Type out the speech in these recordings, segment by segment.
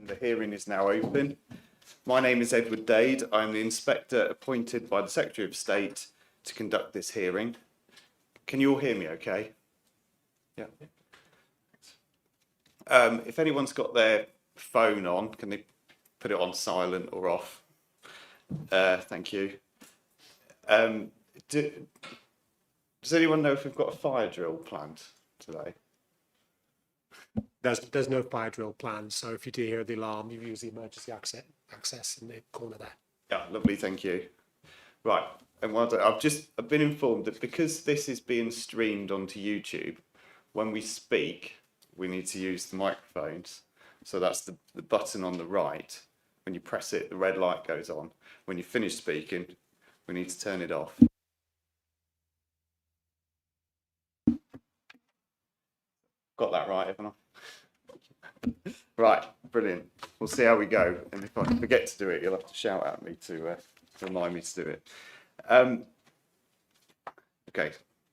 The hearing is now open. My name is Edward Dade. I'm the inspector appointed by the Secretary of State to conduct this hearing. Can you all hear me okay? Yeah. If anyone's got their phone on, can they put it on silent or off? Thank you. Does anyone know if we've got a fire drill planned today? There's no fire drill planned, so if you do hear the alarm, you use the emergency access in the corner there. Yeah, lovely, thank you. Right, and I've been informed that because this is being streamed onto YouTube, when we speak, we need to use the microphones. So that's the button on the right. When you press it, the red light goes on. When you finish speaking, we need to turn it off. Got that right, haven't I? Right, brilliant. We'll see how we go. And if I forget to do it, you'll have to shout at me to remind me to do it. Okay,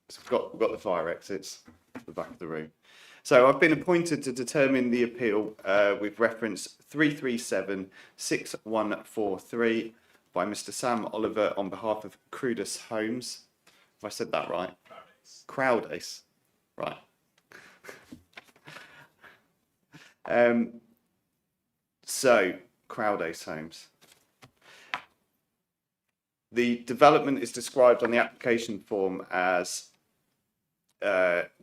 so we've got the fire exits at the back of the room. So I've been appointed to determine the appeal with reference 337-6143 by Mr. Sam Oliver on behalf of Crudus Homes. Have I said that right? Crowdace. Right. So, Crowdace Homes. The development is described on the application form as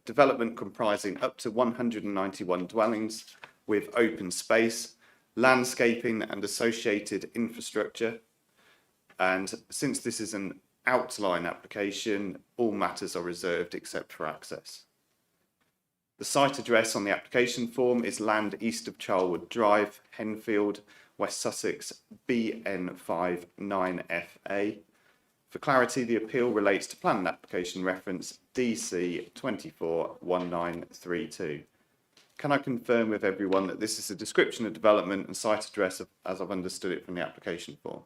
development comprising up to 191 dwellings with open space, landscaping and associated infrastructure. And since this is an outline application, all matters are reserved except for access. The site address on the application form is land east of Charlwood Drive, Henfield, West Sussex, BN5 9FA. For clarity, the appeal relates to planning application reference DC 241932. Can I confirm with everyone that this is a description of development and site address as I've understood it from the application form?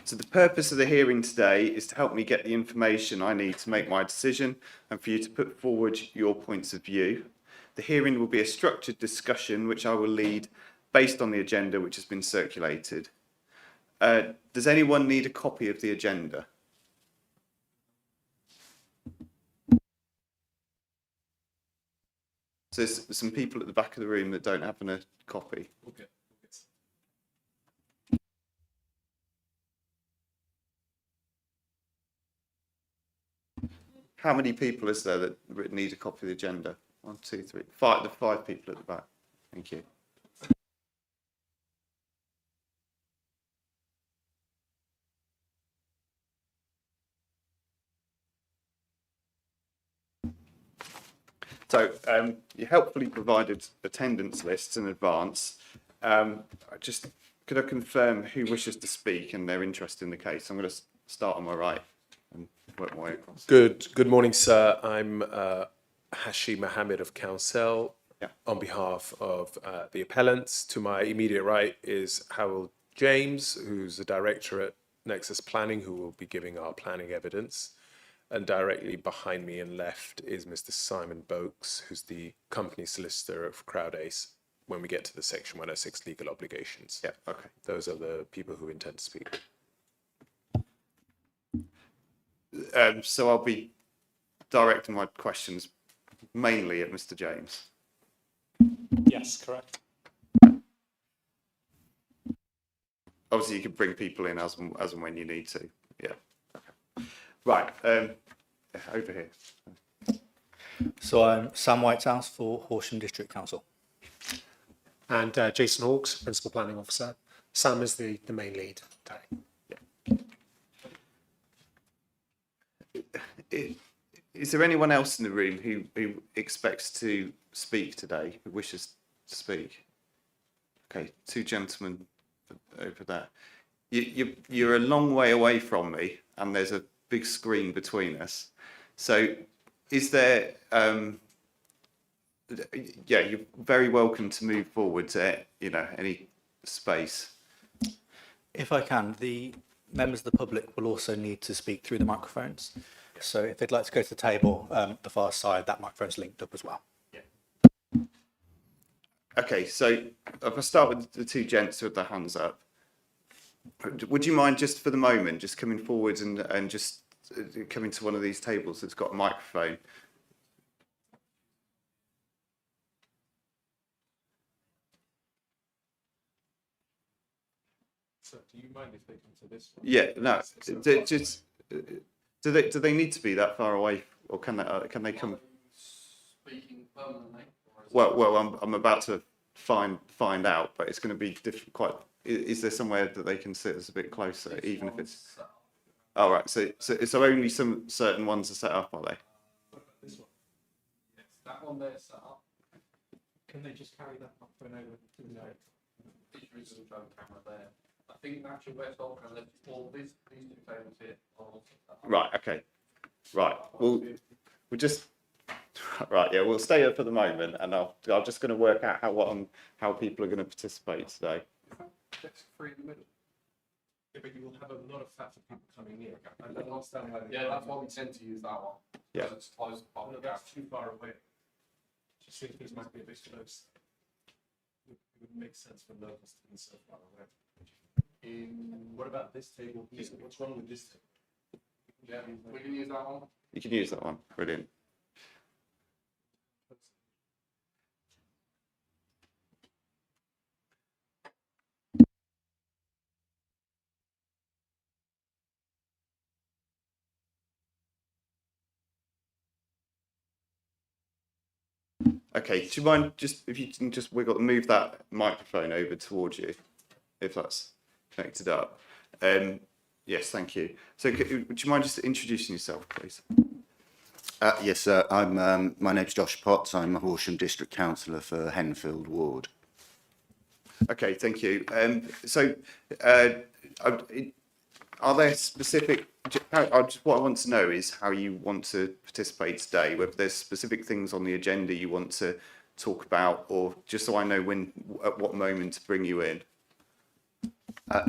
So the purpose of the hearing today is to help me get the information I need to make my decision and for you to put forward your points of view. The hearing will be a structured discussion which I will lead based on the agenda which has been circulated. Does anyone need a copy of the agenda? So there's some people at the back of the room that don't have a copy. Okay. How many people is there that need a copy of the agenda? 1, 2, 3, 5. The 5 people at the back. Thank you. So you helpfully provided attendance lists in advance. Could I confirm who wishes to speak and their interest in the case? I'm going to start on my right and work my way across. Good morning, sir. I'm Hashi Mohammed of Council. Yeah. On behalf of the appellants. To my immediate right is Harold James, who's the director at Nexus Planning, who will be giving our planning evidence. And directly behind me and left is Mr. Simon Boakes, who's the company solicitor of Crowdace, when we get to the Section 106 legal obligations. Yeah, okay. Those are the people who intend to speak. So I'll be directing my questions mainly at Mr. James. Yes, correct. Obviously, you can bring people in as and when you need to. Yeah. Okay. Right. Over here. So I'm Sam Whitehouse for Horsham District Council. And Jason Hawkes, Principal Planning Officer. Sam is the main lead today. Is there anyone else in the room who expects to speak today, who wishes to speak? Okay, 2 gentlemen over there. You're a long way away from me, and there's a big screen between us. So, is there? Yeah, you're very welcome to move forward to any space. If I can, the members of the public will also need to speak through the microphones. So if they'd like to go to the table, the far side, that microphone's linked up as well. Yeah. Okay, so if I start with the two gents with their hands up, would you mind just for the moment just coming forward and just coming to one of these tables that's got a microphone? So do you mind if they come to this one? Yeah, no, just do they need to be that far away, or can they come? Speaking permanently? Well, I'm about to find out, but it's going to be quite. Is there somewhere that they can sit that's a bit closer, even if it's? Oh, right. So only some certain ones are set up, are they? This one. Yes, that one there set up. Can they just carry that microphone over to the right? Feature is a drone camera there. I think actually best option, let's all these two tables here. are all set up. Right. Okay. Right. We'll just. Right. Yeah. We'll stay here for the moment, and I'm just going to work out how people are going to participate today. Desk free in the middle. Yeah, but you will have a lot of fat of people coming in. I don't understand why. Yeah, that's why we tend to use that one. Yeah. Because it's close to No, public that's access. too far away. Just think these might be a bit close. It would make sense for locals to be so far away. What about this table here? What's wrong with this table? Yeah, we can use that one. You can use that one. Brilliant. Okay, do you mind just if you can just move that microphone over towards you, if that's connected up. Yes, thank you. So, would you mind just introducing yourself, please? Yes, sir. My name's Josh Potts. I'm a Horsham District Councillor for Henfield Ward. Okay, thank you. Are there specific? What I want to know is how you want to participate today. Whether there's specific things on the agenda you want to talk about, or just so I know at what moment to bring you in.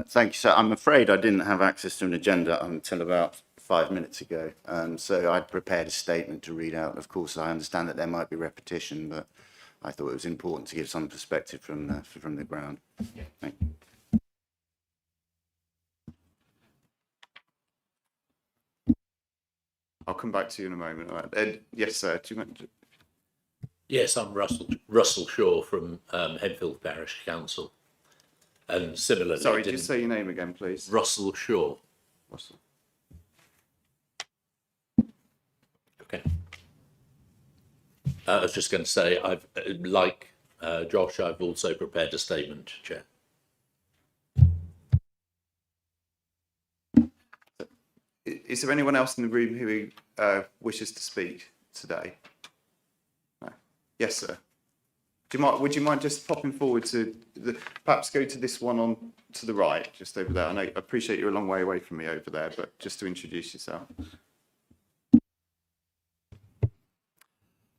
Thank you, sir. I'm afraid I didn't have access to an agenda until about 5 minutes ago. So I'd prepared a statement to read out. Of course, I understand that there might be repetition, but I thought it was important to give some perspective from the ground. Yeah. Thank you. I'll come back to you in a moment. All right. Yes, sir. Do you mind? Yes, I'm Russell Shaw from Henfield Parish Council. And similarly... Sorry, just say your name again, please. Russell Shaw. Russell. Okay. I was just going to say, like Josh, I've also prepared a statement, Chair. Is there anyone else in the room who wishes to speak today? No. Yes, sir. Would you mind just popping forward to perhaps go to this one on to the right, just over there? I appreciate you're a long way away from me over there, but just to introduce yourself.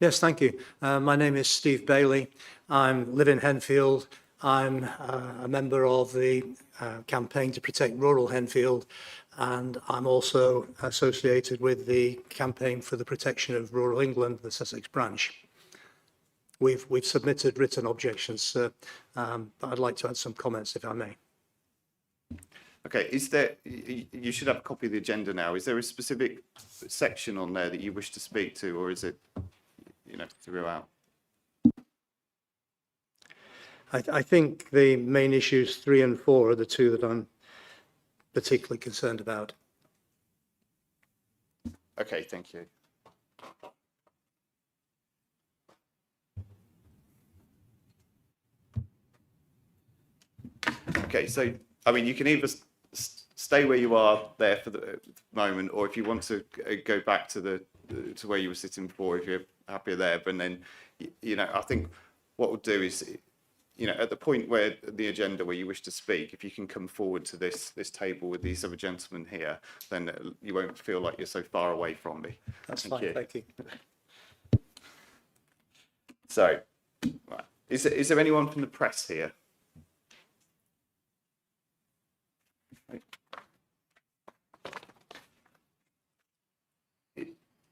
Yes, thank you. My name is Steve Bailey. I live in Henfield. I'm a member of the campaign to protect rural Henfield, and I'm also associated with the campaign for the protection of rural England, the Sussex branch. We've submitted written objections, but I'd like to add some comments, if I may. Okay, you should have a copy of the agenda now. Is there a specific section on there that you wish to speak to, or is it, throughout? I think the main issues 3 and 4 are the two that I'm particularly concerned about. Okay, thank you. Okay, so you can either stay where you are there for the moment, or if you want to go back to where you were sitting before, if you're happier there. But then, I think what we'll do is, at the point where the agenda where you wish to speak, if you can come forward to this table with these other gentlemen here, then you won't feel like you're so far away from me. That's fine, thank you. So, right. Is there anyone from the press here?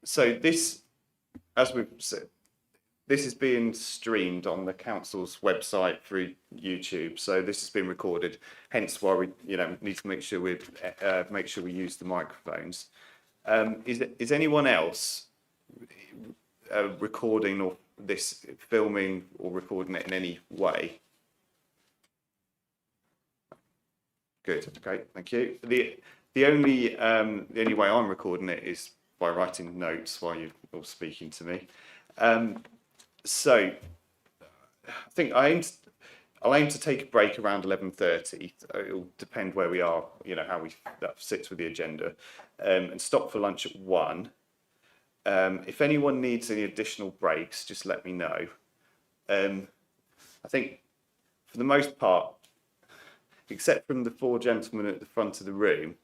So this, as we've said, this is being streamed on the council's website through YouTube, so this has been recorded. Hence why we, need to make sure we use the microphones. Is anyone else recording or this filming or recording it in any way? Good. Okay. Thank you. The only way I'm recording it is by writing notes while you're all speaking to me. So I think I'll aim to take a break around 11:30. It'll depend where we are, how that sits with the agenda, and stop for lunch at 1. If anyone needs any additional breaks, just let me know. I think for the most part, except from the 4 gentlemen at the front of the room,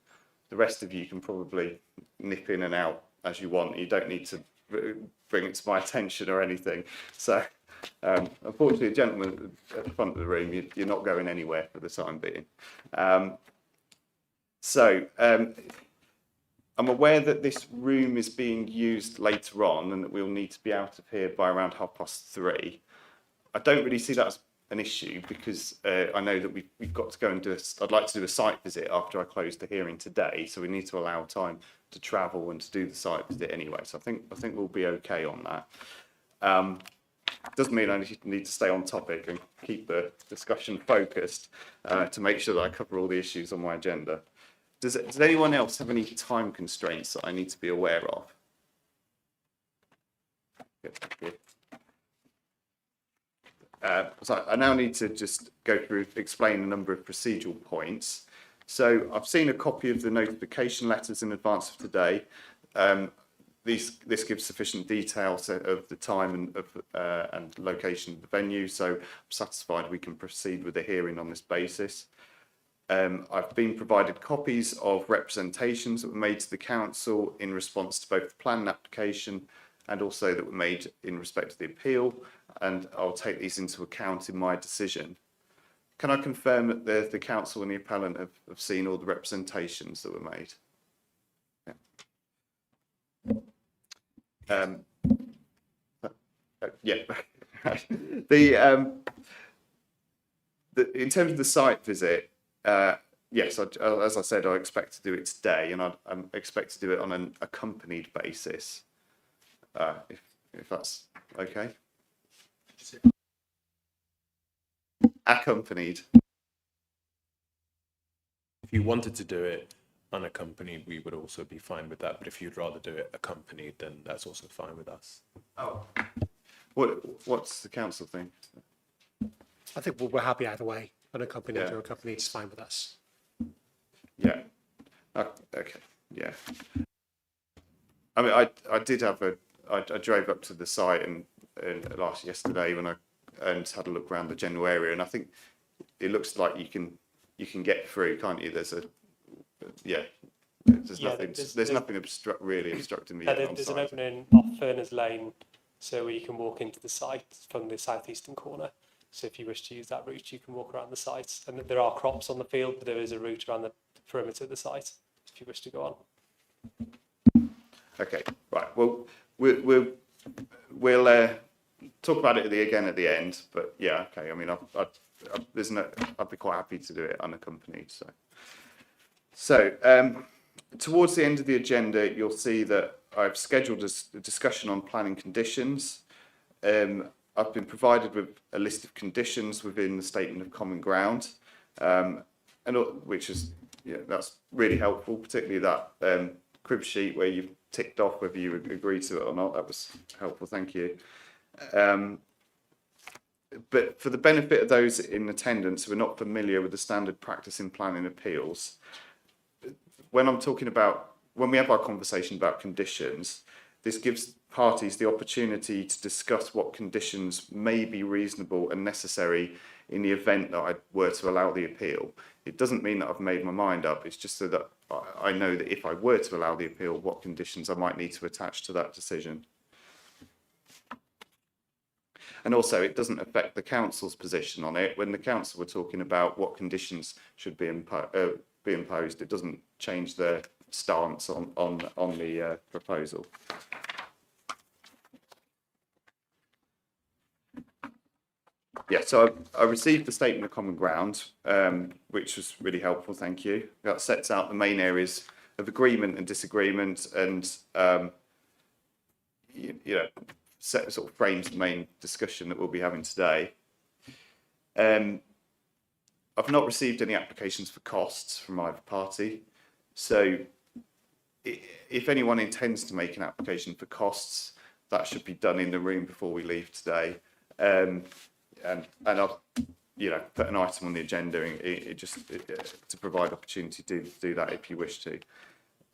the rest of you can probably nip in and out as you want. You don't need to bring it to my attention or anything. So, unfortunately, gentlemen at the front of the room, you're not going anywhere for the time being. I'm aware that this room is being used later on and that we'll need to be out of here by around 3:30. I don't really see that as an issue because I know that we've got to go and I'd like to do a site visit after I close the hearing today, so we need to allow time to travel and to do the site visit anyway. So I think we'll be okay on that. Doesn't mean I need to stay on topic and keep the discussion focused to make sure that I cover all the issues on my agenda. Does anyone else have any time constraints that I need to be aware of? Good, thank you. So I now need to just explain a number of procedural points. So I've seen a copy of the notification letters in advance of today. This gives sufficient details of the time and location of the venue, so I'm satisfied we can proceed with the hearing on this basis. I've been provided copies of representations that were made to the council in response to both the planning application and also that were made in respect to the appeal, and I'll take these into account in my decision. Can I confirm that the council and the appellant have seen all the representations that were made? Yeah. In terms of the site visit, yes, as I said, I expect to do it today, and I expect to do it on an accompanied basis, if that's okay. Accompanied. If you wanted to do it unaccompanied, we would also be fine with that. But if you'd rather do it accompanied, then that's also fine with us. Oh. What's the council think? I think we're happy either way. Unaccompanied or accompanied is fine with us. Yeah. Okay. Yeah. I mean, I did have I drove up to the site and yesterday when and had a look around the general area, and I think it looks like you can get through, can't you? There's nothing really obstructing the there's an opening off Furness Lane, so where you can walk into the site from the southeastern corner. So if you wish to use that route, you can walk around the site, and there are crops on the field, but there is a route around the perimeter of the site if you wish to go on. Okay, right. Well, we'll talk about it again at the end. But yeah, okay. I mean, I'd be quite happy to do it unaccompanied. So towards the end of the agenda, you'll see that I've scheduled a discussion on planning conditions. I've been provided with a list of conditions within the statement of common ground, which is that's really helpful, particularly that crib sheet where you've ticked off whether you agree to it or not. That was helpful, thank you. But for the benefit of those in attendance who are not familiar with the standard practice in planning appeals, when we have our conversation about conditions, this gives parties the opportunity to discuss what conditions may be reasonable and necessary in the event that I were to allow the appeal. It doesn't mean that I've made my mind up, it's just so that I know that if I were to allow the appeal, what conditions I might need to attach to that decision. And also, it doesn't affect the council's position on it. When the council were talking about what conditions should be imposed, it doesn't change their stance on the proposal. Yeah, so I received the statement of common ground, which was really helpful, thank you. That sets out the main areas of agreement and disagreement and, sort of frames the main discussion that we'll be having today. I've not received any applications for costs from either party. So if anyone intends to make an application for costs, that should be done in the room before we leave today. And I'll, put an item on the agenda to provide opportunity to do that if you wish to.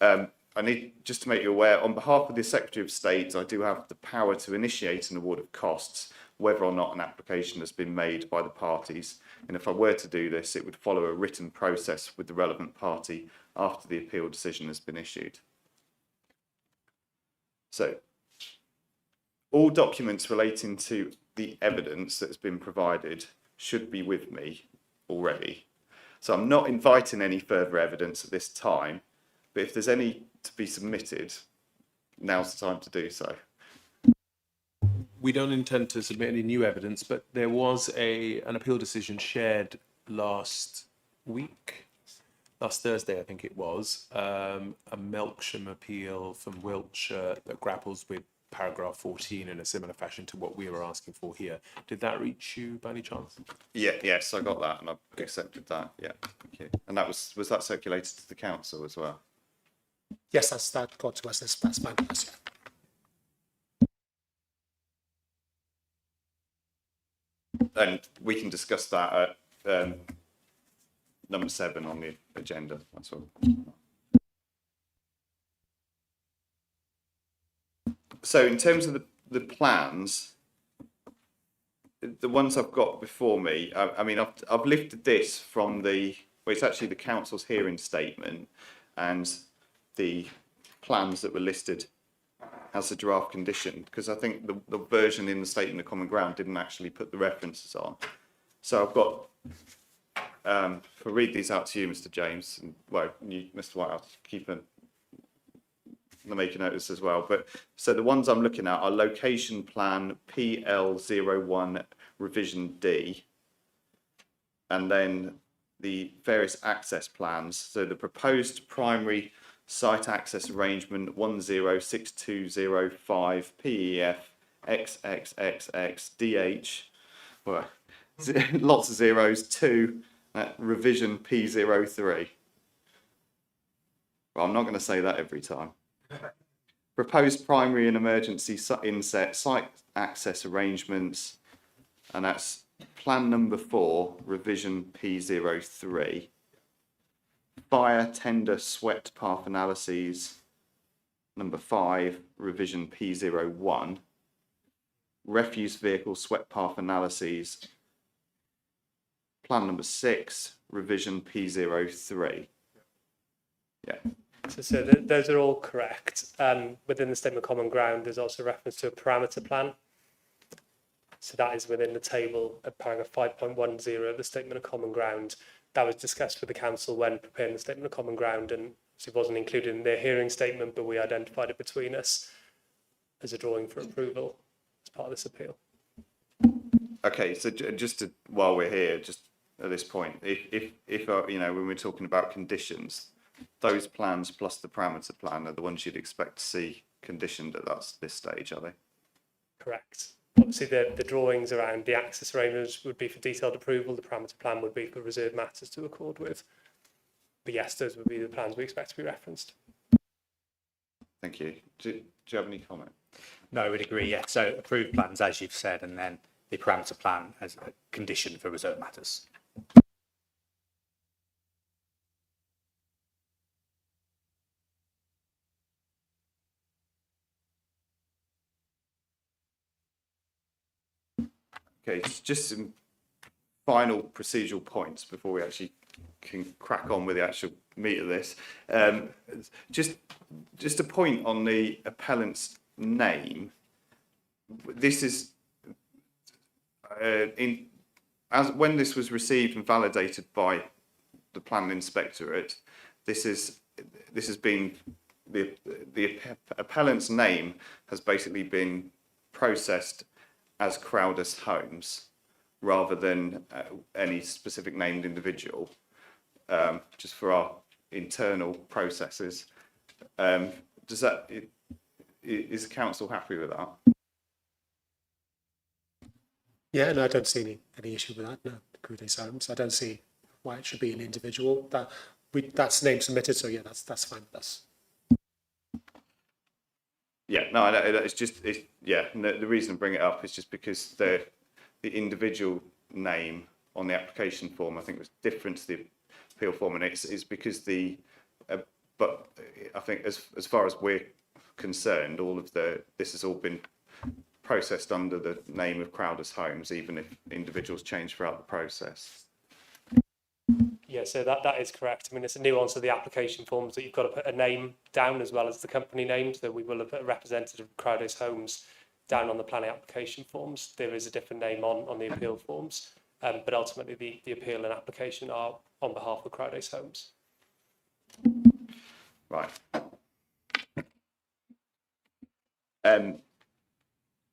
I need just to make you aware, on behalf of the Secretary of State, I do have the power to initiate an award of costs, whether or not an application has been made by the parties. And if I were to do this, it would follow a written process with the relevant party after the appeal decision has been issued. So, all documents relating to the evidence that's been provided should be with me already. So I'm not inviting any further evidence at this time, but if there's any to be submitted, now's the time to do so. We don't intend to submit any new evidence, but there was an appeal decision shared last Thursday, I think it was, a Melksham appeal from Wiltshire that grapples with paragraph 14 in a similar fashion to what we were asking for here. Did that reach you by any chance? Yes, I got that and I accepted that. Yeah, thank you. And that was that circulated to the council as well? Yes, that got to us. That's my yes. And we can discuss that at number 7 on the agenda. That's all. So in terms of the plans, the ones I've got before me, I've lifted this from it's actually the council's hearing statement and the plans that were listed as a draft condition, because I think the version in the statement of common ground didn't actually put the references on. So I've got, I'll read these out to you, Mr. James, and you, Mr. White, I'll make a note of this as well. But so the ones I'm looking at are location plan PL01 revision D, and then the various access plans. So the proposed primary site access arrangement 106205 PEF XXXX DH, lots of zeros, 2 revision P03. Well, I'm not going to say that every time. Proposed primary and emergency inset site access arrangements, and that's plan number 4, revision P03. Fire tender swept path analyses, number 5, revision P01. Refuse vehicle swept path analyses, plan number 6, revision P03. Yeah. So those are all correct. Within the statement of common ground, there's also reference to a parameter plan. So that is within the table at paragraph 5.10 of the statement of common ground. That was discussed with the council when preparing the statement of common ground, and so it wasn't included in their hearing statement, but we identified it between us as a drawing for approval as part of this appeal. Okay, so while we're here, just at this point, if when we're talking about conditions, those plans plus the parameter plan are the ones you'd expect to see conditioned at this stage, are they? Correct. Obviously, the drawings around the access arrangements would be for detailed approval. The parameter plan would be for reserved matters to accord with. But yes, those would be the plans we expect to be referenced. Thank you. Do you have any comment? No, I would agree, yeah. So approved plans, as you've said, and then the parameter plan as a condition for reserved matters. Okay, just some final procedural points before we actually can crack on with the actual meat of this. Just a point on the appellant's name. This is when this was received and validated by the planning inspectorate. This has been the appellant's name has basically been processed as Crowders Homes, rather than any specific named individual, just for our internal processes. Is the council happy with that? Yeah, no, I don't see any issue with that. No, Crudes Homes. I don't see why it should be an individual. That's name submitted, so yeah, that's fine with us. Yeah, no, the reason I bring it up is just because the individual name on the application form, I think, was different to the appeal form, and it's because but I think as far as we're concerned, this has all been processed under the name of Crowders Homes, even if individuals change throughout the process. Yeah, so that is correct. I mean, it's a nuance of the application forms that you've got to put a name down as well as the company name. So we will have put a representative of Crowders Homes down on the planning application forms. There is a different name on the appeal forms, but ultimately the appeal and application are on behalf of Crowders Homes. Right.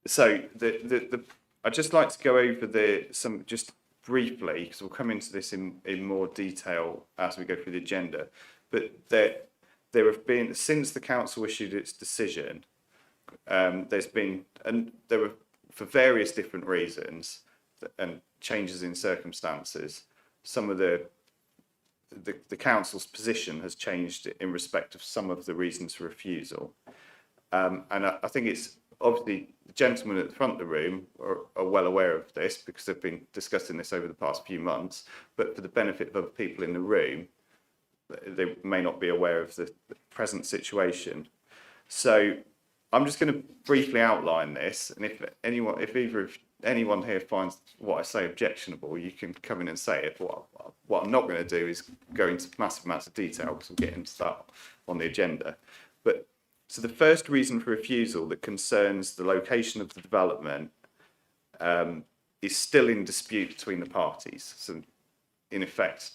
So I'd just like to go over some just briefly, because we'll come into this in more detail as we go through the agenda. But there have been, since the council issued its decision, there's been, and there were, for various different reasons and changes in circumstances, some of the council's position has changed in respect of some of the reasons for refusal. And I think it's obviously the gentlemen at the front of the room are well aware of this because they've been discussing this over the past few months, but for the benefit of other people in the room, they may not be aware of the present situation. So I'm just going to briefly outline this, and if anyone here finds what I say objectionable, you can come in and say it. What I'm not going to do is go into massive amounts of detail, because we'll get into that on the agenda. But so the first reason for refusal that concerns the location of the development is still in dispute between the parties. So in effect,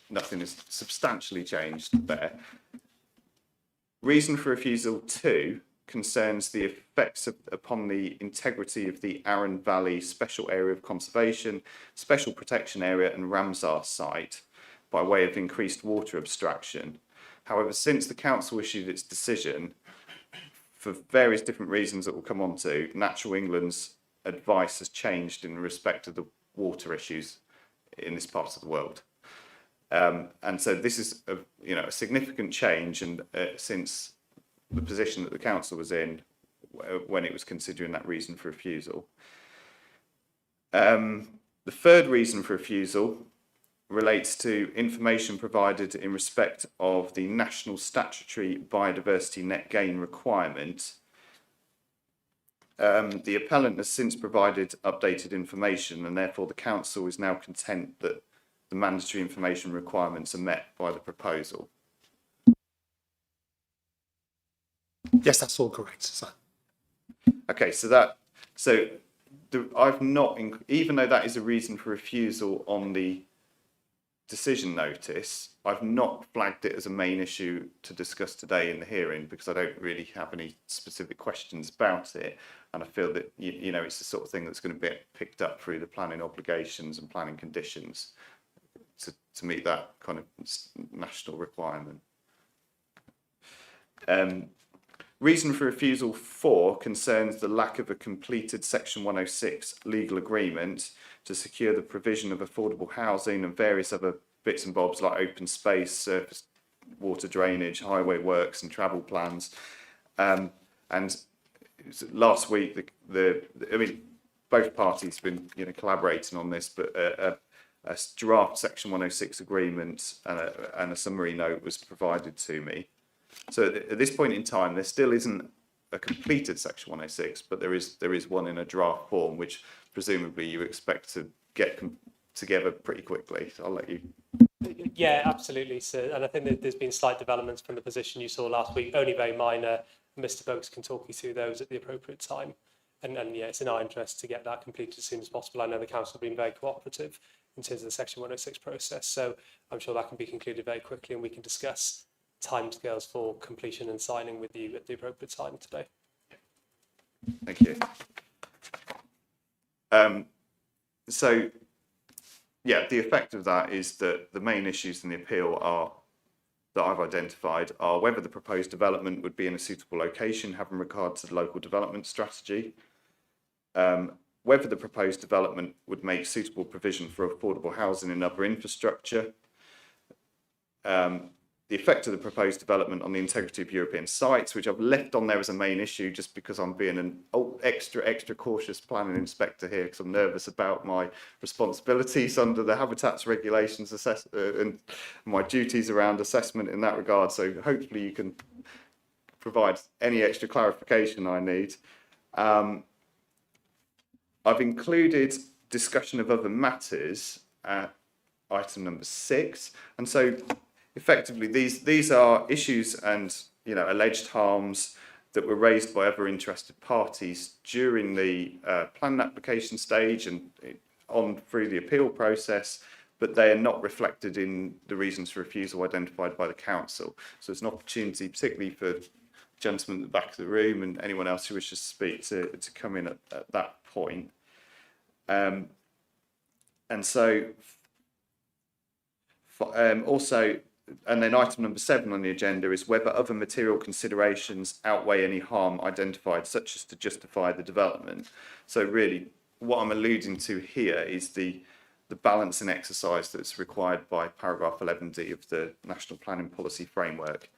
nothing has substantially changed there. Reason for refusal 2 concerns the effects upon the integrity of the Arun Valley Special Area of Conservation, Special Protection Area and Ramsar site by way of increased water abstraction. However, since the council issued its decision, for various different reasons that we'll come on to, Natural England's advice has changed in respect to the water issues in this part of the world. And so this is a significant change, and since the position that the council was in when it was considering that reason for refusal. The third reason for refusal relates to information provided in respect of the National Statutory Biodiversity Net Gain requirement. The appellant has since provided updated information, and therefore the council is now content that the mandatory information requirements are met by the proposal. Yes, that's all correct, sir. Okay, I've not, even though that is a reason for refusal on the decision notice, I've not flagged it as a main issue to discuss today in the hearing because I don't really have any specific questions about it, and I feel that it's the sort of thing that's going to be picked up through the planning obligations and planning conditions to meet that kind of national requirement. Reason for refusal 4 concerns the lack of a completed Section 106 legal agreement to secure the provision of affordable housing and various other bits and bobs like open space, surface water drainage, highway works and travel plans. And last week, both parties have been collaborating on this, but a draft Section 106 agreement and a summary note was provided to me. So at this point in time, there still isn't a completed Section 106, but there is one in a draft form, which presumably you expect to get together pretty quickly. So I'll let you. Yeah, absolutely. So, and I think that there's been slight developments from the position you saw last week, only very minor. Mr. Boakes can talk you through those at the appropriate time. And yeah, it's in our interest to get that completed as soon as possible. I know the council have been very cooperative in terms of the Section 106 process, so I'm sure that can be concluded very quickly, and we can discuss timescales for completion and signing with you at the appropriate time today. Thank you. so, yeah, the effect of that is that the main issues in the appeal are that I've identified are whether the proposed development would be in a suitable location, having regard to the local development strategy, whether the proposed development would make suitable provision for affordable housing and other infrastructure, the effect of the proposed development on the integrity of European sites, which I've left on there as a main issue just because I'm being an extra cautious planning inspector here because I'm nervous about my responsibilities under the habitats regulations and my duties around assessment in that regard. So hopefully you can provide any extra clarification I need. I've included discussion of other matters at item number 6, and so effectively these are issues and alleged harms that were raised by other interested parties during the planning application stage and on through the appeal process, but they are not reflected in the reasons for refusal identified by the council. So it's an opportunity, particularly for gentlemen at the back of the room and anyone else who wishes to speak, to come in at that point. And so also, and then item number 7 on the agenda is whether other material considerations outweigh any harm identified, such as to justify the development. So really, what I'm alluding to here is the balancing exercise that's required by paragraph 11D of the National Planning Policy Framework.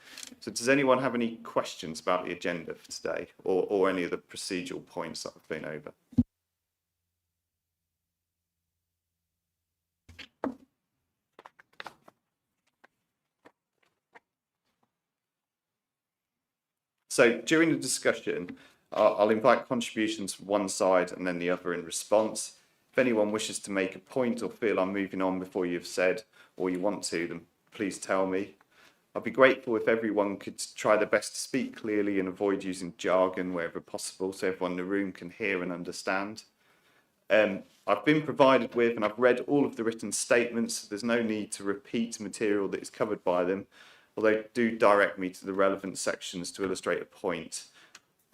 So does anyone have any questions about the agenda for today, or any of the procedural points that I've been over? So during the discussion, I'll invite contributions from one side and then the other in response. If anyone wishes to make a point or feel I'm moving on before you've said or you want to, then please tell me. I'd be grateful if everyone could try their best to speak clearly and avoid using jargon wherever possible so everyone in the room can hear and understand. I've been provided with and I've read all of the written statements. There's no need to repeat material that is covered by them, although do direct me to the relevant sections to illustrate a point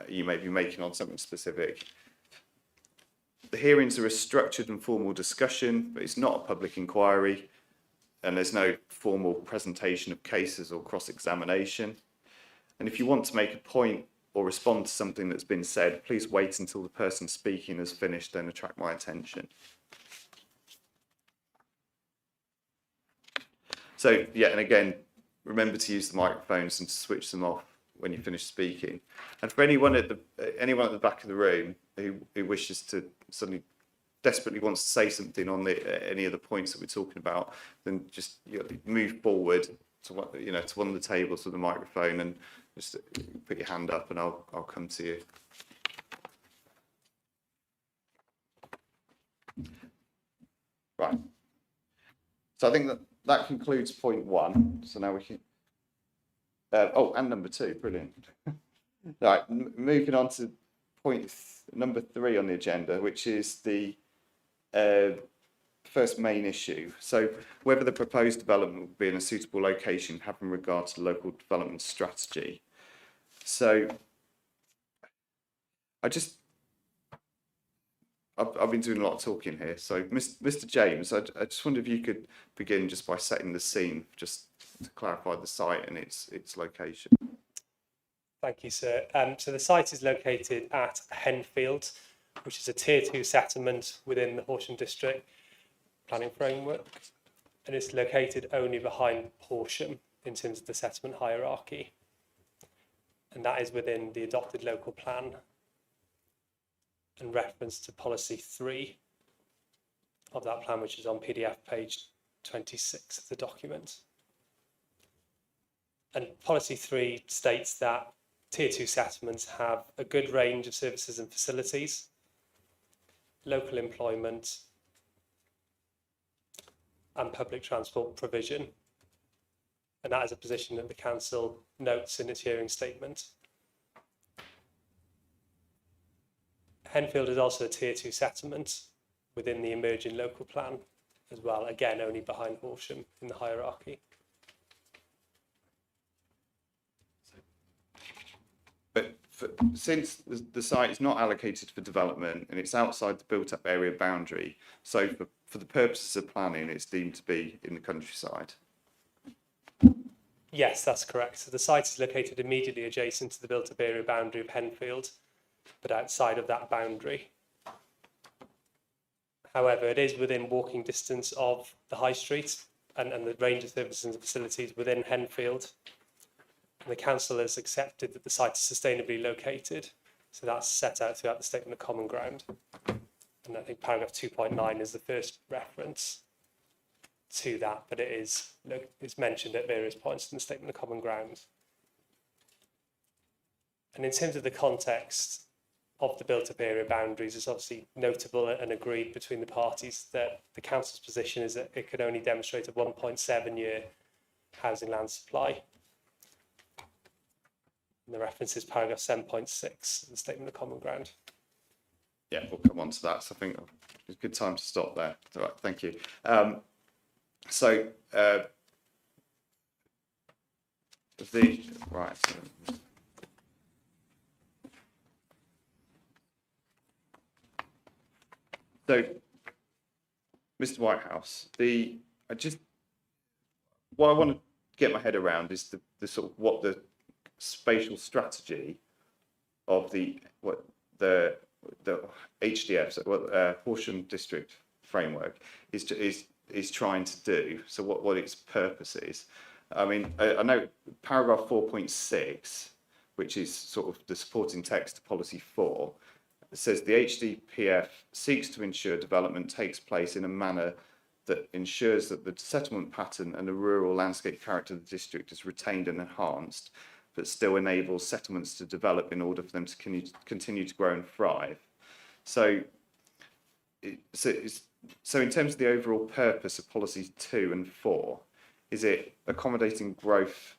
you may be making on something specific. The hearings are a structured and formal discussion, but it's not a public inquiry, and there's no formal presentation of cases or cross-examination. And if you want to make a point or respond to something that's been said, please wait until the person speaking has finished and attract my attention. So, yeah, and again, remember to use the microphones and to switch them off when you finish speaking. And for anyone at the back of the room who wishes to suddenly desperately wants to say something on any of the points that we're talking about, then just move forward to to one of the tables with the microphone and just put your hand up, and I'll come to you. Right. So I think that concludes point 1. So now we can. And number 2, brilliant. Right, moving on to point number 3 on the agenda, which is the first main issue. So whether the proposed development will be in a suitable location having regard to local development strategy. So I've been doing a lot of talking here. So Mr. James, I just wonder if you could begin just by setting the scene, just to clarify the site and its location. Thank you, sir. So the site is located at Henfield, which is a Tier 2 settlement within the Horsham District Planning Framework, and it's located only behind Horsham in terms of the settlement hierarchy, and that is within the adopted local plan and reference to policy 3 of that plan, which is on PDF page 26 of the document. And policy 3 states that Tier 2 settlements have a good range of services and facilities, local employment, and public transport provision. And that is a position that the council notes in its hearing statement. Henfield is also a Tier 2 settlement within the emerging local plan as well, again only behind Horsham in the hierarchy. But since the site is not allocated for development and it's outside the built-up area boundary, so for the purposes of planning, it's deemed to be in the countryside. Yes, that's correct. So the site is located immediately adjacent to the built-up area boundary of Henfield, but outside of that boundary. However, it is within walking distance of the high street and the range of services and facilities within Henfield. And the council has accepted that the site is sustainably located. So that's set out throughout the statement of common ground. And I think paragraph 2.9 is the first reference to that, but it's mentioned at various points in the statement of common ground. And in terms of the context of the built-up area boundaries, it's obviously notable and agreed between the parties that the council's position is that it could only demonstrate a 1.7-year housing land supply. And the reference is paragraph 7.6 of the statement of common ground. Yeah, we'll come on to that. So I think it's a good time to stop there. All right, thank you. So, Mr. Whitehouse, what I want to get my head around is the sort of what the spatial strategy of the HDF, so Horsham District Framework, is trying to do. So what its purpose is. I mean, I know paragraph 4.6, which is sort of the supporting text to policy 4, says the HDPF seeks to ensure development takes place in a manner that ensures that the settlement pattern and the rural landscape character of the district is retained and enhanced, but still enables settlements to develop in order for them to continue to grow and thrive. So in terms of the overall purpose of policies 2 and 4, is it accommodating growth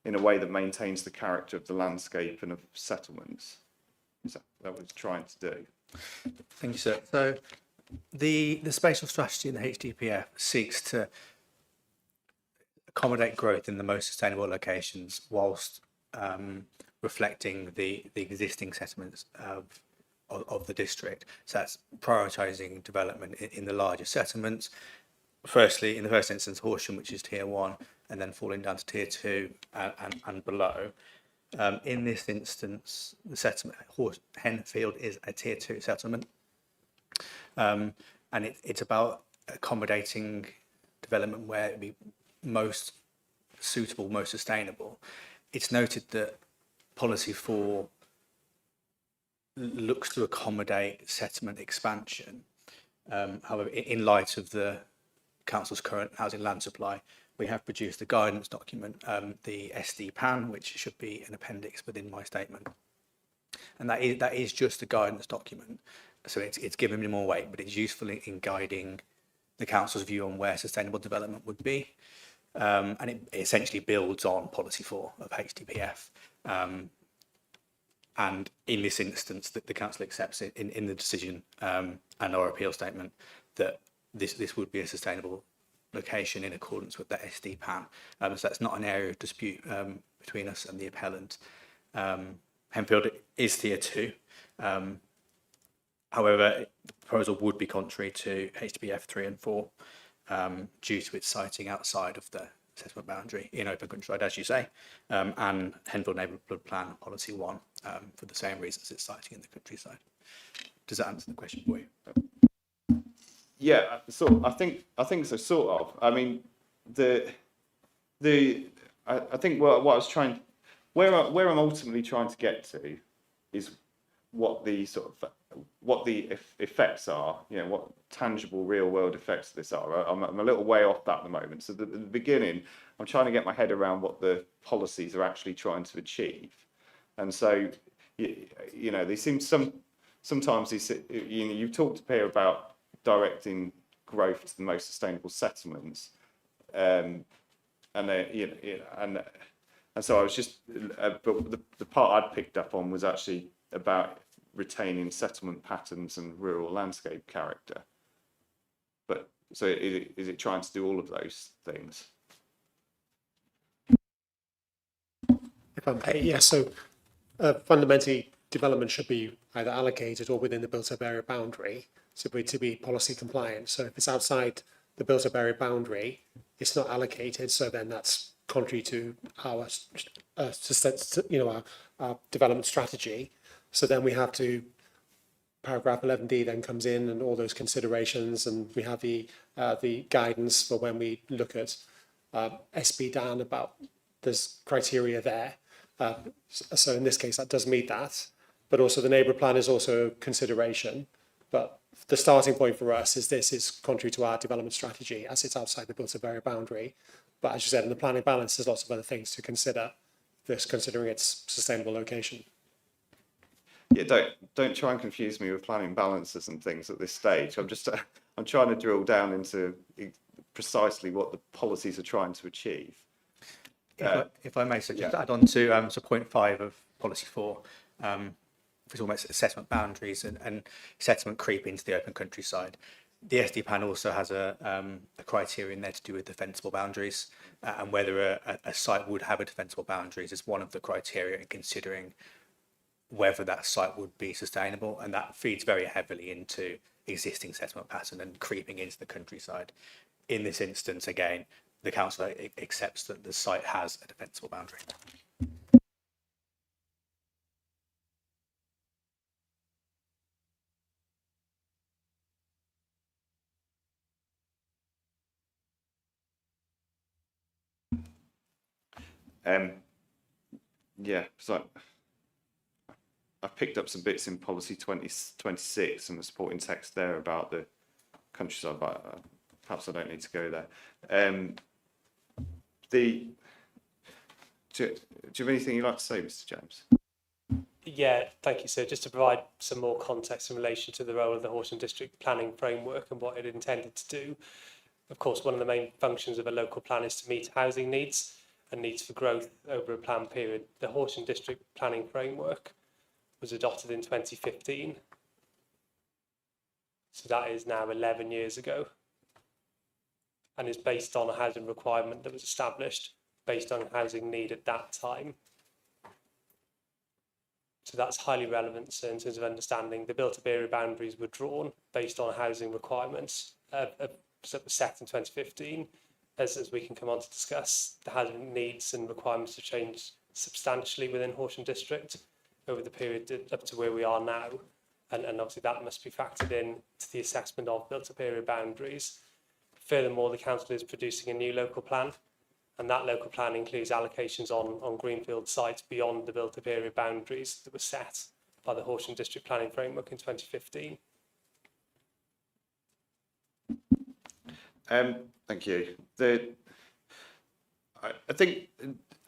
in a way that maintains the character of the landscape and of settlements? Is that what it's trying to do? Thank you, sir. So the spatial strategy in the HDPF seeks to accommodate growth in the most sustainable locations whilst reflecting the existing settlements of the district. So that's prioritising development in the larger settlements. Firstly, in the first instance, Horsham, which is tier 1, and then falling down to tier 2 and below. In this instance, the settlement, Henfield, is a tier 2 settlement. And it's about accommodating development where it be most suitable, most sustainable. It's noted that policy 4 looks to accommodate settlement expansion. However, in light of the council's current housing land supply, we have produced a guidance document, the SD PAN, which should be an appendix within my statement. And that is just a guidance document. So it's given minimal weight, but it's useful in guiding the council's view on where sustainable development would be. And it essentially builds on policy 4 of HDPF. And in this instance, the council accepts it in the decision and our appeal statement that this would be a sustainable location in accordance with the SD PAN. So that's not an area of dispute between us and the appellant. Henfield is tier 2. However, the proposal would be contrary to HDPF 3 and 4 due to its siting outside of the settlement boundary in open countryside, as you say, and Henfield Neighbourhood Plan Policy 1 for the same reasons it's citing in the countryside. Does that answer the question for you? Yeah, I think so, sort of. I mean, I think what I was trying, where I'm ultimately trying to get to, is what the effects are. You know, what tangible, real world effects of this are. I'm a little way off that at the moment. So at the beginning, I'm trying to get my head around what the policies are actually trying to achieve, and so you know, they seem sometimes you've talked here about directing growth to the most sustainable settlements, and so I was just, but the part I'd picked up on was actually about retaining settlement patterns and rural landscape character. But so is it trying to do all of those things? If I may, yeah. So fundamentally, development should be either allocated or within the built-up area boundary to be policy compliant. So if it's outside the built-up area boundary, it's not allocated. So then that's contrary to our, our development strategy. So then we have to, paragraph 11D then comes in and all those considerations, and we have the guidance for when we look at SB Dan about there's criteria there. So in this case, that does meet that, but also the neighbour plan is also a consideration. But the starting point for us is this is contrary to our development strategy as it's outside the built-up area boundary. But as you said, in the planning balance, there's lots of other things to consider, this considering its sustainable location. Yeah, don't try and confuse me with planning balances and things at this stage. I'm trying to drill down into precisely what the policies are trying to achieve. If I may, so just add on to so point 5 of policy 4, it's almost assessment boundaries and settlement creep into the open countryside. The SD plan also has a criteria in there to do with defensible boundaries, and whether a site would have a defensible boundaries is one of the criteria in considering whether that site would be sustainable, and that feeds very heavily into existing settlement pattern and creeping into the countryside. In this instance, again, the council accepts that the site has a defensible boundary. Yeah, so I picked up some bits in policy 2026 and the supporting text there about the countryside, but perhaps I don't need to go there. Do you have anything you'd like to say, Mr. James? Yeah, thank you. So just to provide some more context in relation to the role of the Horsham District Planning Framework and what it intended to do. Of course, one of the main functions of a local plan is to meet housing needs and needs for growth over a planned period. The Horsham District Planning Framework was adopted in 2015. So that is now 11 years ago, and is based on a housing requirement that was established based on housing need at that time. So that's highly relevant in terms of understanding the built-up area boundaries were drawn based on housing requirements set in 2015. As we can come on to discuss, the housing needs and requirements have changed substantially within Horsham District over the period up to where we are now. And obviously that must be factored in to the assessment of built-up area boundaries. Furthermore, the council is producing a new local plan, and that local plan includes allocations on greenfield sites beyond the built-up area boundaries that were set by the Horsham District Planning Framework in 2015. Thank you. I think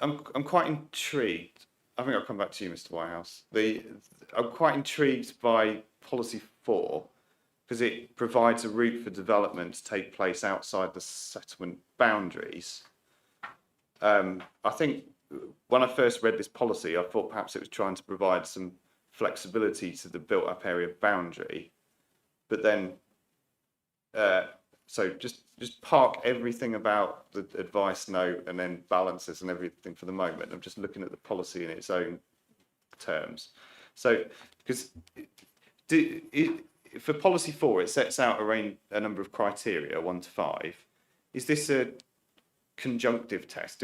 I'm quite intrigued. I think I'll come back to you, Mr. Whitehouse. I'm quite intrigued by policy 4 because it provides a route for development to take place outside the settlement boundaries. I think when I first read this policy, I thought perhaps it was trying to provide some flexibility to the built-up area boundary, but then so just park everything about the advice note and then balances and everything for the moment. I'm just looking at the policy in its own terms. So because for policy 4, it sets out a number of criteria, 1 to 5. Is this a conjunctive test?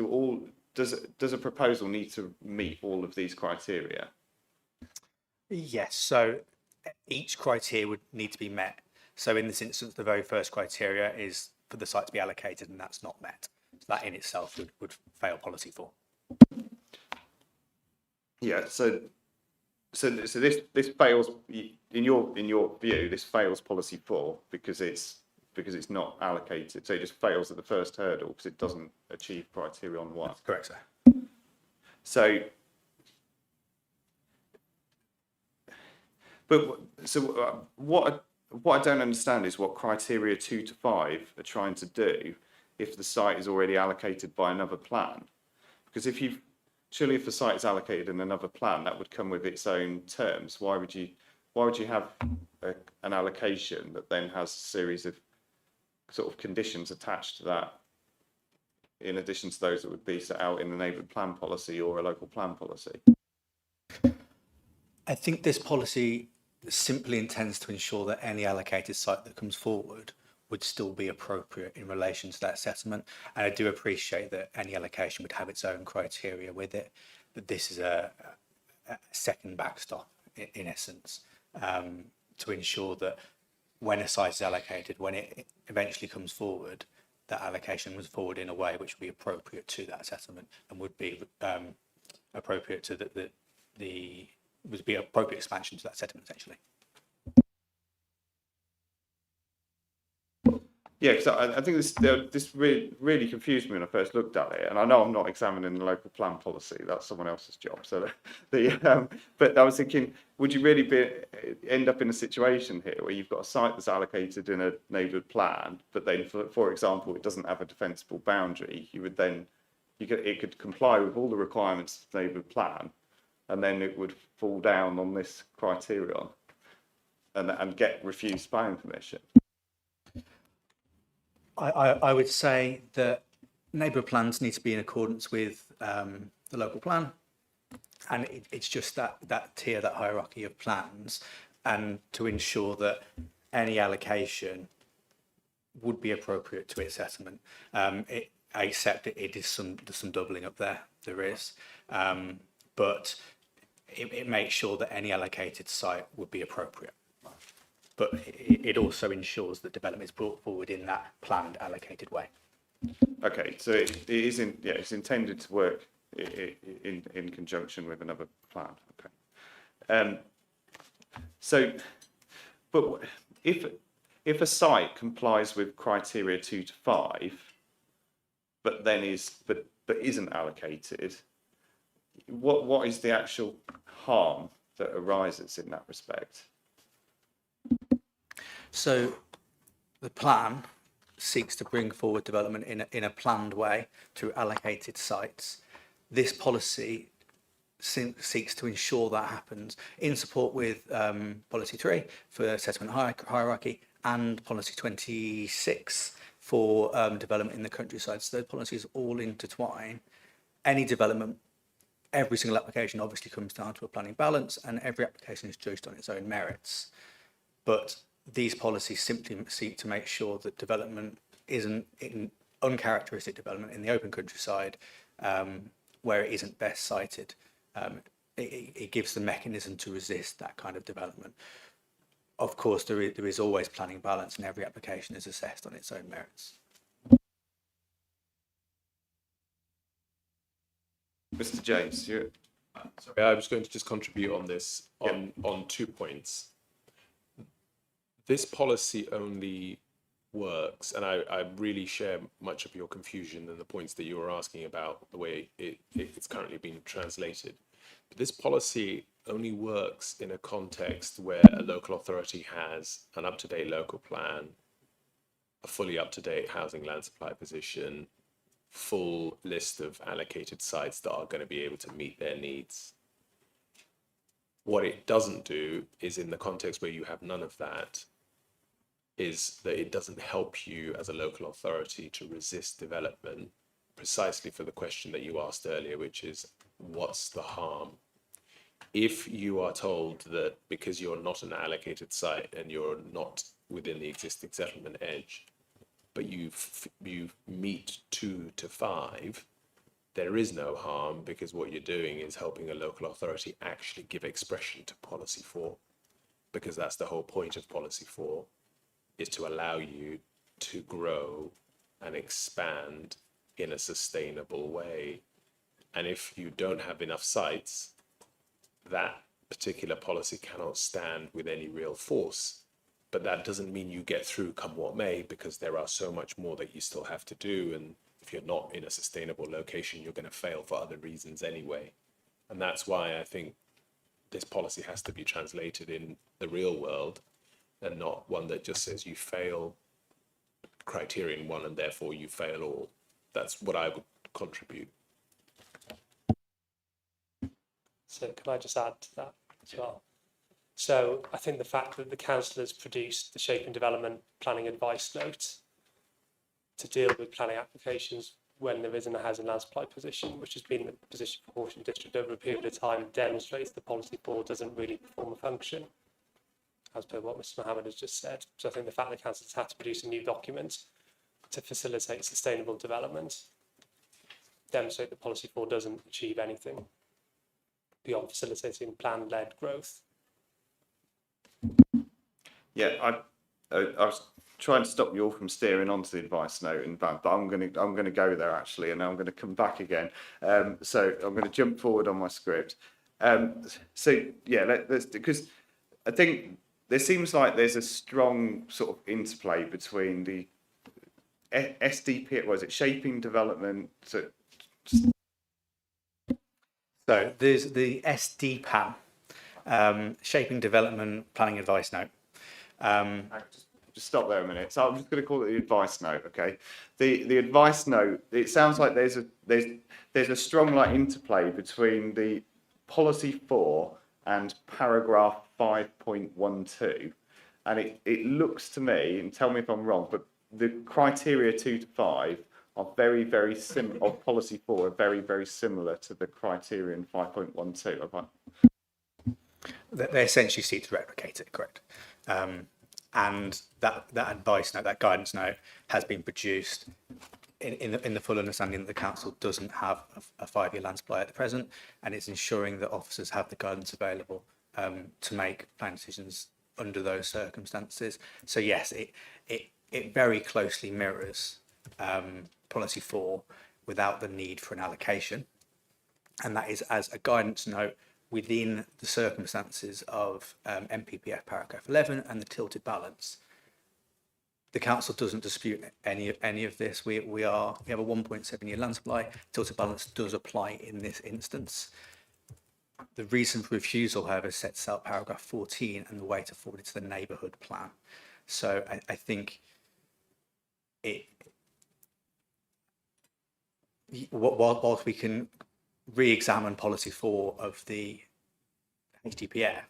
Does a proposal need to meet all of these criteria? Yes, so each criteria would need to be met. So in this instance, the very first criteria is for the site to be allocated, and that's not met. So that in itself would fail policy 4. Yeah. So this fails in your view. This fails policy 4 because it's not allocated. So it just fails at the first hurdle because it doesn't achieve criteria on 1. That's correct, sir. So what I don't understand is what criteria 2 to 5 are trying to do if the site is already allocated by another plan. Because if the site is allocated in another plan, that would come with its own terms. Why would you have an allocation that then has a series of sort of conditions attached to that, in addition to those that would be set out in the neighbourhood plan policy or a local plan policy? I think this policy simply intends to ensure that any allocated site that comes forward would still be appropriate in relation to that settlement. And I do appreciate that any allocation would have its own criteria with it, but this is a second backstop in essence, to ensure that when a site is allocated, when it eventually comes forward, that allocation was forward in a way which would be appropriate to that settlement and would be appropriate to would be appropriate expansion to that settlement essentially. Yeah, because I think this really confused me when I first looked at it, and I know I'm not examining the local plan policy; that's someone else's job. So, but I was thinking, would you really end up in a situation here where you've got a site that's allocated in a neighbourhood plan, but then, for example, it doesn't have a defensible boundary? It could comply with all the requirements of the neighbourhood plan, and then it would fall down on this criterion, and get refused planning permission. I would say that neighbourhood plans need to be in accordance with the local plan, and it's just that tier, that hierarchy of plans, and to ensure that any allocation would be appropriate to its settlement. I accept there's some doubling up there, but it makes sure that any allocated site would be appropriate. But it also ensures that development is brought forward in that planned, allocated way. Okay, so it's intended to work in conjunction with another plan. Okay. But if a site complies with criteria 2 to 5, but isn't allocated, what is the actual harm that arises in that respect? So the plan seeks to bring forward development in a planned way through allocated sites. This policy seeks to ensure that happens in support with policy 3 for settlement hierarchy and policy 26 for development in the countryside. So those policies all intertwine. Any development, every single application obviously comes down to a planning balance, and every application is judged on its own merits. But these policies simply seek to make sure that development isn't in uncharacteristic development in the open countryside where it isn't best sited. It gives the mechanism to resist that kind of development. Of course, there is always planning balance, and every application is assessed on its own merits. Mr. James, you. Sorry, I was going to just contribute on this on 2 points. This policy only works, and I really share much of your confusion and the points that you were asking about the way it's currently been translated. But this policy only works in a context where a local authority has an up-to-date local plan, a fully up-to-date housing land supply position, full list of allocated sites that are going to be able to meet their needs. What it doesn't do is, in the context where you have none of that, is that it doesn't help you as a local authority to resist development, precisely for the question that you asked earlier, which is, what's the harm? If you are told that because you're not an allocated site and you're not within the existing settlement edge, but you meet 2 to 5, there is no harm, because what you're doing is helping a local authority actually give expression to policy 4, because that's the whole point of policy 4, is to allow you to grow and expand in a sustainable way. And if you don't have enough sites, that particular policy cannot stand with any real force. But that doesn't mean you get through come what may, because there are so much more that you still have to do. And if you're not in a sustainable location, you're going to fail for other reasons anyway. And that's why I think this policy has to be translated in the real world, and not one that just says you fail criterion 1 and therefore you fail all. That's what I would contribute. So can I just add to that as well? So I think the fact that the council has produced the shape and development planning advice note to deal with planning applications when there isn't a housing land supply position, which has been the position for Horsham District over a period of time, demonstrates the policy 4 doesn't really perform a function, as per what Mr Mohammed has just said. So I think the fact that council has had to produce a new document to facilitate sustainable development demonstrate that policy 4 doesn't achieve anything beyond facilitating plan-led growth. Yeah, I was trying to stop you all from steering onto the advice note, and but I'm gonna go there actually, and I'm gonna come back again. So I'm gonna jump forward on my script. So yeah, let's, because I think there seems like there's a strong sort of interplay between the SDP, what is it, shaping development. So there's the SDPAN, Shaping Development Planning Advice Note. Just stop there a minute. So I'm just going to call it the advice note, okay? The advice note. It sounds like there's a strong like interplay between the policy 4 and paragraph 5.12, and it looks to me, and tell me if I'm wrong, but the criteria 2 to 5 are very similar. Of policy 4 are very similar to the criteria in 5.12. They essentially seek to replicate it, correct? And that advice note, that guidance note, has been produced in the full understanding that the council doesn't have a 5-year land supply at the present, and it's ensuring that officers have the guidance available to make plan decisions under those circumstances. So yes, it very closely mirrors policy 4 without the need for an allocation, and that is as a guidance note within the circumstances of MPPF paragraph 11 and the tilted balance. The council doesn't dispute any of this. We have a 1.7 year land supply. Tilted balance does apply in this instance. The reason for refusal, however, sets out paragraph 14 and the way to forward it to the neighbourhood plan. So I think whilst we can re-examine policy 4 of the HDPF,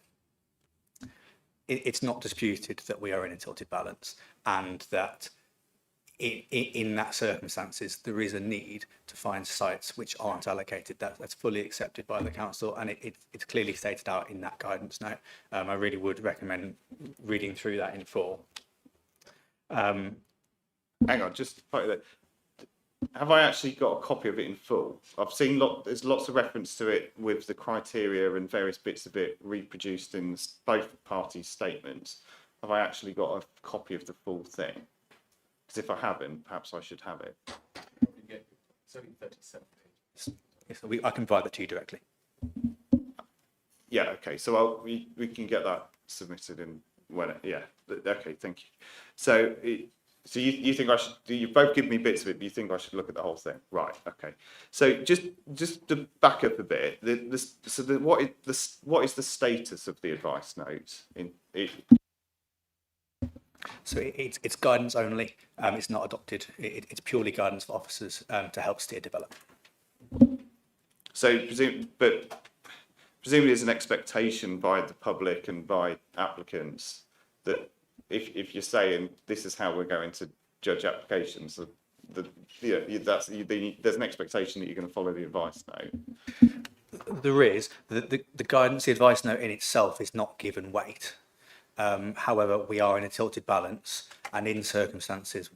it's not disputed that we are in a tilted balance, and that in that circumstances there is a need to find sites which aren't allocated. That's fully accepted by the council, and it's clearly stated out in that guidance note. I really would recommend reading through that in full. Hang on, just have I actually got a copy of it in full? I've seen there's lots of reference to it with the criteria and various bits of it reproduced in both parties' statements. Have I actually got a copy of the full thing? Because if I haven't, perhaps I should have it. It's only 37 pages. Yes, I can provide that to you directly. Yeah, okay. So we can get that submitted in when. Yeah, okay. Thank you. So. So you think I should? You both give me bits of it, but you think I should look at the whole thing, right? Okay. So just to back up a bit, what is the status of the advice note? So it's guidance only. It's not adopted. It's purely guidance for officers to help steer development. So presumably there's an expectation by the public and by applicants that. If you're saying this is how we're going to judge applications, there's an expectation that you're going to follow the advice note. There is. The guidance, the advice note in itself is not given weight. However, we are in a tilted balance, and in circumstances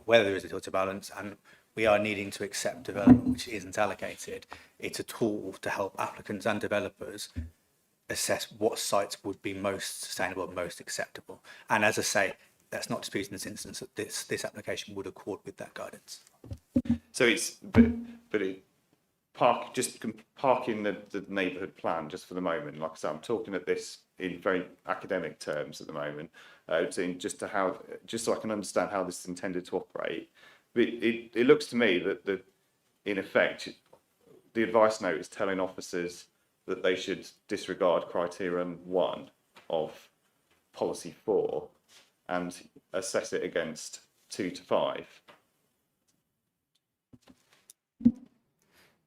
where there is a tilted balance and we are needing to accept development which isn't allocated, it's a tool to help applicants and developers assess what sites would be most sustainable and most acceptable. And as I say, that's not disputed in this instance, that this application would accord with that guidance. So it's parking the neighbourhood plan just for the moment. Like I said, I'm talking at this in very academic terms at the moment, just so I can understand how this is intended to operate. But it looks to me that in effect the advice note is telling officers that they should disregard criterion 1 of policy 4 and assess it against 2 to 5.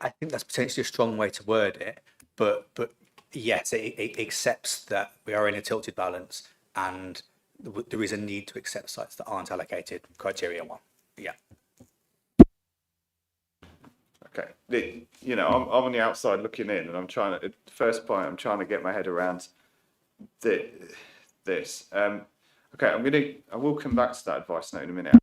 I think that's potentially a strong way to word it, but yes, it accepts that we are in a tilted balance and there is a need to accept sites that aren't allocated criteria 1. Yeah. Okay, you know, I'm on the outside looking in, and I'm trying to. At the first point, I'm trying to get my head around this. Okay, I will come back to that advice note in a minute.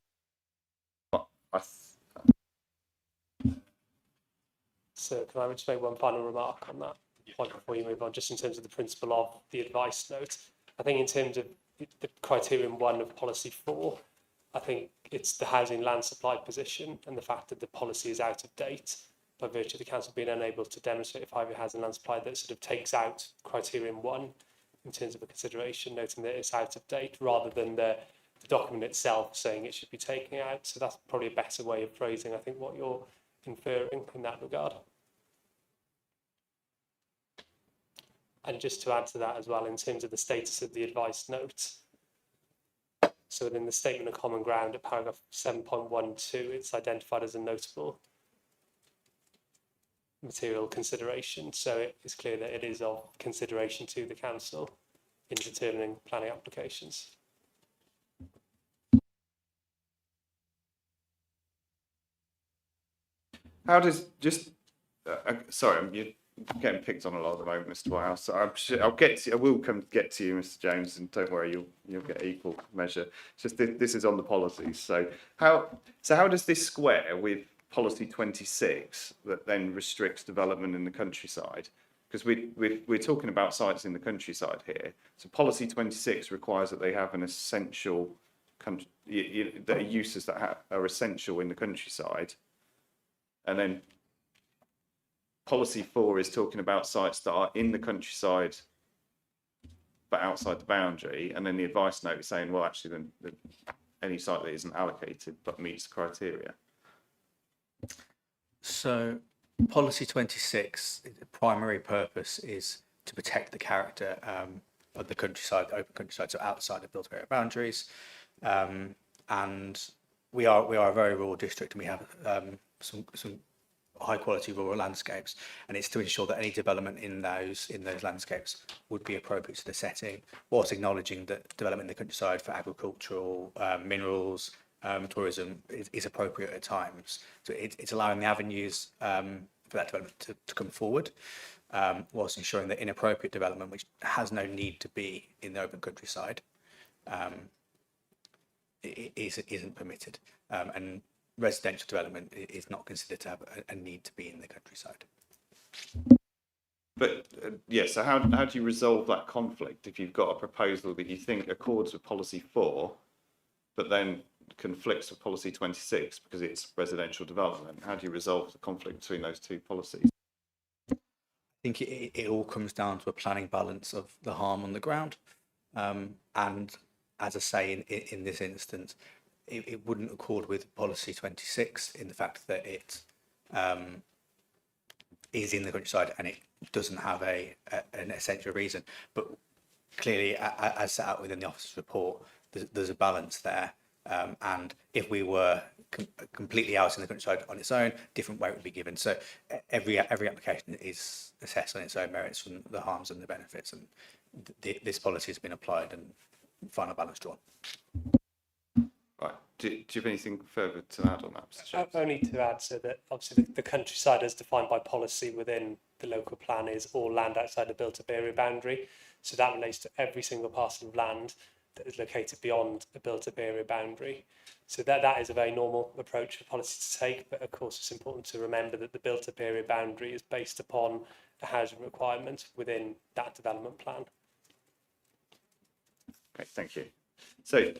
So can I just make one final remark on that point before you move on, just in terms of the principle of the advice note? I think in terms of the criterion 1 of policy 4, I think it's the housing land supply position and the fact that the policy is out of date by virtue of the council being unable to demonstrate a 5-year housing land supply that sort of takes out criterion 1 in terms of a consideration, noting that it's out of date rather than the document itself saying it should be taken out. So that's probably a better way of phrasing, I think, what you're inferring in that regard. And just to add to that as well, in terms of the status of the advice note, so within the statement of common ground at paragraph 7.12, it's identified as a notable material consideration. So it is clear that it is of consideration to the council in determining planning applications. How does sorry, you're getting picked on a lot at the moment, Mr. Whitehouse. So I will get to you, Mr. James, and don't worry, you'll get equal measure. It's just this is on the policies. So how does this square with policy 26 that then restricts development in the countryside? Because we're talking about sites in the countryside here. So policy 26 requires that they have an essential that are uses that are essential in the countryside. And then policy 4 is talking about sites that are in the countryside but outside the boundary. And then the advice note is saying, well, actually, any site that isn't allocated but meets the criteria. So policy 26, the primary purpose is to protect the character of the countryside, the open countryside, so outside the built area boundaries. And we are a very rural district, and we have some high quality rural landscapes, and it's to ensure that any development in those landscapes would be appropriate to the setting, whilst acknowledging that development in the countryside for agricultural, minerals, tourism is appropriate at times. So it's allowing the avenues for that development to come forward, whilst ensuring that inappropriate development, which has no need to be in the open countryside, isn't permitted. And residential development is not considered to have a need to be in the countryside. But so how do you resolve that conflict if you've got a proposal that you think accords with policy 4, but then conflicts with policy 26 because it's residential development? How do you resolve the conflict between those two policies? I think it all comes down to a planning balance of the harm on the ground. And as I say, in this instance, it wouldn't accord with policy 26 in the fact that it is in the countryside and it doesn't have an essential reason. But clearly, as set out within the officer's report, there's a balance there. And if we were completely out in the countryside on its own, different weight would be given. So every application is assessed on its own merits from the harms and the benefits. And this policy has been applied and final balance drawn. Right. Do you have anything further to add on that, Mr. James? Only to add, so that obviously the countryside as defined by policy within the local plan is all land outside the built-up area boundary. So that relates to every single parcel of land that is located beyond a built-up area boundary. So that is a very normal approach for policy to take, but of course it's important to remember that the built-up area boundary is based upon a housing requirement within that development plan. Okay, thank you. So,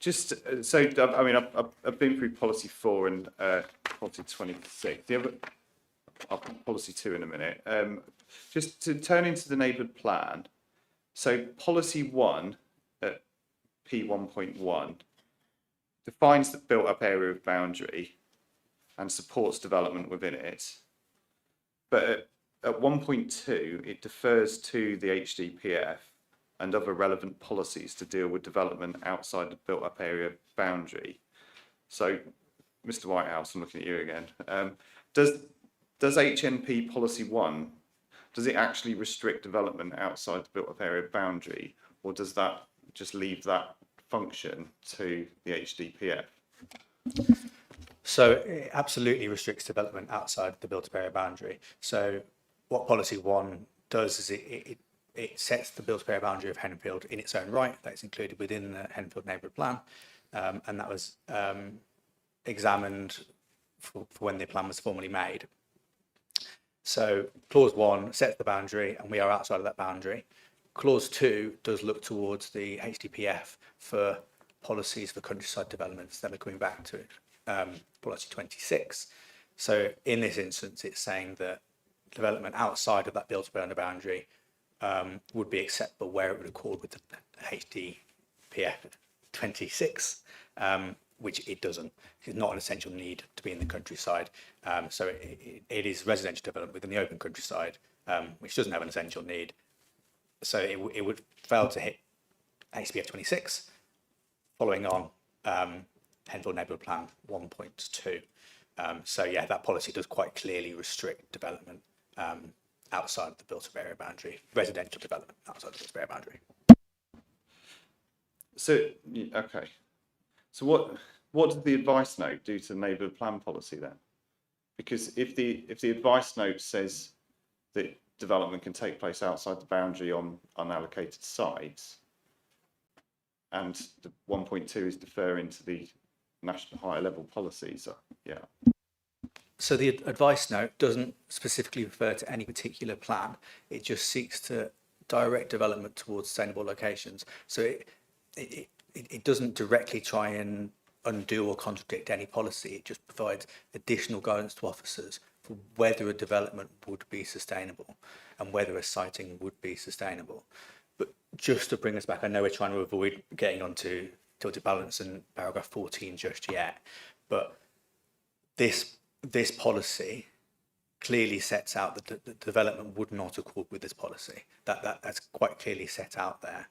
I mean, I've been through policy 4 and policy 26. I'll put policy 2 in a minute. Just to turn into the neighbourhood plan. So, policy 1 at P1.1 defines the built-up area of boundary and supports development within it. But at 1.2, it defers to the HDPF and other relevant policies to deal with development outside the built-up area boundary. So, Mr. Whitehouse, I'm looking at you again. Does HNP policy 1, does it actually restrict development outside the built-up area boundary, or does that just leave that function to the HDPF? So it absolutely restricts development outside the built-up area boundary. So what policy 1 does is it sets the built-up area boundary of Henfield in its own right. That's included within the Henfield neighbourhood plan, and that was examined for when the plan was formally made. So clause 1 sets the boundary, and we are outside of that boundary. Clause 2 does look towards the HDPF for policies for countryside developments. Then we're coming back to it, policy 26. So in this instance, it's saying that development outside of that built-up area boundary would be acceptable where it would accord with the HDPF 26, which it doesn't. It's not an essential need to be in the countryside. So it is residential development within the open countryside, which doesn't have an essential need. So it would fail to hit HDPF 26, following on Henfield Neighbourhood Plan 1.2. So yeah, that policy does quite clearly restrict development outside of the built-up area boundary, residential development outside the built-up area boundary. So, okay. So what does the advice note do to the neighbourhood plan policy then? Because if the advice note says that development can take place outside the boundary on unallocated sites, and the 1.2 is deferring to the national higher level policies, yeah. So the advice note doesn't specifically refer to any particular plan. It just seeks to direct development towards sustainable locations. So it doesn't directly try and undo or contradict any policy. It just provides additional guidance to officers for whether a development would be sustainable and whether a siting would be sustainable. But just to bring us back, I know we're trying to avoid getting onto tilted balance and paragraph 14 just yet, but this policy clearly sets out that the development would not accord with this policy. That's quite clearly set out there.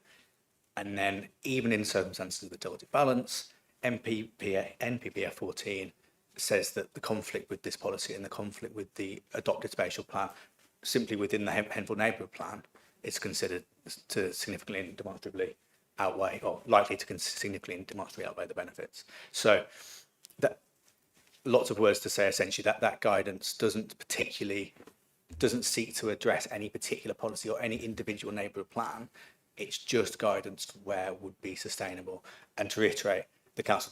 And then even in circumstances of the tilted balance, NPPF 14 says that the conflict with this policy and the conflict with the adopted spatial plan, simply within the Henfield neighbourhood plan, is considered to significantly and demonstrably outweigh, or likely to significantly and demonstrably outweigh the benefits. So that, lots of words to say essentially that guidance doesn't seek to address any particular policy or any individual neighbourhood plan. It's just guidance for where would be sustainable. And to reiterate, the council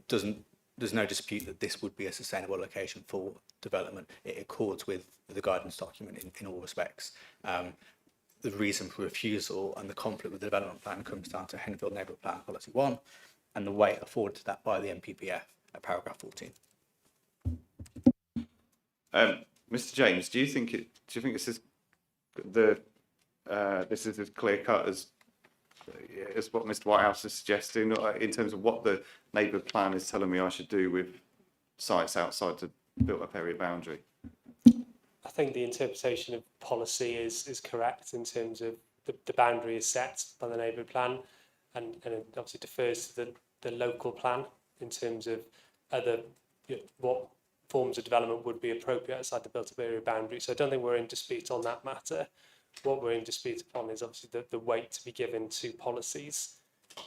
there's no dispute that this would be a sustainable location for development. It accords with the guidance document in all respects. The reason for refusal and the conflict with the development plan comes down to Henfield Neighbourhood Plan Policy 1 and the weight afforded to that by the NPPF at paragraph 14. Mr. James, do you think this is as clear cut as what Mr. Whitehouse is suggesting in terms of what the neighbourhood plan is telling me I should do with sites outside the built-up area boundary? I think the interpretation of policy is correct in terms of the boundary is set by the neighbourhood plan, and it obviously defers to the local plan in terms of what forms of development would be appropriate outside the built-up area boundary. So I don't think we're in dispute on that matter. What we're in dispute upon is obviously the weight to be given to policies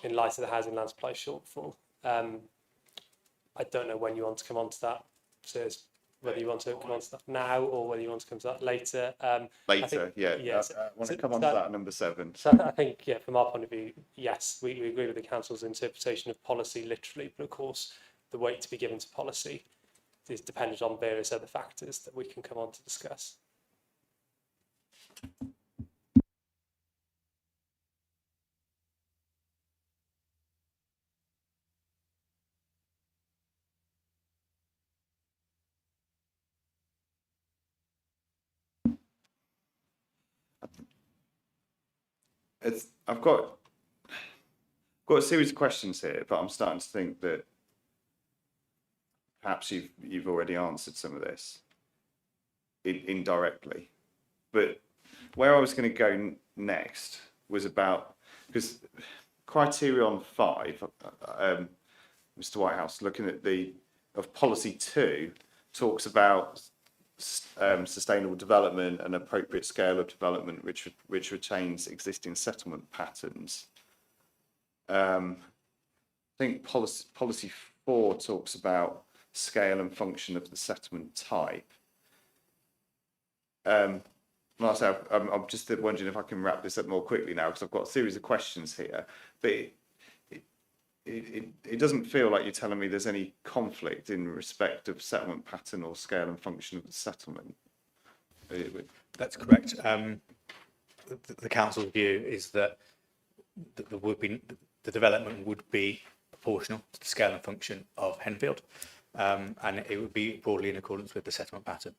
in light of the housing land supply shortfall. I don't know when you want to come on to that, so whether you want to come on to that now or whether you want to come to that later. Later, I want to come on to that number 7. So I think, from our point of view, yes, we agree with the council's interpretation of policy literally, but of course the weight to be given to policy is dependent on various other factors that we can come on to discuss. I've got a series of questions here, but I'm starting to think that perhaps you've already answered some of this indirectly. But where I was going to go next was about, because criterion 5, Mr. Whitehouse, looking at policy 2, talks about sustainable development and appropriate scale of development which retains existing settlement patterns. I think policy 4 talks about scale and function of the settlement type. Marcel, I'm just wondering if I can wrap this up more quickly now, because I've got a series of questions here. But it doesn't feel like you're telling me there's any conflict in respect of settlement pattern or scale and function of the settlement. That's correct. The council's view is that the development would be proportional to the scale and function of Henfield, and it would be broadly in accordance with the settlement pattern.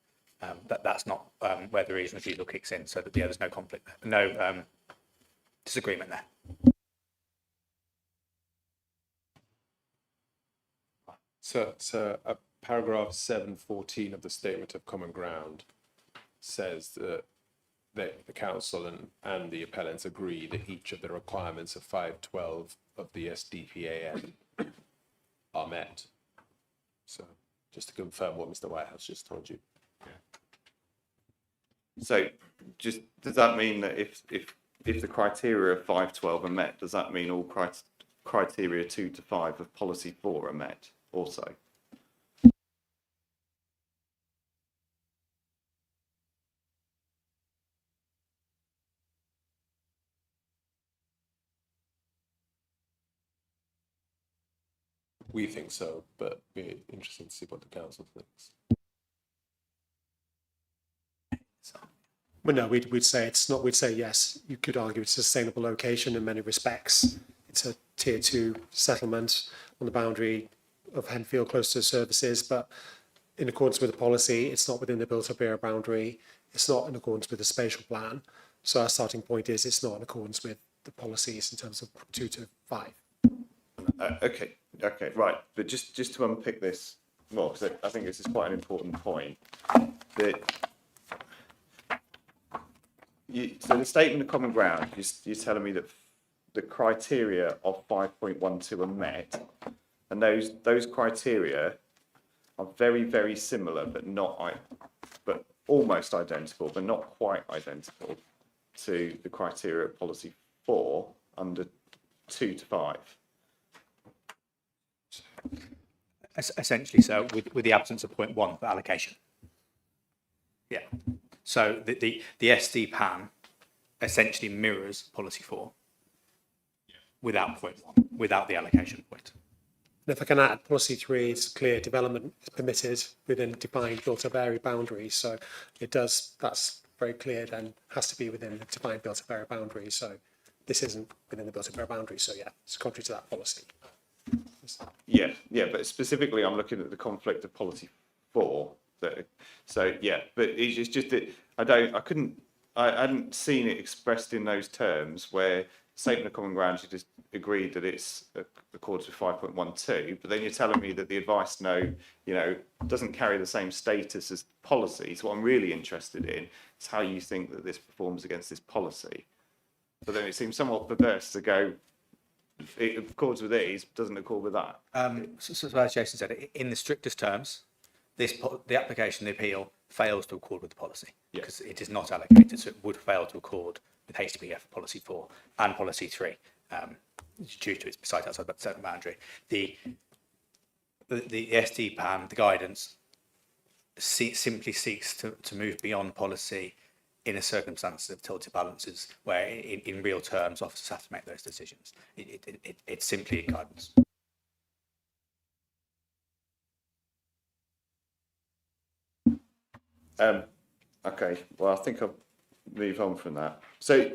That's not where the regional refusal kicks in, so that there's no conflict, no disagreement there. So paragraph 714 of the Statement of Common Ground says that the council and the appellants agree that each of the requirements of 512 of the SDPAN are met. So just to confirm what Mr. Whitehouse just told you. So, just does that mean that if the criteria of 512 are met, does that mean all criteria 2 to 5 of policy 4 are met also? We think so, but it'd be interesting to see what the council thinks. Well, no, we'd say it's not. We'd say yes. You could argue it's a sustainable location in many respects. It's a tier 2 settlement on the boundary of Henfield, close to services, but in accordance with the policy, it's not within the built-up area boundary. It's not in accordance with the spatial plan. So our starting point is it's not in accordance with the policies in terms of 2 to 5. Okay, right. But just to unpick this more, because I think this is quite an important point. So the Statement of Common Ground, you're telling me that the criteria of 5.12 are met, and those criteria are very, very similar, but almost identical, but not quite identical to the criteria of policy 4 under 2 to 5. Essentially, so with the absence of point 1 for allocation. Yeah. So the SD PAN essentially mirrors policy 4 without point 1, without the allocation point. And if I can add, policy 3 is clear development is permitted within defined built-up area boundary. So it does, that's very clear, then has to be within the defined built-up area boundary. So this isn't within the built-up area boundary. So yeah, it's contrary to that policy. Yeah, but specifically I'm looking at the conflict of policy 4. So yeah, but it's just that I hadn't seen it expressed in those terms where Statement of Common Ground you just agreed that it's according to 5.12, but then you're telling me that the advice note, doesn't carry the same status as policy. So what I'm really interested in is how you think that this performs against this policy. But then it seems somewhat perverse to go, it accords with these, doesn't accord with that. So as Jason said, in the strictest terms, the application, the appeal, fails to accord with the policy because it is not allocated, so it would fail to accord with HDPF policy 4 and policy 3 due to its site outside the settlement boundary. The SD PAN, the guidance, simply seeks to move beyond policy in a circumstance of tilted balances where in real terms officers have to make those decisions. It's simply guidance. Okay, well, I think I'll move on from that. So,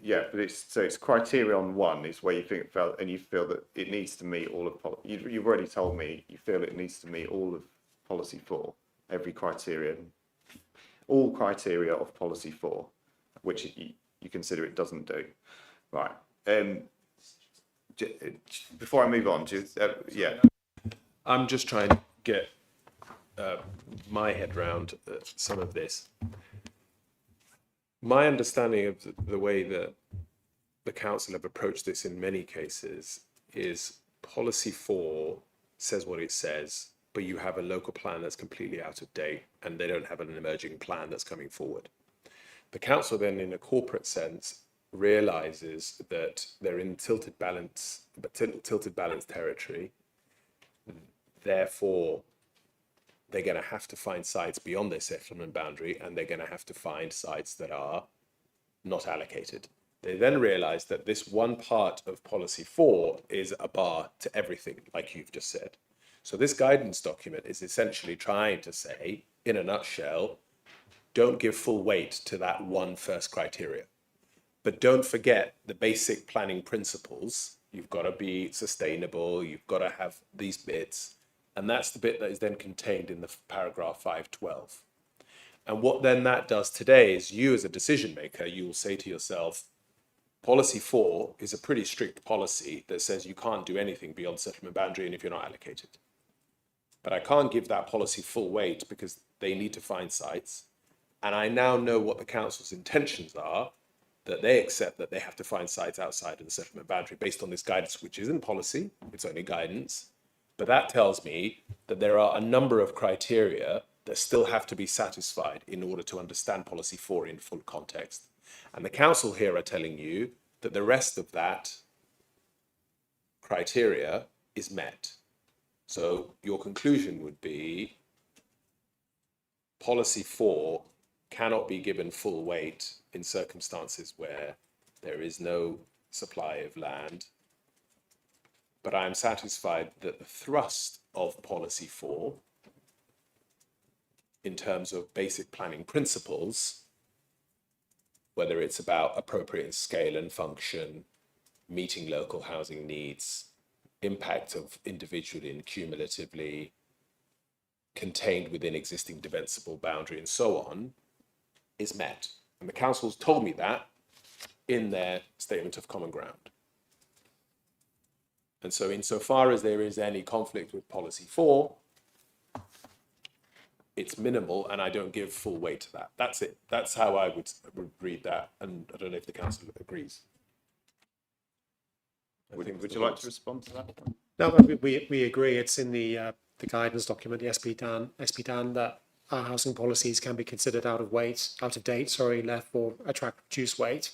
yeah, but it's criterion 1 is where you think it fell, and you feel that it needs to meet all of you've already told me you feel it needs to meet all of policy 4, every criterion, all criteria of policy 4, which you consider it doesn't do. Right. Before I move on, yeah. I'm just trying to get my head round some of this. My understanding of the way that the council have approached this in many cases is policy 4 says what it says, but you have a local plan that's completely out of date and they don't have an emerging plan that's coming forward. The council then, in a corporate sense, realizes that they're in tilted balance territory. Therefore, they're going to have to find sites beyond their settlement boundary, and they're going to have to find sites that are not allocated. They then realize that this one part of policy 4 is a bar to everything, like you've just said. So this guidance document is essentially trying to say, in a nutshell, don't give full weight to that one first criteria. But don't forget the basic planning principles. You've got to be sustainable, you've got to have these bits. And that's the bit that is then contained in the paragraph 512. And what then that does today is you as a decision maker, you will say to yourself, policy 4 is a pretty strict policy that says you can't do anything beyond settlement boundary and if you're not allocated. But I can't give that policy full weight because they need to find sites. And I now know what the council's intentions are, that they accept that they have to find sites outside of the settlement boundary based on this guidance, which isn't policy, it's only guidance. But that tells me that there are a number of criteria that still have to be satisfied in order to understand policy 4 in full context. And the council here are telling you that the rest of that criteria is met. So your conclusion would be policy 4 cannot be given full weight in circumstances where there is no supply of land. But I am satisfied that the thrust of policy 4, in terms of basic planning principles, whether it's about appropriate scale and function, meeting local housing needs, impact of individually and cumulatively, contained within existing defensible boundary and so on, is met. And the council's told me that in their statement of common ground. And so insofar as there is any conflict with policy 4, it's minimal and I don't give full weight to that. That's it. That's how I would read that. And I don't know if the council agrees. Would you like to respond to that? No, we agree. It's in the guidance document, the SPDAN, that our housing policies can be considered out of date, therefore attract reduced weight.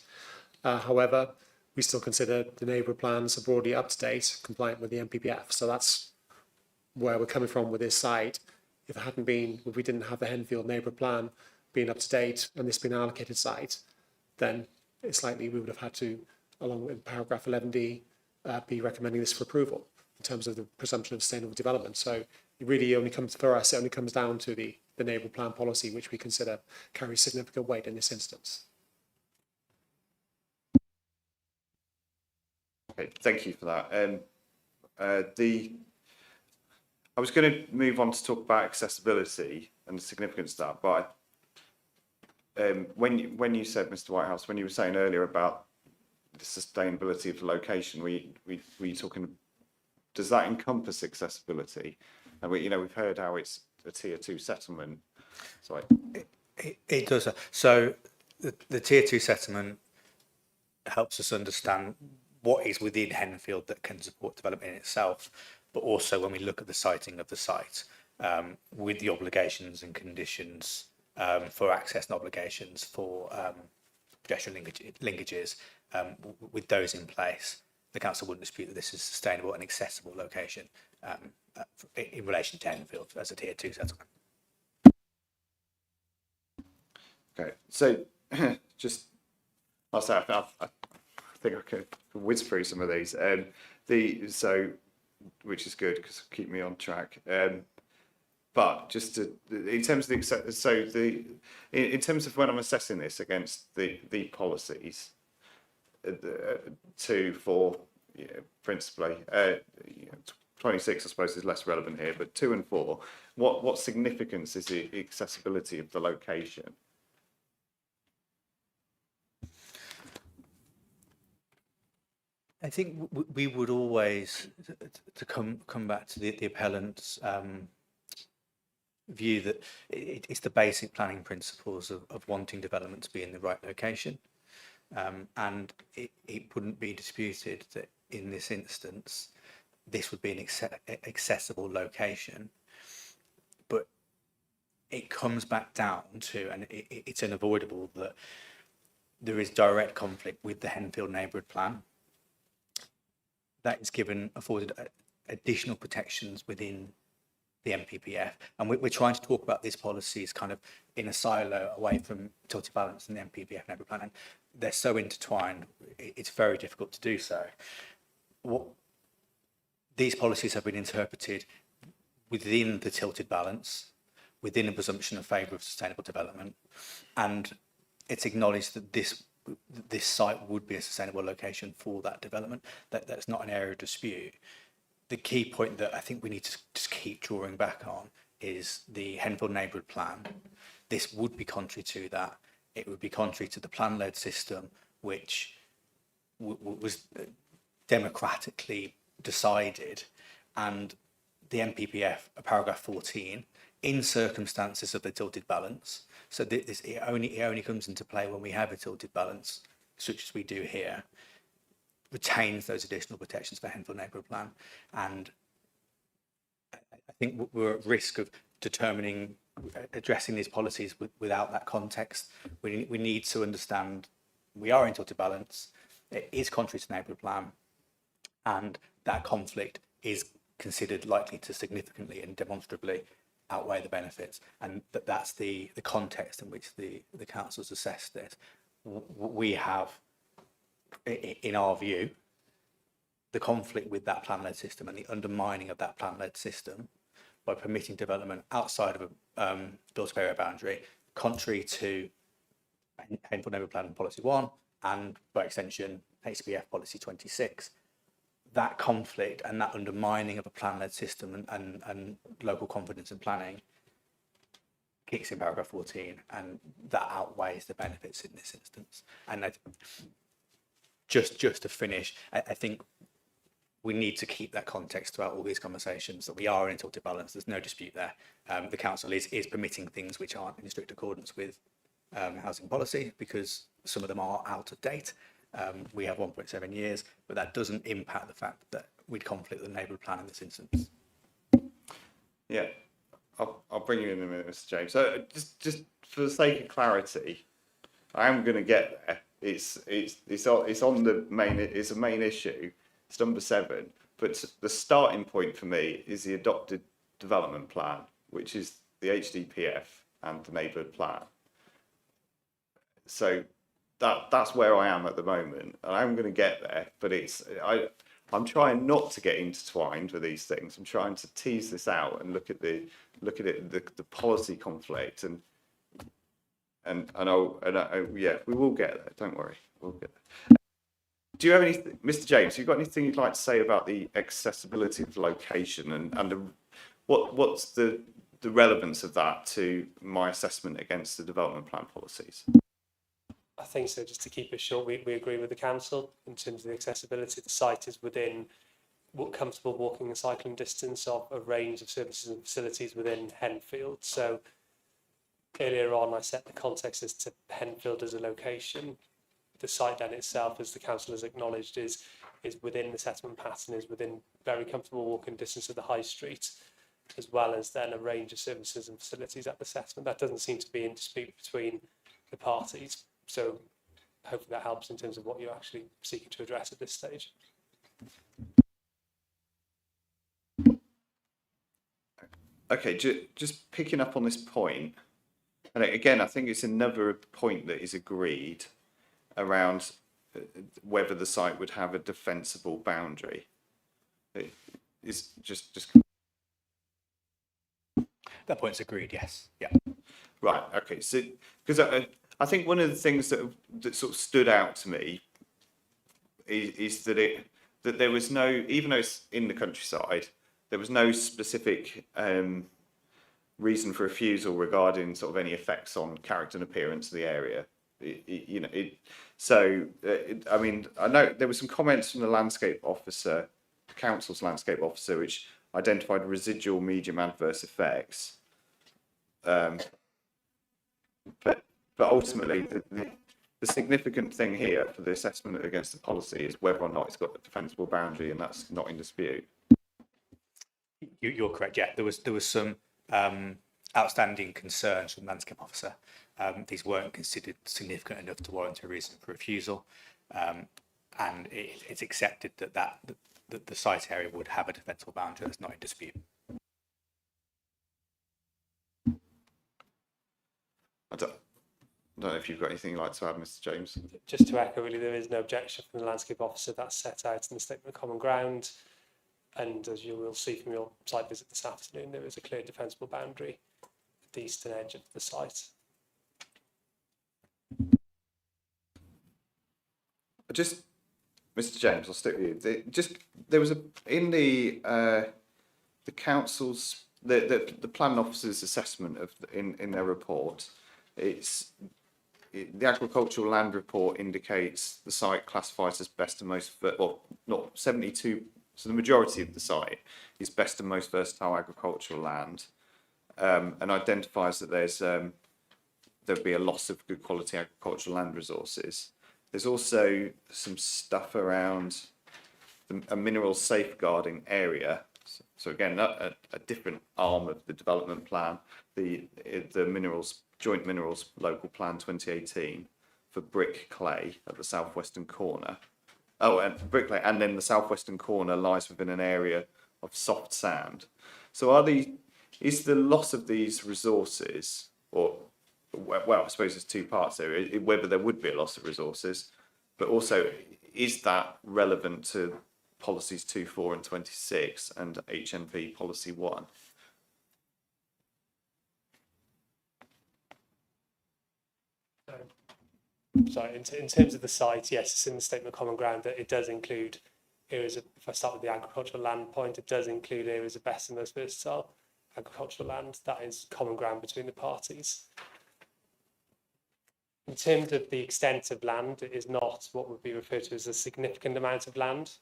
However, we still consider the neighbourhood plans are broadly up to date, compliant with the NPPF. So that's where we're coming from with this site. If we didn't have the Henfield neighbourhood plan being up to date and this being an allocated site, then it's likely we would have had to, along with paragraph 11D, be recommending this for approval in terms of the presumption of sustainable development. So it really only comes down to the neighbourhood plan policy, which we consider carries significant weight in this instance. Okay, thank you for that. I was going to move on to talk about accessibility and the significance of that, but when you said, Mr. Whitehouse, when you were saying earlier about the sustainability of the location, were you talking? Does that encompass accessibility? And we've heard how it's a tier 2 settlement. Sorry. It does. So the tier 2 settlement helps us understand what is within Henfield that can support development in itself, but also when we look at the siting of the site, with the obligations and conditions for access and obligations for pedestrian linkages, with those in place, the council wouldn't dispute that this is a sustainable and accessible location in relation to Henfield as a tier 2 settlement. Okay, so just I'll say I think I could whiz through some of these. Which is good because keep me on track. But just in terms of in terms of when I'm assessing this against the policies, 2, 4, principally, 26 I suppose is less relevant here, but 2 and 4, what significance is the accessibility of the location? I think we would always, to come back to the appellant's view, that it's the basic planning principles of wanting development to be in the right location. And it wouldn't be disputed that in this instance, this would be an accessible location. But it comes back down to, and it's unavoidable, that there is direct conflict with the Henfield neighbourhood plan. That is afforded additional protections within the MPPF. And we're trying to talk about these policies kind of in a silo away from tilted balance and the MPPF and neighbourhood plan. And they're so intertwined, it's very difficult to do so. These policies have been interpreted within the tilted balance, within a presumption of favour of sustainable development, and it's acknowledged that this site would be a sustainable location for that development. That's not an area of dispute. The key point that I think we need to just keep drawing back on is the Henfield neighbourhood plan. This would be contrary to that. It would be contrary to the plan-led system, which was democratically decided, and the MPPF, paragraph 14, in circumstances of the tilted balance. So it only comes into play when we have a tilted balance, such as we do here, retains those additional protections for Henfield neighbourhood plan. And I think we're at risk of addressing these policies without that context. We need to understand we are in tilted balance. It is contrary to neighbourhood plan, and that conflict is considered likely to significantly and demonstrably outweigh the benefits, and that's the context in which the council's assessed this. We have, in our view, the conflict with that plan-led system and the undermining of that plan-led system by permitting development outside of a built area boundary, contrary to Henfield neighbourhood plan policy 1 and by extension HCBF policy 26. That conflict and that undermining of a plan-led system and local confidence in planning kicks in paragraph 14, and that outweighs the benefits in this instance. And just to finish, I think we need to keep that context throughout all these conversations, that we are in tilted balance. There's no dispute there. The council is permitting things which aren't in strict accordance with housing policy, because some of them are out of date. We have 1.7 years, but that doesn't impact the fact that we'd conflict with the neighbourhood plan in this instance. Yeah, I'll bring you in a minute, Mr. James. So just for the sake of clarity, I am going to get there. It's on the main. It's a main issue. It's number 7. But the starting point for me is the adopted development plan, which is the HDPF and the neighbourhood plan. So that's where I am at the moment, and I'm going to get there. But I'm trying not to get intertwined with these things. I'm trying to tease this out and look at the policy conflict, and yeah, we will get there. Don't worry, we'll get there. Do you have anything, Mr. James? You've got anything you'd like to say about the accessibility of the location and what's the relevance of that to my assessment against the development plan policies? I think so. Just to keep it short, we agree with the council in terms of the accessibility. The site is within comfortable walking and cycling distance of a range of services and facilities within Henfield. So earlier on, I set the context as to Henfield as a location. The site then itself, as the council has acknowledged, is within the settlement pattern, is within very comfortable walking distance of the high street, as well as then a range of services and facilities at the settlement. That doesn't seem to be in dispute between the parties. So hopefully that helps in terms of what you're actually seeking to address at this stage. Okay, just picking up on this point, and again, I think it's another point that is agreed around whether the site would have a defensible boundary. It's just That point's agreed, yes. Yeah. right. Okay, so because I think one of the things that sort of stood out to me is that there was no, even though it's in the countryside, there was no specific reason for refusal regarding sort of any effects on character and appearance of the area. I mean, I know there were some comments from the landscape officer, council's landscape officer, which identified residual medium adverse effects. But ultimately, the significant thing here for the assessment against the policy is whether or not it's got a defensible boundary, and that's not in dispute. You're correct. Yeah, there was some outstanding concerns from the landscape officer. These weren't considered significant enough to warrant a reason for refusal, and it's accepted that the site area would have a defensible boundary that's not in dispute. don't know if you've got anything you'd like to add, Mr. James. Just to echo, really, there is no objection from the landscape officer. That's set out in the statement of common ground. And as you will see from your site visit this afternoon, there is a clear defensible boundary at the eastern edge of the site. Just, Mr. James, I'll stick with you. There was in the council's the planning officer's assessment of in their report. The agricultural land report indicates the site classifies as best and most, well, not 72. So the majority of the site is best and most versatile agricultural land, and identifies that there'll be a loss of good quality agricultural land resources. There's also some stuff around a mineral safeguarding area. So again, a different arm of the development plan, the joint minerals local plan 2018 for brick clay at the southwestern corner. Oh, and brick clay, and then the southwestern corner lies within an area of soft sand. So is the loss of these resources, or well, I suppose there's two parts there, whether there would be a loss of resources, but also is that relevant to policies 24 and 26 and HNP policy 1? Sorry, in terms of the site, yes, it's in the statement of common ground that it does include areas of, if I start with the agricultural land point, it does include areas of best and most versatile agricultural land. That is common ground between the parties. In terms of the extent of land, it is not what would be referred to as a significant amount of land,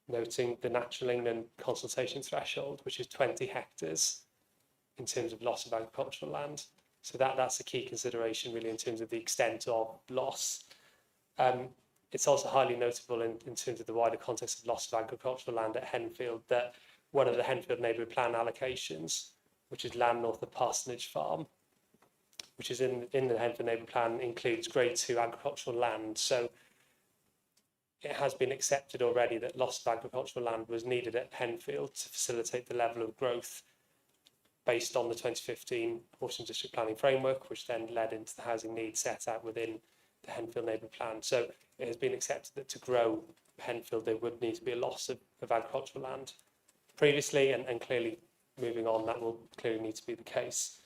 noting the Natural England consultation threshold, which is 20 hectares in terms of loss of agricultural land. So that's a key consideration really in terms of the extent of loss. It's also highly notable in terms of the wider context of loss of agricultural land at Henfield that one of the Henfield neighbourhood plan allocations, which is land north of Parsonage Farm, which is in the Henfield neighbourhood plan, includes grade 2 agricultural land. So it has been accepted already that loss of agricultural land was needed at Henfield to facilitate the level of growth based on the 2015 Horsham District Planning Framework, which then led into the housing needs set out within the Henfield neighbourhood plan. So it has been accepted that to grow Henfield, there would need to be a loss of agricultural land previously, and clearly moving on, that will clearly need to be the case.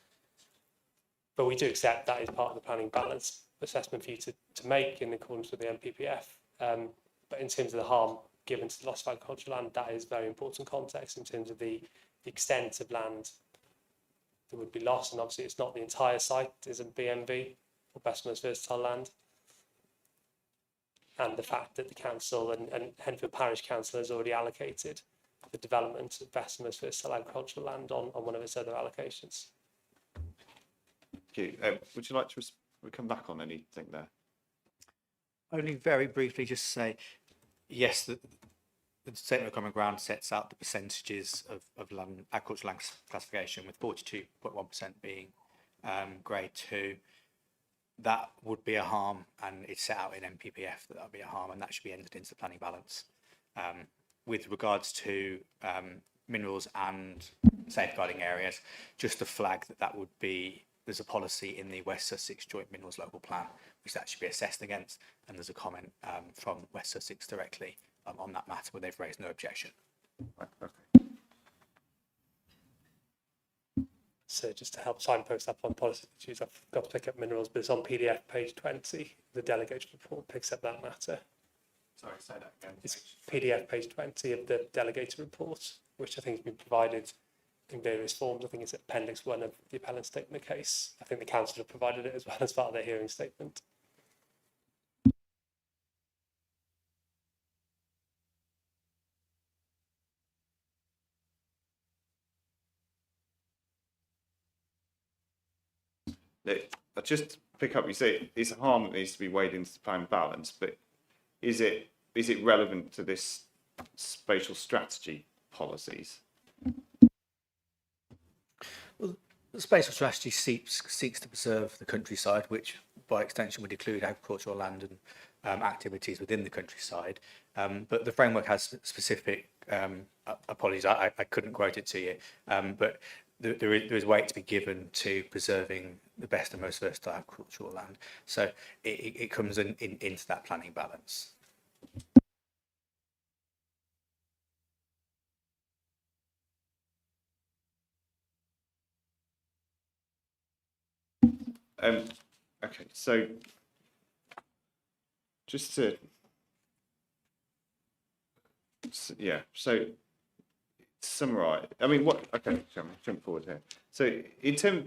But we do accept that is part of the planning balance assessment for you to make in accordance with the MPPF. But in terms of the harm given to the loss of agricultural land, that is very important context in terms of the extent of land that would be lost. And obviously it's not the entire site is a BMV or best most versatile land. And the fact that the council and Henfield Parish Council has already allocated the development of best and most versatile agricultural land on one of its other allocations. Thank you. Would you like to come back on anything there? Only very briefly, just say, yes, the statement of common ground sets out the percentages of land, agricultural land classification, with 42.1% being grade 2. That would be a harm, and it's set out in MPPF that would be a harm, and that should be entered into the planning balance. With regards to minerals and safeguarding areas, just to flag that would be, there's a policy in the West Sussex Joint Minerals Local Plan which that should be assessed against, and there's a comment from West Sussex directly on that matter where they've raised no objection. Right, okay. So just to help signpost up on policy issues, I've got to pick up minerals, but it's on PDF page 20. The delegated report picks up that matter. Sorry, say that again. It's PDF page 20 of the delegated report, which I think has been provided in various forms. I think it's appendix 1 of the appellant statement of case. I think the council have provided it as well as part of their hearing statement. I just pick up, you say it's a harm that needs to be weighed into the plan balance, but is it relevant to this spatial strategy policies? Well, the spatial strategy seeks to preserve the countryside, which by extension would include agricultural land and activities within the countryside. But the framework has specific, apologies, I couldn't quote it to you, but there is weight to be given to preserving the best and most versatile agricultural land. So it comes into that planning balance. Okay, so just to, yeah, so to summarise, I mean, okay, jump forward here. So in terms,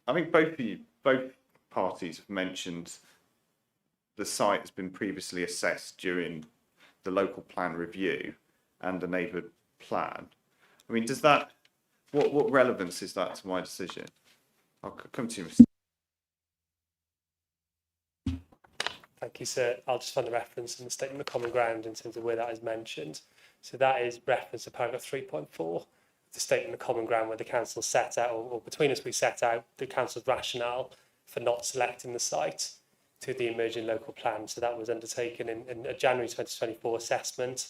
I think both parties have mentioned the site has been previously assessed during the local plan review and the neighbourhood plan. I mean, does that, what relevance is that to my decision? I'll come to you, Mr. Thank you, sir. I'll just find the reference in the statement of common ground in terms of where that is mentioned. So that is reference to paragraph 3.4, the statement of common ground, where the council set out, or between us we set out the council's rationale for not selecting the site to the emerging local plan. So that was undertaken in a January 2024 assessment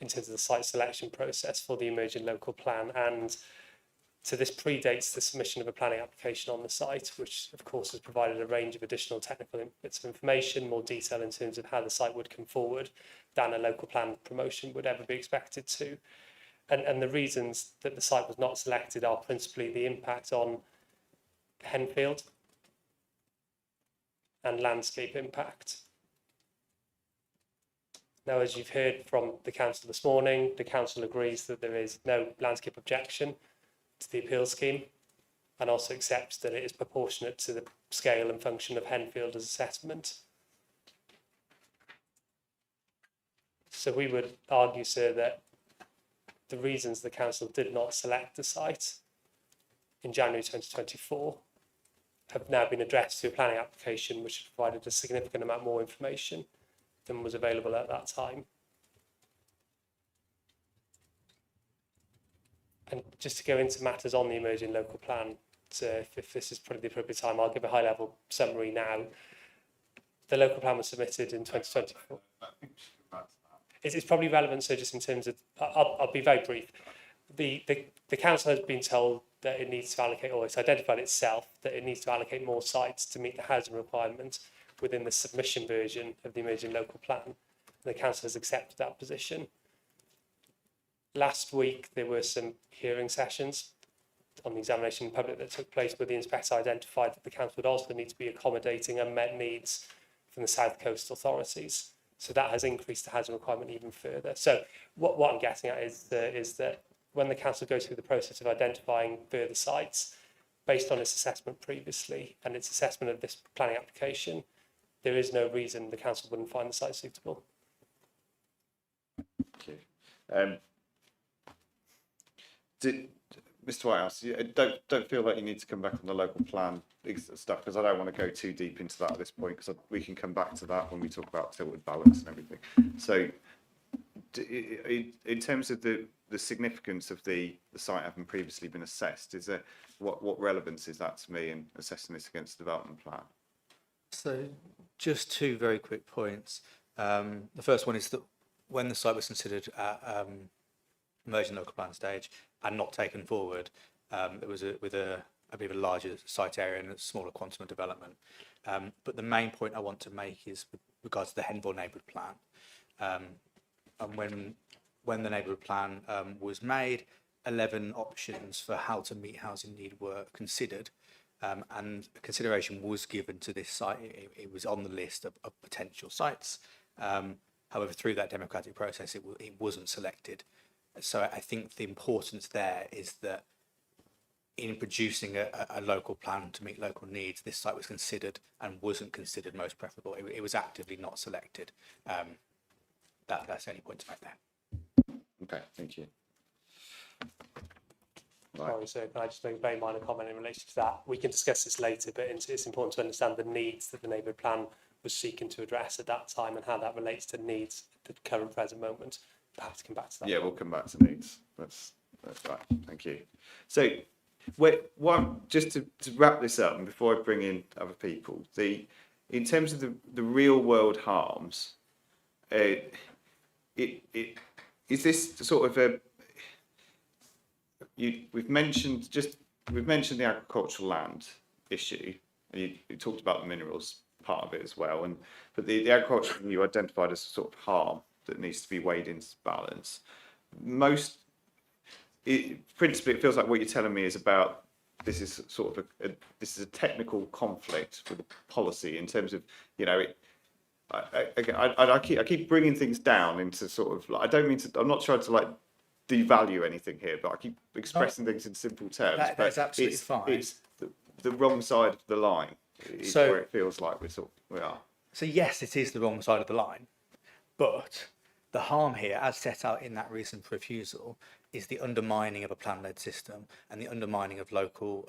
in terms of the site selection process for the emerging local plan. And so this predates the submission of a planning application on the site, which of course has provided a range of additional technical bits of information, more detail in terms of how the site would come forward than a local plan promotion would ever be expected to. And the reasons that the site was not selected are principally the impact on Henfield and landscape impact. Now, as you've heard from the council this morning, the council agrees that there is no landscape objection to the appeal scheme, and also accepts that it is proportionate to the scale and function of Henfield as a settlement. So we would argue, sir, that the reasons the council did not select the site in January 2024 have now been addressed through a planning application, which has provided a significant amount more information than was available at that time. And just to go into matters on the emerging local plan, so if this is probably the appropriate time, I'll give a high-level summary now. The local plan was submitted in 2024. It's probably relevant, so just in terms of, I'll be very brief. The council has been told that it needs to allocate, or it's identified itself, that it needs to allocate more sites to meet the housing requirement within the submission version of the emerging local plan. And the council has accepted that position. Last week, there were some hearing sessions on the examination in public that took place, where the inspector identified that the council would also need to be accommodating unmet needs from the South Coast authorities. So that has increased the housing requirement even further. So what I'm getting at is that when the council goes through the process of identifying further sites, based on its assessment previously and its assessment of this planning application, there is no reason the council wouldn't find the site suitable. Thank you. Mr. Whitehouse, don't feel like you need to come back on the local plan stuff, because I don't want to go too deep into that at this point, because we can come back to that when we talk about tilted balance and everything. So in terms of the significance of the site having previously been assessed, is there what relevance is that to me in assessing this against the development plan? So just two very quick points. The first one is that when the site was considered at emerging local plan stage and not taken forward, it was with a bit of a larger site area and a smaller quantum of development. But the main point I want to make is with regards to the Henfield neighbourhood plan. And when the neighbourhood plan was made, 11 options for how to meet housing need were considered, and consideration was given to this site. It was on the list of potential sites. However, through that democratic process, it wasn't selected. So I think the importance there is that in producing a local plan to meet local needs, this site was considered and wasn't considered most preferable. It was actively not selected. That's the only point to make there. Okay, thank you. Sorry, so can I just make a very minor comment in relation to that? We can discuss this later, but it's important to understand the needs that the neighbourhood plan was seeking to address at that time and how that relates to needs at the current present moment. Perhaps come back to that. Yeah, we'll come back to needs. That's right. Thank you. So, just to wrap this up, and before I bring in other people, in terms of the real world harms, is this sort of we've mentioned the agricultural land issue. And you talked about the minerals part of it as well, but the agriculture you identified as a sort of harm that needs to be weighed into balance. Principally, it feels like what you're telling me is about this is sort of a technical conflict with policy in terms of, you know, I keep bringing things down into sort of like, I don't mean to, I'm not trying to like devalue anything here, but I keep expressing things in simple terms. That's absolutely fine. It's the wrong side of the line. Is So- where it feels like we are. So yes, it is the wrong side of the line, but the harm here, as set out in that reason for refusal, is the undermining of a plan-led system and the undermining of the local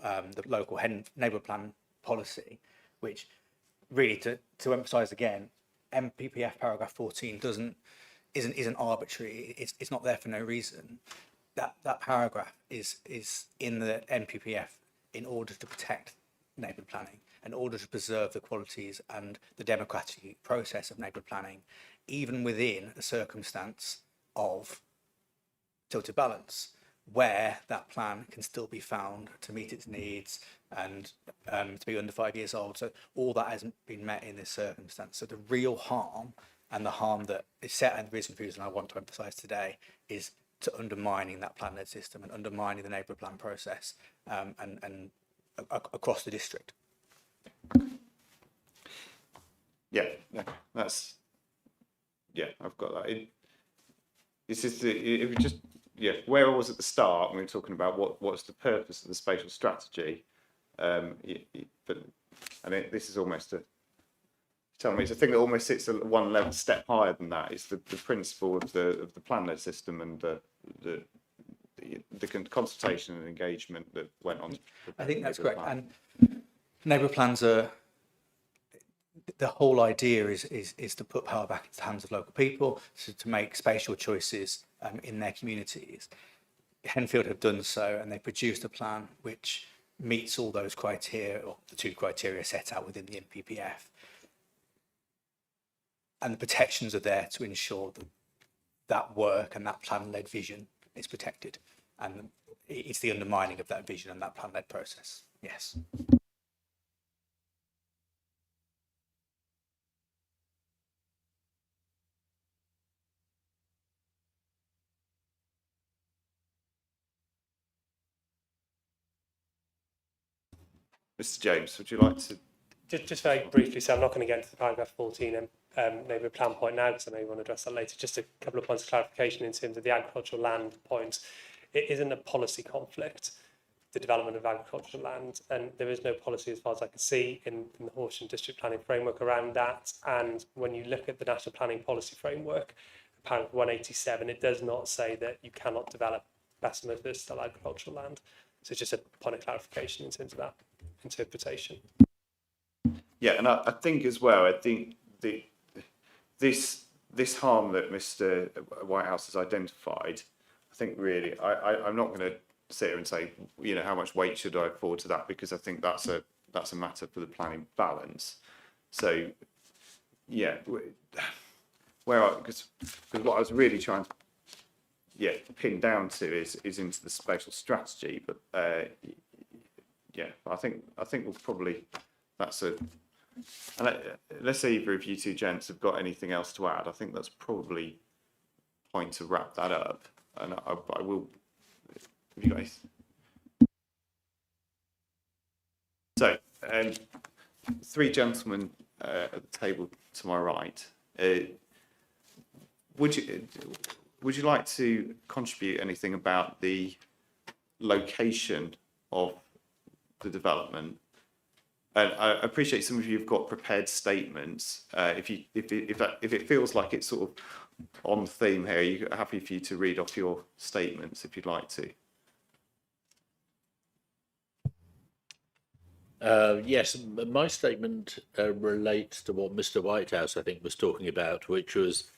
neighbourhood plan policy, which really, to emphasise again, MPPF paragraph 14 isn't arbitrary. It's not there for no reason. That paragraph is in the MPPF in order to protect neighbourhood planning, in order to preserve the qualities and the democratic process of neighbourhood planning, even within a circumstance of tilted balance, where that plan can still be found to meet its needs and to be under 5 years old. So all that hasn't been met in this circumstance. So the real harm, and the harm that is set in the reason for reason I want to emphasise today, is to undermining that plan-led system and undermining the neighbourhood plan process and across the district. Yeah, I've got that. It's just if we just where I was at the start, when we were talking about what's the purpose of the spatial strategy, but this is almost tell me it's a thing that almost sits at one level step higher than that. It's the principle of the plan-led system and the consultation and engagement that went on. I think that's correct. And neighbourhood plans are, the whole idea is to put power back into the hands of local people, to make spatial choices in their communities. Henfield have done so, and they produced a plan which meets all those criteria, or the two criteria set out within the MPPF. And the protections are there to ensure that that work and that plan-led vision is protected. And it's the undermining of that vision and that plan-led process. Yes. Mr. James, would you like to? Just very briefly, so I'm not going to get into the paragraph 14 neighbourhood plan point now, because I know you want to address that later. Just a couple of points of clarification in terms of the agricultural land point. It isn't a policy conflict, the development of agricultural land, and there is no policy, as far as I can see, in the Horsham district planning framework around that. And when you look at the national planning policy framework, paragraph 187, it does not say that you cannot develop best and most versatile agricultural land. So it's just a point of clarification in terms of that interpretation. Yeah, and I think as well, I think this harm that Mr. Whitehouse has identified, I think really, I'm not going to sit here and say, you know, how much weight should I afford to that, because I think that's a matter for the planning balance. So, yeah, because what I was really trying to pin down to is into the spatial strategy, but I think we'll probably let's say either of you two gents have got anything else to add. I think that's probably point to wrap that up, and I will. Have you guys? So, three gentlemen at the table to my right. Would you like to contribute anything about the location of the development? And I appreciate some of you have got prepared statements. If it feels like it's sort of on theme here, you're happy for you to read off your statements if you'd like to. Yes, my statement relates to what Mr. Whitehouse, I think, was talking about, which was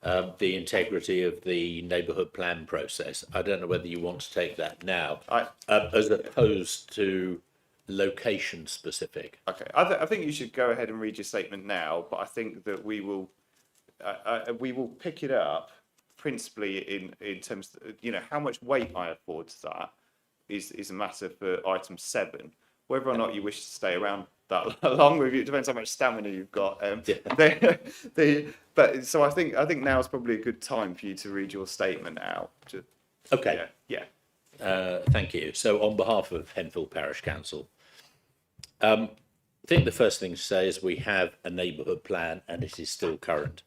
the integrity of the neighbourhood plan process. I don't know whether you want to take that now, as opposed to location specific. Okay, I think you should go ahead and read your statement now, but I think that we will pick it up principally in terms of, you know, how much weight I afford to that, is a matter for item 7. Whether or not you wish to stay around that long with you, it depends how much stamina you've got. But so I think now is probably a good time for you to read your statement out. Okay. Yeah. Thank you. So on behalf of Henfield Parish Council, I think the first thing to say is we have a neighbourhood plan and it is still current.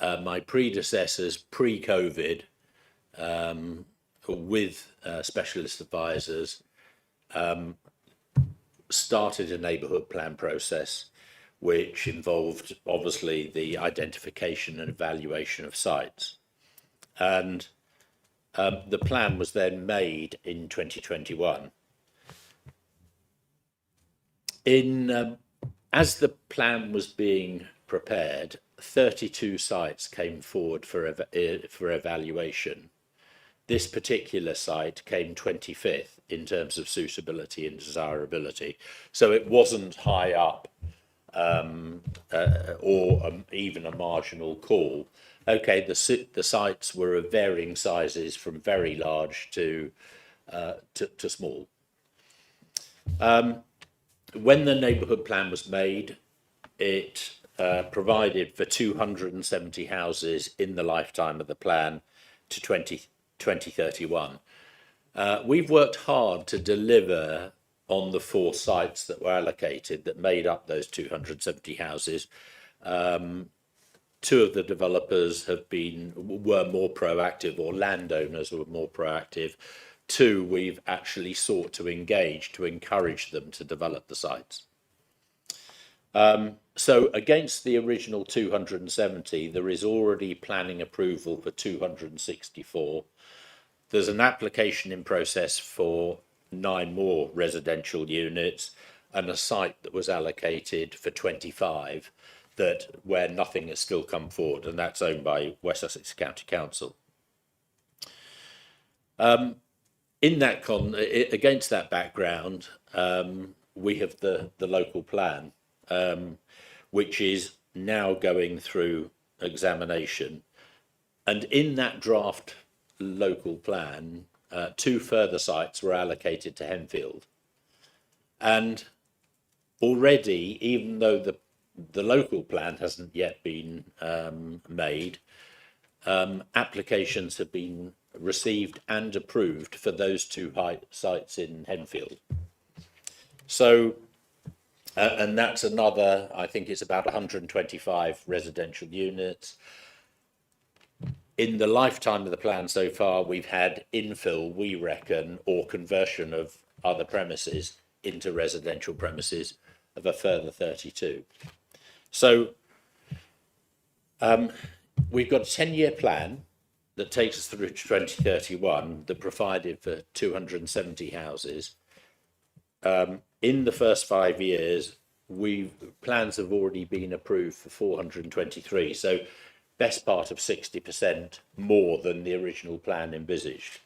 My predecessors pre-COVID, with specialist advisors, started a neighbourhood plan process which involved obviously the identification and evaluation of sites. And the plan was then made in 2021. As the plan was being prepared, 32 sites came forward for evaluation. This particular site came 25th in terms of suitability and desirability. So it wasn't high up or even a marginal call. Okay, the sites were of varying sizes from very large to small. When the neighbourhood plan was made, it provided for 270 houses in the lifetime of the plan to 2031. We've worked hard to deliver on the 4 sites that were allocated that made up those 270 houses. 2 of the developers were more proactive, or landowners were more proactive. 2, we've actually sought to engage to encourage them to develop the sites. So against the original 270, there is already planning approval for 264. There's an application in process for 9 more residential units and a site that was allocated for 25 where nothing has still come forward, and that's owned by West Sussex County Council. Against that background, we have the local plan, which is now going through examination. And in that draft local plan, 2 further sites were allocated to Henfield. And already, even though the local plan hasn't yet been made, applications have been received and approved for those 2 sites in Henfield. So, and that's another, I think it's about 125 residential units. In the lifetime of the plan so far, we've had infill, we reckon, or conversion of other premises into residential premises of a further 32. So we've got a 10-year plan that takes us through to 2031 that provided for 270 houses. In the first 5 years, plans have already been approved for 423. So best part of 60% more than the original plan envisaged.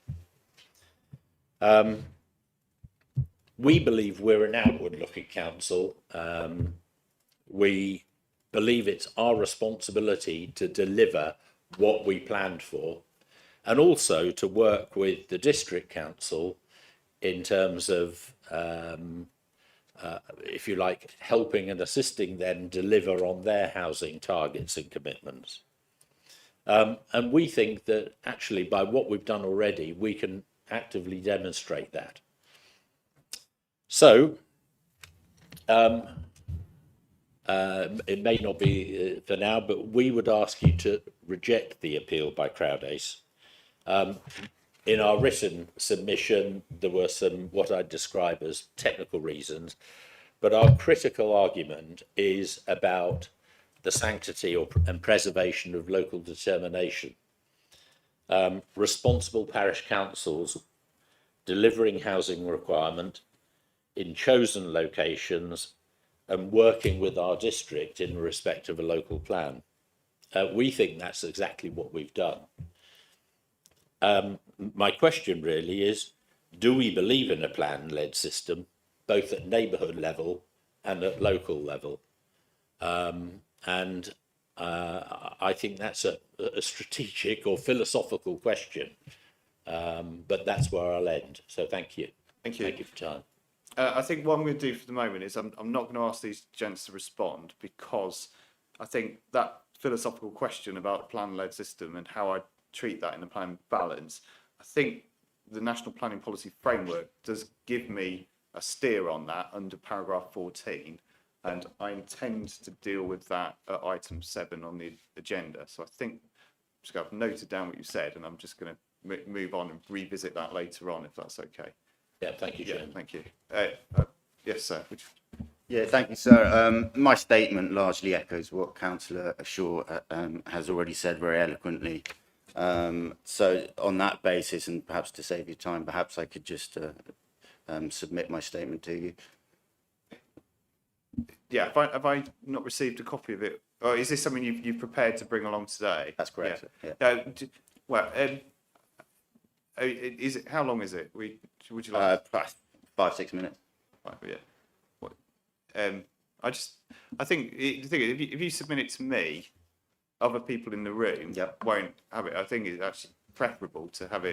We believe we're an outward-looking council. We believe it's our responsibility to deliver what we planned for, and also to work with the district council in terms of, if you like, helping and assisting them deliver on their housing targets and commitments. And we think that actually by what we've done already, we can actively demonstrate that. So, it may not be for now, but we would ask you to reject the appeal by Crowdace. In our written submission, there were some what I'd describe as technical reasons, but our critical argument is about the sanctity and preservation of local determination. Responsible parish councils delivering housing requirement in chosen locations and working with our district in respect of a local plan. We think that's exactly what we've done. My question really is, do we believe in a plan-led system, both at neighbourhood level and at local level? And I think that's a strategic or philosophical question. But that's where I'll end. So thank you. Thank you. Thank you for your time. I think what I'm going to do for the moment is I'm not going to ask these gents to respond, because I think that philosophical question about plan-led system and how I treat that in the plan balance, I think the National Planning Policy Framework does give me a steer on that under paragraph 14, and I intend to deal with that at item 7 on the agenda. So I think I've noted down what you said, and I'm just going to move on and revisit that later on, if that's okay. Yeah, thank you, Chairman. Thank you. Yes, sir. Yeah, thank you, sir. My statement largely echoes what Councillor Shaw has already said very eloquently. So on that basis, and perhaps to save you time, perhaps I could just submit my statement to you. Yeah, have I not received a copy of it? Or is this something you've prepared to bring along today? That's correct. Yeah. Yeah. Well, is it? How long is it? Would you like? 5-6 minutes. Right, yeah. What? I think the thing is, if you submit it to me, other people in the room won't have it. I think it's actually preferable to have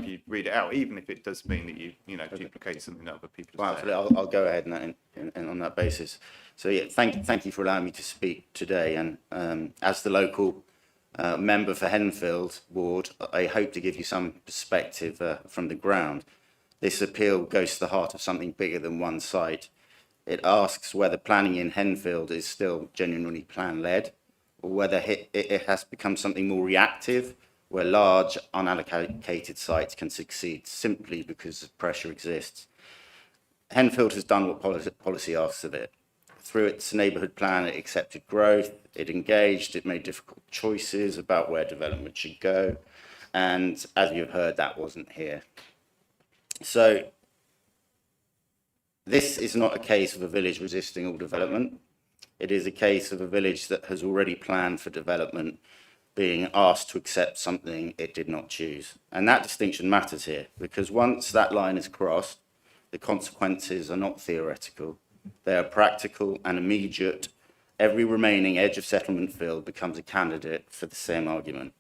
you read it out, even if it does mean that you duplicate something that other people have said. Absolutely. I'll go ahead and on that basis. So yeah, thank you for allowing me to speak today. And as the local member for Henfield ward, I hope to give you some perspective from the ground. This appeal goes to the heart of something bigger than one site. It asks whether planning in Henfield is still genuinely plan-led, or whether it has become something more reactive, where large unallocated sites can succeed simply because pressure exists. Henfield has done what policy asks of it. Through its neighbourhood plan, it accepted growth, it engaged, it made difficult choices about where development should go, and as you've heard, that wasn't here. So this is not a case of a village resisting all development. It is a case of a village that has already planned for development being asked to accept something it did not choose. And that distinction matters here, because once that line is crossed, the consequences are not theoretical. They are practical and immediate. Every remaining edge of settlement field becomes a candidate for the same argument.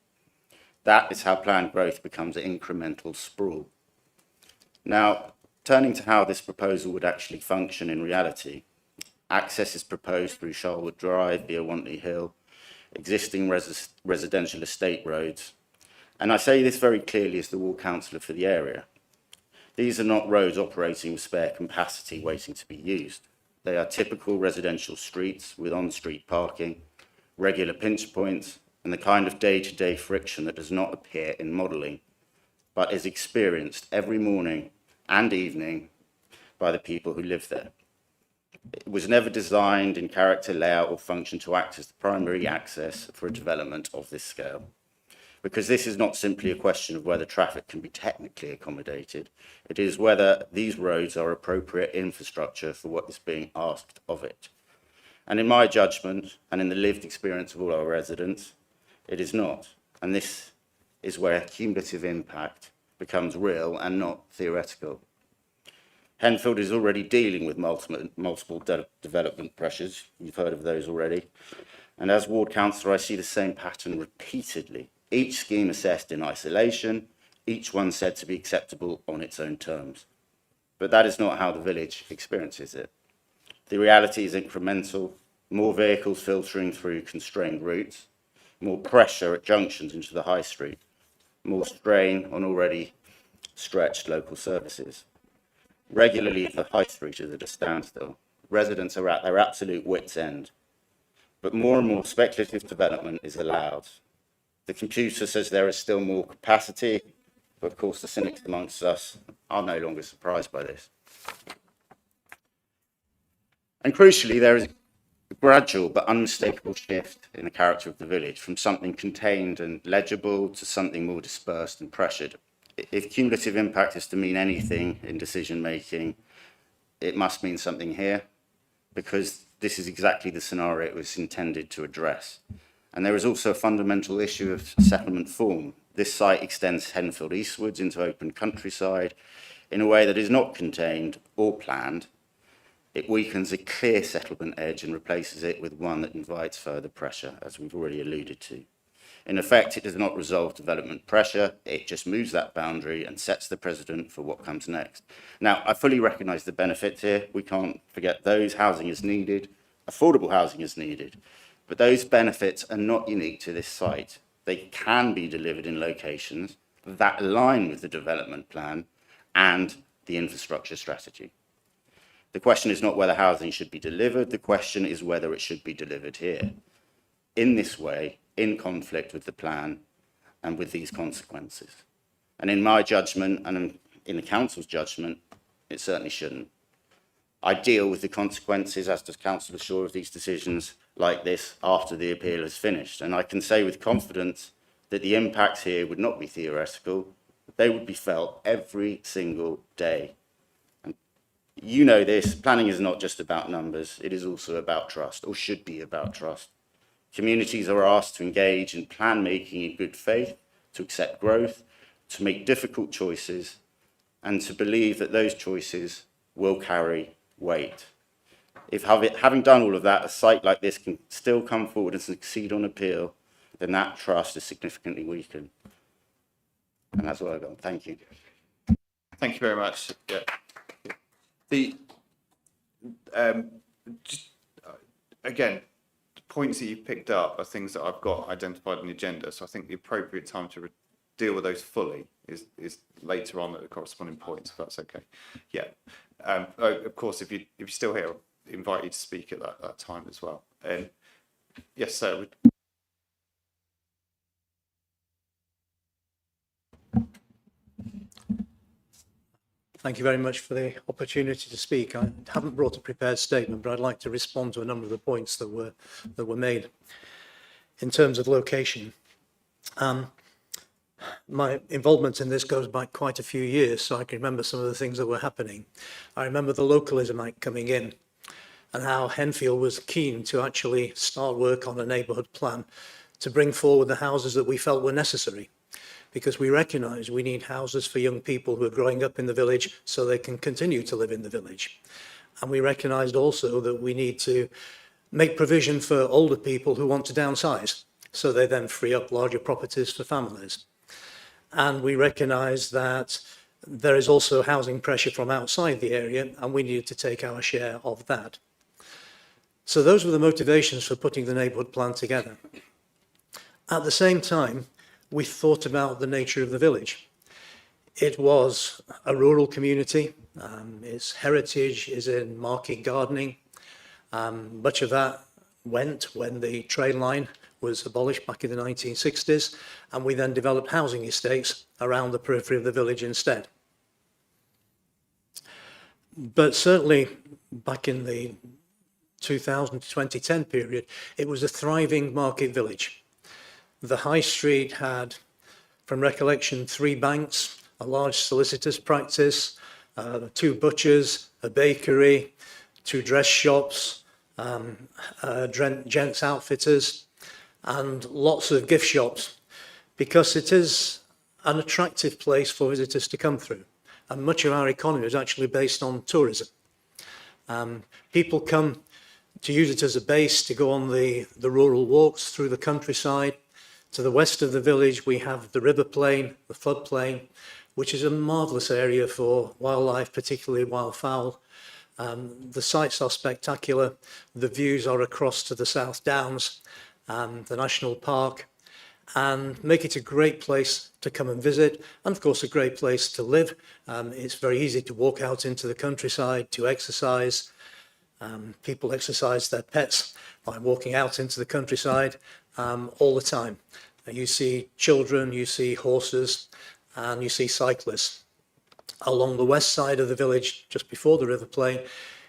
That is how planned growth becomes incremental sprawl. Now, turning to how this proposal would actually function in reality, access is proposed through Charlwood Drive via Wantley Hill, existing residential estate roads. And I say this very clearly as the ward councillor for the area. These are not roads operating with spare capacity waiting to be used. They are typical residential streets with on-street parking, regular pinch points, and the kind of day-to-day friction that does not appear in modelling, but is experienced every morning and evening by the people who live there. It was never designed in character, layout, or function to act as the primary access for a development of this scale. Because this is not simply a question of whether traffic can be technically accommodated, it is whether these roads are appropriate infrastructure for what is being asked of it. And in my judgment, and in the lived experience of all our residents, it is not. And this is where cumulative impact becomes real and not theoretical. Henfield is already dealing with multiple development pressures. You've heard of those already. And as ward councillor, I see the same pattern repeatedly. Each scheme assessed in isolation, each one said to be acceptable on its own terms. But that is not how the village experiences it. The reality is incremental, more vehicles filtering through constrained routes, more pressure at junctions into the high street, more strain on already stretched local services. Regularly, the high street is at a standstill. Residents are at their absolute wit's end. But more and more speculative development is allowed. The computer says there is still more capacity, but of course the cynics amongst us are no longer surprised by this. And crucially, there is a gradual but unmistakable shift in the character of the village from something contained and legible to something more dispersed and pressured. If cumulative impact is to mean anything in decision making, it must mean something here, because this is exactly the scenario it was intended to address. And there is also a fundamental issue of settlement form. This site extends Henfield eastwards into open countryside in a way that is not contained or planned. It weakens a clear settlement edge and replaces it with one that invites further pressure, as we've already alluded to. In effect, it does not resolve development pressure, it just moves that boundary and sets the precedent for what comes next. Now, I fully recognise the benefits here. We can't forget those. Housing is needed, affordable housing is needed, but those benefits are not unique to this site. They can be delivered in locations that align with the development plan and the infrastructure strategy. The question is not whether housing should be delivered, the question is whether it should be delivered here. In this way, in conflict with the plan and with these consequences. And in my judgment, and in the council's judgment, it certainly shouldn't. I deal with the consequences, as does Councillor Shaw, of these decisions like this after the appeal is finished. And I can say with confidence that the impacts here would not be theoretical, they would be felt every single day. And you know this, planning is not just about numbers, it is also about trust, or should be about trust. Communities are asked to engage in plan making in good faith, to accept growth, to make difficult choices, and to believe that those choices will carry weight. If having done all of that, a site like this can still come forward and succeed on appeal, then that trust is significantly weakened. And that's what I've got. Thank you. Thank you very much. Yeah. Just, again, the points that you've picked up are things that I've got identified on the agenda. So I think the appropriate time to deal with those fully is later on at the corresponding points, if that's okay. Yeah. Of course, if you're still here, I'll invite you to speak at that time as well. Yes, sir. Thank you very much for the opportunity to speak. I haven't brought a prepared statement, but I'd like to respond to a number of the points that were made. In terms of location, my involvement in this goes back quite a few years, so I can remember some of the things that were happening. I remember the Localism Act coming in and how Henfield was keen to actually start work on a neighbourhood plan to bring forward the houses that we felt were necessary, because we recognise we need houses for young people who are growing up in the village so they can continue to live in the village. And we recognised also that we need to make provision for older people who want to downsize, so they then free up larger properties for families. And we recognise that there is also housing pressure from outside the area, and we needed to take our share of that. So those were the motivations for putting the neighbourhood plan together. At the same time, we thought about the nature of the village. It was a rural community. Its heritage is in market gardening. Much of that went when the train line was abolished back in the 1960s, and we then developed housing estates around the periphery of the village instead. But certainly back in the 2000 to 2010 period, it was a thriving market village. The high street had, from recollection, 3 banks, a large solicitor's practice, 2 butchers, a bakery, 2 dress shops, gents outfitters, and lots of gift shops, because it is an attractive place for visitors to come through. And much of our economy is actually based on tourism. People come to use it as a base to go on the rural walks through the countryside. To the west of the village, we have the river plain, the floodplain, which is a marvellous area for wildlife, particularly wildfowl. The sites are spectacular. The views are across to the South Downs, the National Park, and make it a great place to come and visit, and of course a great place to live. It's very easy to walk out into the countryside to exercise. People exercise their pets by walking out into the countryside all the time. You see children, you see horses, and you see cyclists. Along the west side of the village, just before the river plain,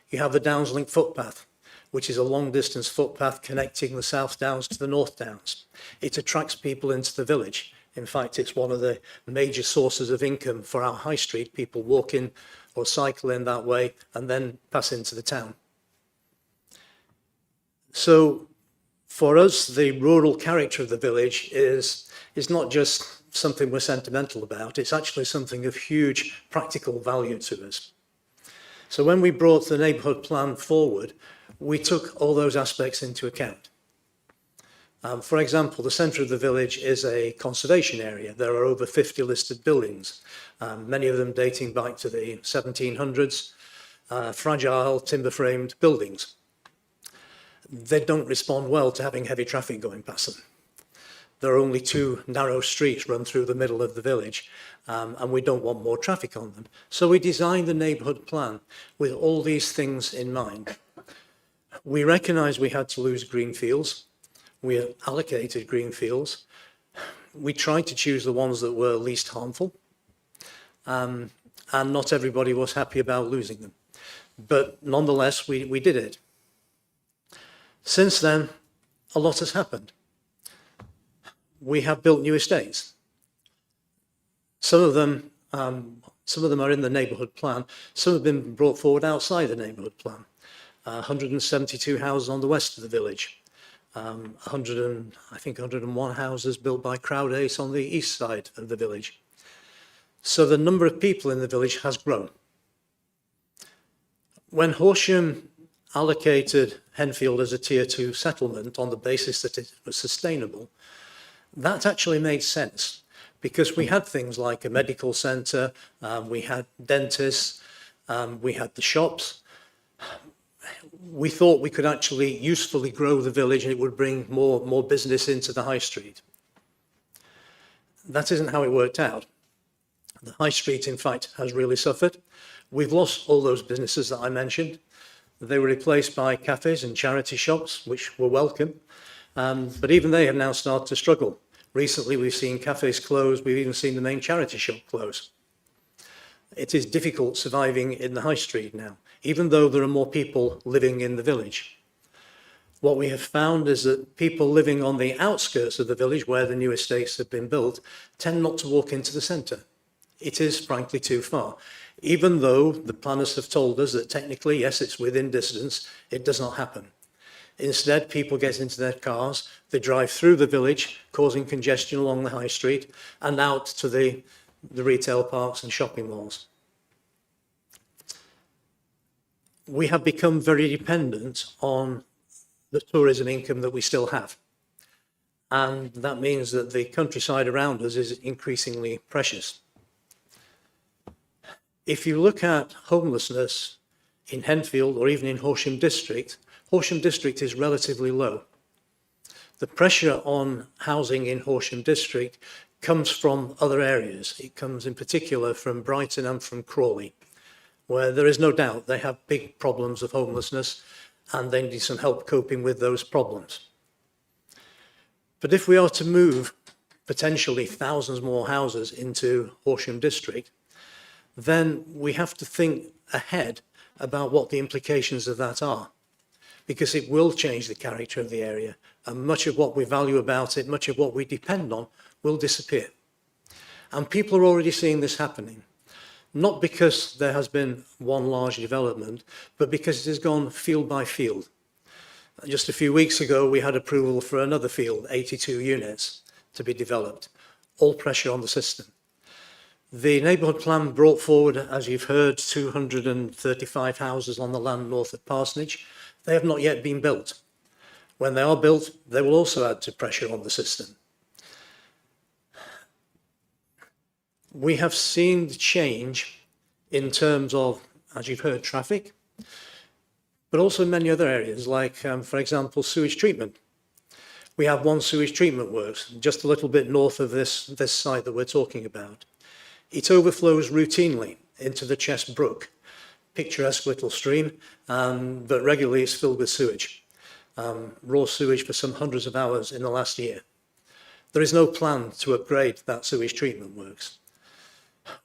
you have the Downslink footpath, which is a long distance footpath connecting the South Downs to the North Downs. It attracts people into the village. In fact, it's one of the major sources of income for our high street. People walk in or cycle in that way and then pass into the town. So for us, the rural character of the village is not just something we're sentimental about. It's actually something of huge practical value to us. So when we brought the neighbourhood plan forward, we took all those aspects into account. For example, the centre of the village is a conservation area. There are over 50 listed buildings, many of them dating back to the 1700s, fragile timber-framed buildings. They don't respond well to having heavy traffic going past them. There are only 2 narrow streets run through the middle of the village, and we don't want more traffic on them. So we designed the neighbourhood plan with all these things in mind. We recognised we had to lose green fields. We allocated green fields. We tried to choose the ones that were least harmful, and not everybody was happy about losing them. But nonetheless, we did it. Since then, a lot has happened. We have built new estates. Some of them are in the neighbourhood plan. Some have been brought forward outside the neighbourhood plan. 172 houses on the west of the village. 101 houses built by Crowd Ace on the east side of the village. So the number of people in the village has grown. When Horsham allocated Henfield as a tier 2 settlement on the basis that it was sustainable, that actually made sense because we had things like a medical centre, we had dentists, we had the shops. We thought we could actually usefully grow the village and it would bring more business into the high street. That isn't how it worked out. The high street, in fact, has really suffered. We've lost all those businesses that I mentioned. They were replaced by cafes and charity shops, which were welcome. But even they have now started to struggle. Recently, we've seen cafes close. We've even seen the main charity shop close. It is difficult surviving in the high street now, even though there are more people living in the village. What we have found is that people living on the outskirts of the village where the new estates have been built tend not to walk into the centre. It is frankly too far. Even though the planners have told us that technically, yes, it's within distance, it does not happen. Instead, people get into their cars, they drive through the village, causing congestion along the high street and out to the retail parks and shopping malls. We have become very dependent on the tourism income that we still have. And that means that the countryside around us is increasingly precious. If you look at homelessness in Henfield or even in Horsham District is relatively low. The pressure on housing in Horsham District comes from other areas. It comes in particular from Brighton and from Crawley, where there is no doubt they have big problems of homelessness and they need some help coping with those problems. But if we are to move potentially thousands more houses into Horsham District, then we have to think ahead about what the implications of that are, because it will change the character of the area, and much of what we value about it, much of what we depend on, will disappear. And people are already seeing this happening, not because there has been one large development, but because it has gone field by field. Just a few weeks ago, we had approval for another field, 82 units, to be developed, all pressure on the system. The neighbourhood plan brought forward, as you've heard, 235 houses on the land north of Parsonage. They have not yet been built. When they are built, they will also add to pressure on the system. We have seen the change in terms of, as you've heard, traffic, but also many other areas, like, for example, sewage treatment. We have one sewage treatment works just a little bit north of this site that we're talking about. It overflows routinely into the Chest Brook, picturesque little stream, but regularly it's filled with sewage, raw sewage for some hundreds of hours in the last year. There is no plan to upgrade that sewage treatment works.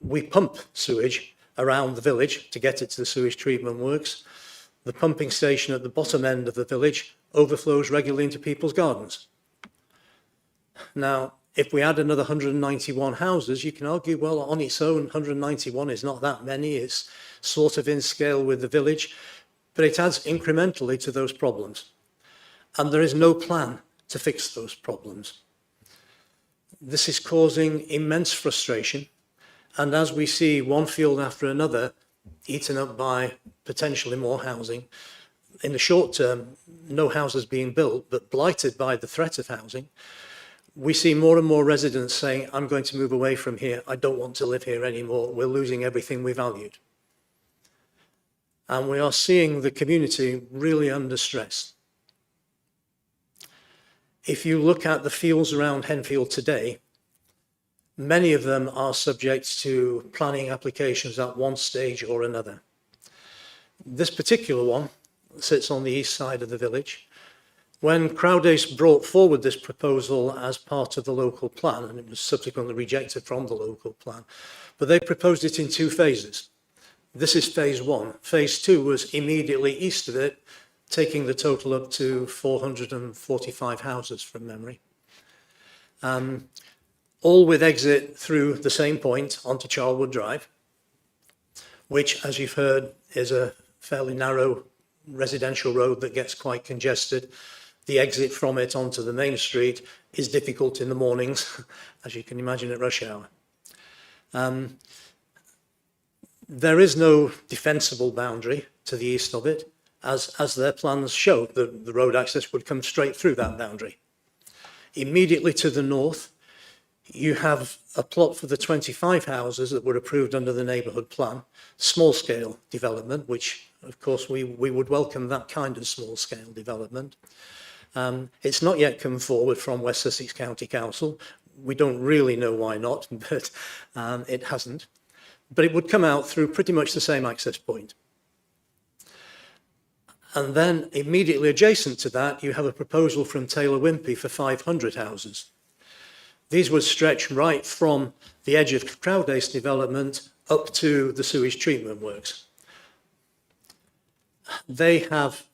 We pump sewage around the village to get it to the sewage treatment works. The pumping station at the bottom end of the village overflows regularly into people's gardens. Now, if we add another 191 houses, you can argue, well, on its own, 191 is not that many. It's sort of in scale with the village, but it adds incrementally to those problems. And there is no plan to fix those problems. This is causing immense frustration. And as we see one field after another eaten up by potentially more housing, in the short term, no houses being built, but blighted by the threat of housing, we see more and more residents saying, I'm going to move away from here. I don't want to live here anymore. We're losing everything we valued. And we are seeing the community really under stress. If you look at the fields around Henfield today, many of them are subject to planning applications at one stage or another. This particular one sits on the east side of the village. When Crowdace brought forward this proposal as part of the local plan, and it was subsequently rejected from the local plan, but they proposed it in 2 phases. This is phase 1. Phase 2 was immediately east of it, taking the total up to 445 houses from memory. All with exit through the same point onto Charlwood Drive, which, as you've heard, is a fairly narrow residential road that gets quite congested. The exit from it onto the main street is difficult in the mornings, as you can imagine at rush hour. There is no defensible boundary to the east of it, as their plans show. The road access would come straight through that boundary. Immediately to the north, you have a plot for the 25 houses that were approved under the neighbourhood plan, small-scale development, which, of course, we would welcome that kind of small-scale development. It's not yet come forward from West Sussex County Council. We don't really know why not, but it hasn't. But it would come out through pretty much the same access point. And then immediately adjacent to that, you have a proposal from Taylor Wimpey for 500 houses. These would stretch right from the edge of Crowdace development up to the sewage treatment works. They have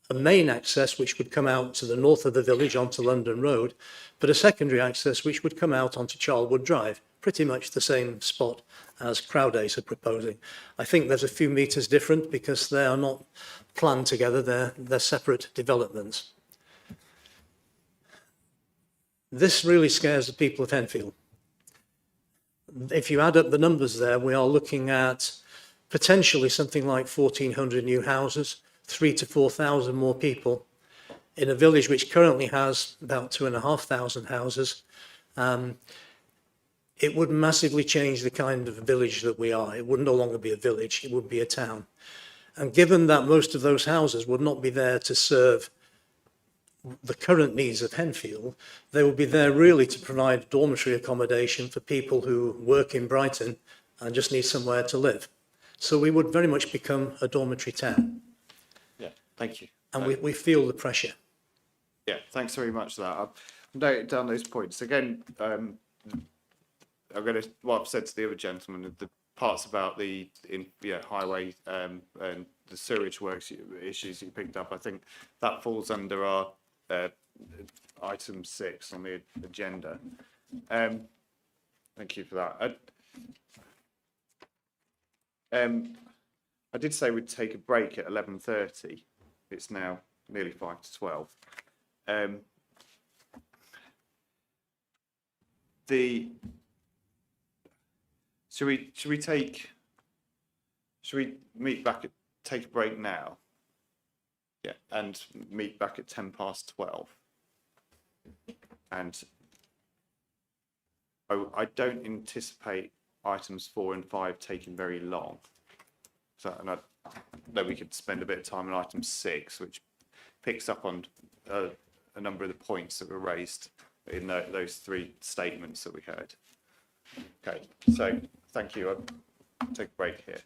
a main access which would come out to the north of the village onto London Road, but a secondary access which would come out onto Charlwood Drive, pretty much the same spot as Crowdace are proposing. I think there's a few metres different because they are not planned together, they're separate developments. This really scares the people of Henfield. If you add up the numbers there, we are looking at potentially something like 1,400 new houses, 3,000 to 4,000 more people in a village which currently has about 2,500 houses. It would massively change the kind of village that we are. It would no longer be a village, it would be a town. And given that most of those houses would not be there to serve the current needs of Henfield, they would be there really to provide dormitory accommodation for people who work in Brighton and just need somewhere to live. So we would very much become a dormitory town. Yeah, thank you. And we feel the pressure. Yeah, thanks very much for that. I've noted down those points. Again, I'm going to, what I've said to the other gentleman, the parts about the highway and the sewage works issues you picked up, I think that falls under our item 6 on the agenda. Thank you for that. I did say we'd take a break at 11:30. It's now nearly 5 to 12. Should we meet back at, take a break now? Yeah, and meet back at 12:10. And I don't anticipate items 4 and 5 taking very long. So, and I know we could spend a bit of time on item 6, which picks up on a number of the points that were raised in those 3 statements that we heard. Okay, so thank you. I'll take a break here.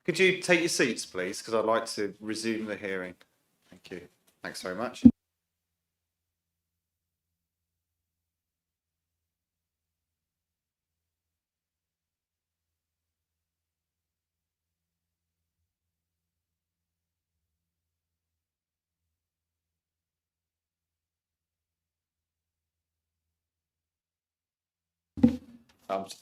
Could you take your seats, please? Because I'd like to resume the hearing. Thank you. Thanks very much.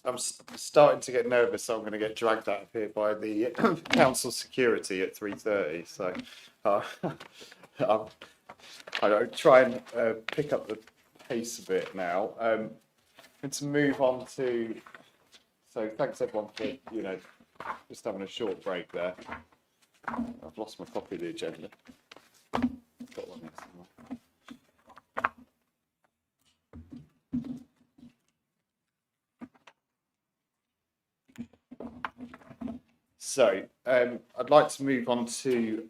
I'm starting to get nervous, so I'm going to get dragged out of here by the council security at 3:30. So I'll try and pick up the pace a bit now. And to move on to, so thanks everyone for, just having a short break there. I've lost my copy of the agenda. Got one here somewhere. So I'd like to move on to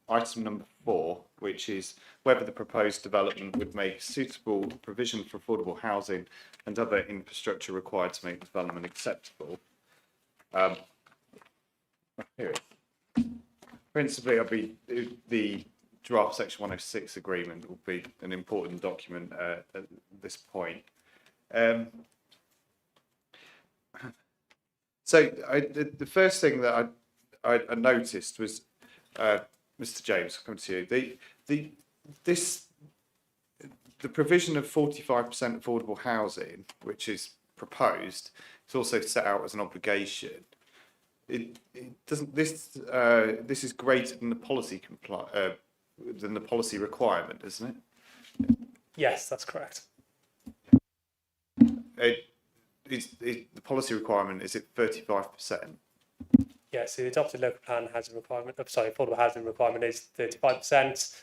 item number 4, which is whether the proposed development would make suitable provision for affordable housing and other infrastructure required to make the development acceptable. Here it is. Principally, the draft section 106 agreement will be an important document at this point. So the first thing that I noticed was, Mr. James, I'll come to you. The provision of 45% affordable housing, which is proposed, is also set out as an obligation. It doesn't. This is greater than the policy requirement, isn't it? Yes, that's correct. The policy requirement, is it 35%? Yeah, so the adopted local plan housing requirement, affordable housing requirement is 35%.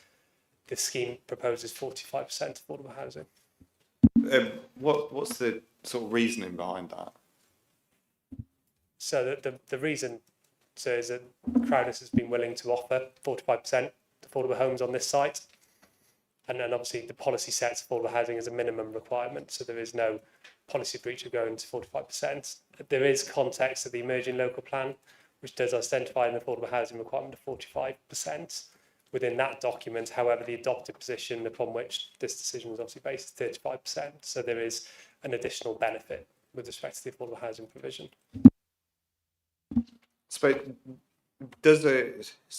This scheme proposes 45% affordable housing. What's the sort of reasoning behind that? So the reason is that Crowdness has been willing to offer 45% affordable homes on this site. And then obviously the policy sets affordable housing as a minimum requirement. So there is no policy breach of going to 45%. There is context of the emerging local plan, which does identify an affordable housing requirement of 45% within that document. However, the adopted position upon which this decision was obviously based is 35%. So there is an additional benefit with respect to the affordable housing provision. So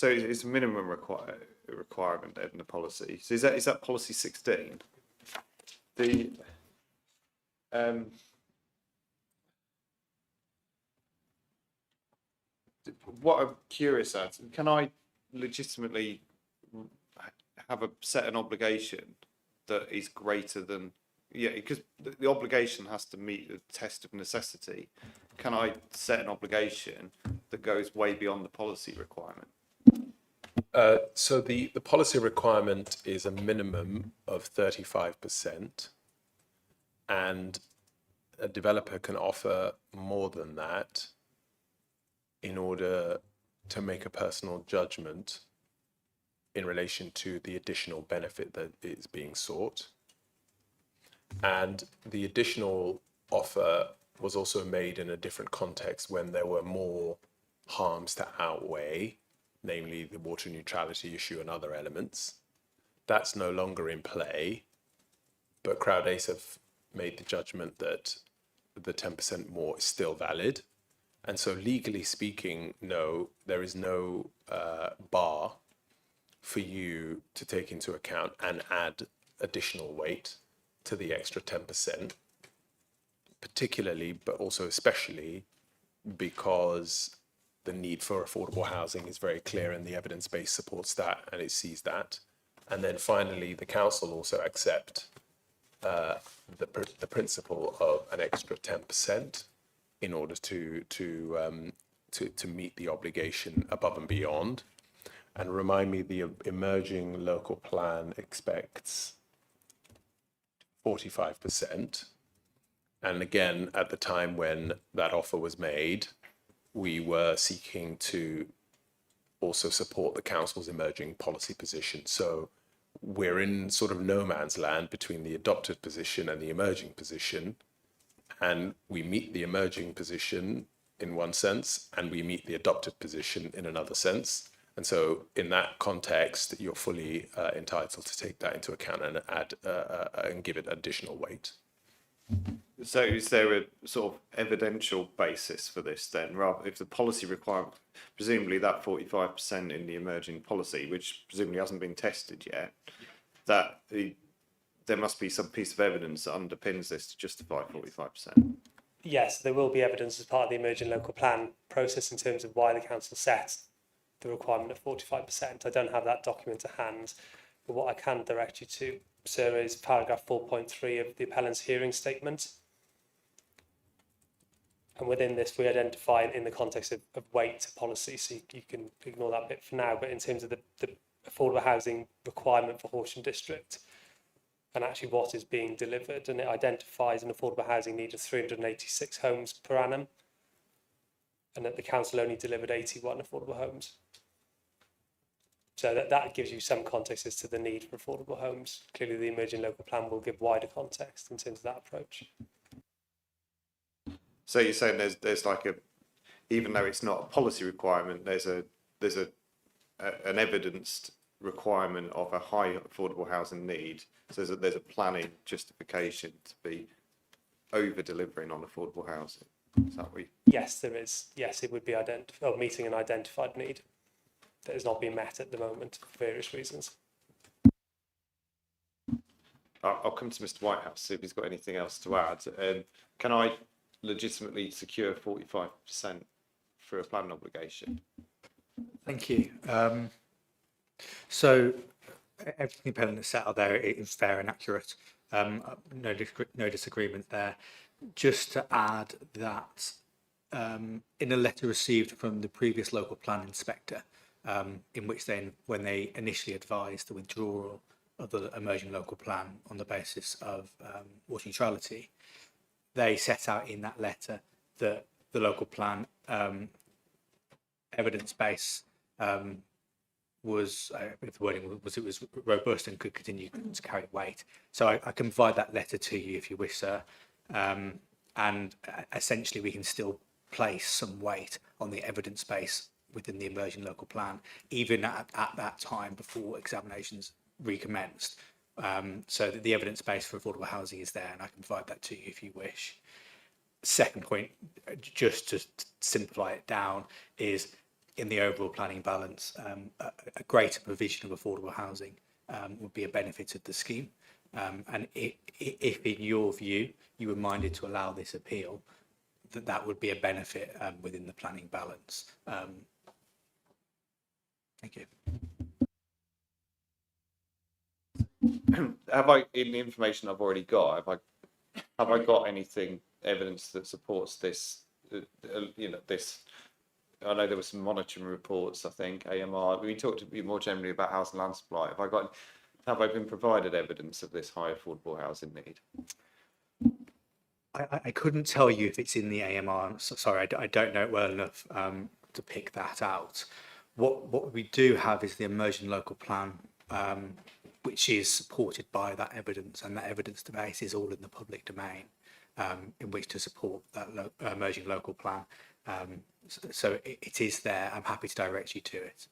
it's a minimum requirement in the policy. So is that policy 16? What I'm curious at, can I legitimately set an obligation that is greater than, because the obligation has to meet the test of necessity. Can I set an obligation that goes way beyond the policy requirement? So the policy requirement is a minimum of 35%, and a developer can offer more than that in order to make a personal judgment in relation to the additional benefit that is being sought. And the additional offer was also made in a different context when there were more harms to outweigh, namely the water neutrality issue and other elements. That's no longer in play, but Crowdace have made the judgment that the 10% more is still valid. And so legally speaking, no, there is no bar for you to take into account and add additional weight to the extra 10%, particularly, but also especially because the need for affordable housing is very clear and the evidence base supports that and it sees that. And then finally, the council also accept the principle of an extra 10% in order to meet the obligation above and beyond. And remind me, the emerging local plan expects 45%. And again, at the time when that offer was made, we were seeking to also support the council's emerging policy position. So we're in sort of no man's land between the adopted position and the emerging position. And we meet the emerging position in one sense, and we meet the adopted position in another sense. And so in that context, you're fully entitled to take that into account and add and give it additional weight. So is there a sort of evidential basis for this then? Rather, if the policy requirement, presumably that 45% in the emerging policy, which presumably hasn't been tested yet, there must be some piece of evidence that underpins this to justify 45%. Yes, there will be evidence as part of the emerging local plan process in terms of why the council set the requirement of 45%. I don't have that document to hand, but what I can direct you to, sir, is paragraph 4.3 of the appellant's hearing statement. And within this, we identify in the context of weight policy, so you can ignore that bit for now, but in terms of the affordable housing requirement for Horsham District, and actually what is being delivered, and it identifies an affordable housing need of 386 homes per annum, and that the council only delivered 81 affordable homes. So that gives you some context as to the need for affordable homes. Clearly the emerging local plan will give wider context in terms of that approach. So you're saying there's like even though it's not a policy requirement, there's an evidenced requirement of a high affordable housing need. So there's a planning justification to be over delivering on affordable housing. Is that what Yes, there is. Yes, it would be meeting an identified need that has not been met at the moment for various reasons. I'll come to Mr. Whitehouse, see if he's got anything else to add. Can I legitimately secure 45% for a planning obligation? Thank you. So everything the appellant has set out there is fair and accurate. No disagreement there. Just to add that in a letter received from the previous local plan inspector, in which when they initially advised the withdrawal of the emerging local plan on the basis of water neutrality, they set out in that letter that the local plan evidence base was the wording was it was robust and could continue to carry weight. So I can provide that letter to you if you wish, sir, and essentially we can still place some weight on the evidence base within the emerging local plan, even at that time before examinations recommenced. So that the evidence base for affordable housing is there, and I can provide that to you if you wish. Second point, just to simplify it down, is in the overall planning balance, a greater provision of affordable housing would be a benefit of the scheme. And if in your view you were minded to allow this appeal, that would be a benefit within the planning balance. Thank you. Have I, in the information I've already got, have I got anything, evidence that supports this? This. I know there were some monitoring reports. I think AMR. We talked a bit more generally about house and land supply. Have I been provided evidence of this high affordable housing need? I couldn't tell you if it's in the AMR. Sorry, I don't know it well enough to pick that out. What we do have is the emerging local plan, which is supported by that evidence, and that evidence base is all in the public domain, in which to support that emerging local plan. So it is there. I'm happy to direct you to it.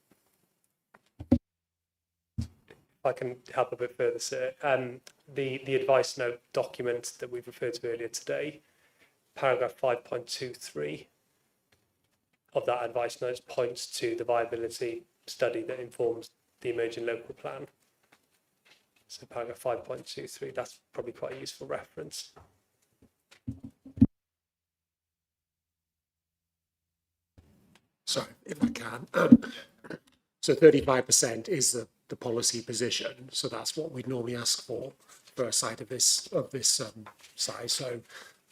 If I can help a bit further, sir. The advice note document that we've referred to earlier today, paragraph 5.23 of that advice note points to the viability study that informs the emerging local plan. So paragraph 5.23, that's probably quite a useful reference. Sorry, if I can. So 35% is the policy position. So that's what we'd normally ask for a site of this size. So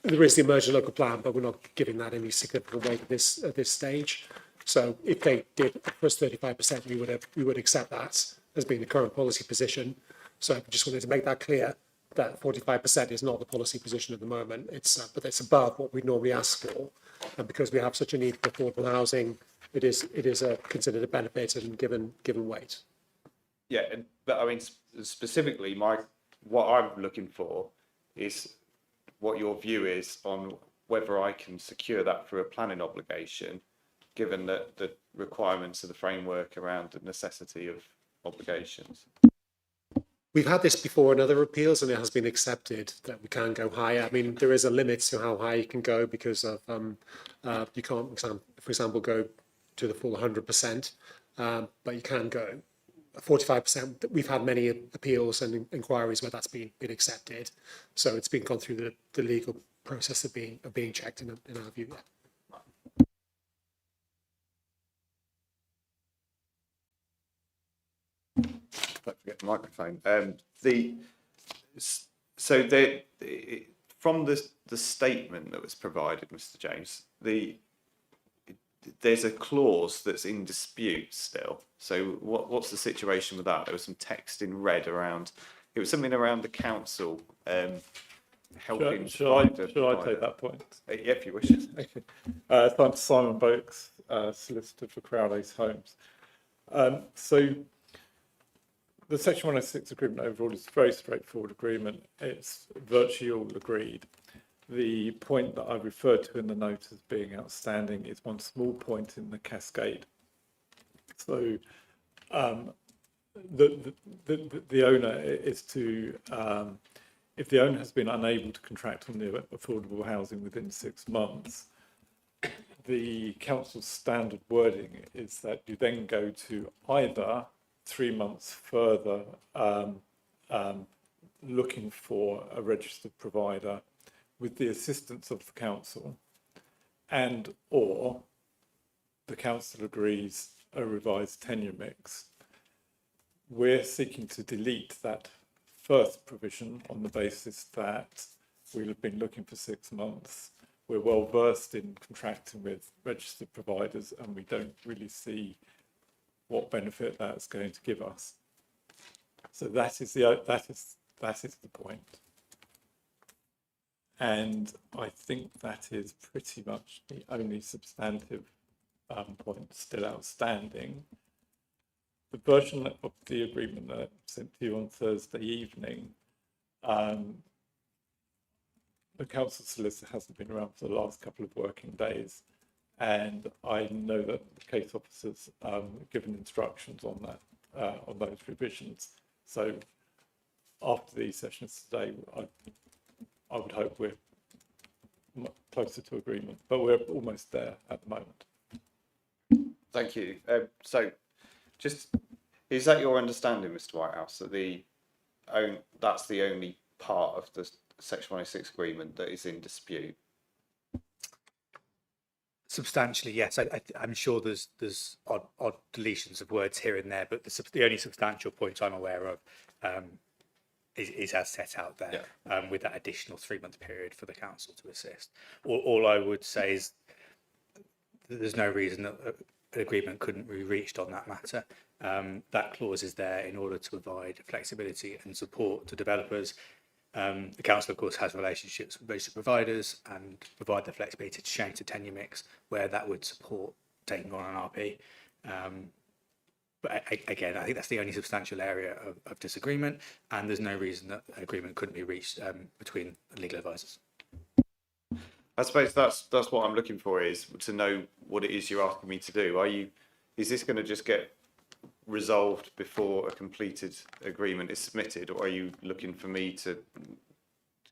there is the emerging local plan, but we're not giving that any significant weight at this stage. So if they did for us 35%, we would accept that as being the current policy position. So I just wanted to make that clear that 45% is not the policy position at the moment. But it's above what we normally ask for, and because we have such a need for affordable housing, it is considered a benefit and given weight. Yeah, but I mean specifically, what I'm looking for is what your view is on whether I can secure that through a planning obligation, given that the requirements of the framework around the necessity of obligations. We've had this before in other appeals, and it has been accepted that we can go higher. I mean, there is a limit to how high you can go because of you can't, for example, go to the full 100%, but you can go 45%. We've had many appeals and inquiries where that's been accepted, so it's been gone through the legal process of being checked in our view. Yeah. Don't forget the microphone. From the statement that was provided, Mr. James, there's a clause that's in dispute still. So what's the situation with that? There was some text in red around. It was something around the council helping. Shall I take that point? Yeah, if you wish. Okay. I'm Simon Boakes, solicitor for Crowley's Homes. So the Section 106 agreement overall is a very straightforward agreement. It's virtually all agreed. The point that I referred to in the note as being outstanding is one small point in the cascade. So the owner is to, if the owner has been unable to contract on the affordable housing within 6 months, the council's standard wording is that you then go to either 3 months further looking for a registered provider with the assistance of the council, and or the council agrees a revised tenure mix. We're seeking to delete that first provision on the basis that we'll have been looking for 6 months. We're well versed in contracting with registered providers, and we don't really see what benefit that's going to give us. So that is the point. And I think that is pretty much the only substantive point still outstanding. The version of the agreement that I sent to you on Thursday evening, the council solicitor hasn't been around for the last couple of working days, and I know that the case officers given instructions on that, on those revisions. So after these sessions today, I would hope we're closer to agreement, but we're almost there at the moment. Thank you. So, just is that your understanding, Mr. Whitehouse, that that's the only part of the Section 106 agreement that is in dispute? Substantially, yes. I'm sure there's odd deletions of words here and there, but the only substantial point I'm aware of is as set out there, with that additional 3-month period for the council to assist. All I would say is there's no reason that an agreement couldn't be reached on that matter. That clause is there in order to provide flexibility and support to developers. The council, of course, has relationships with registered providers and provide the flexibility to change the tenure mix where that would support taking on an RP. But again, I think that's the only substantial area of disagreement, and there's no reason that an agreement couldn't be reached between legal advisors. I suppose that's what I'm looking for, is to know what it is you're asking me to do. Is this going to just get resolved before a completed agreement is submitted, or are you looking for me to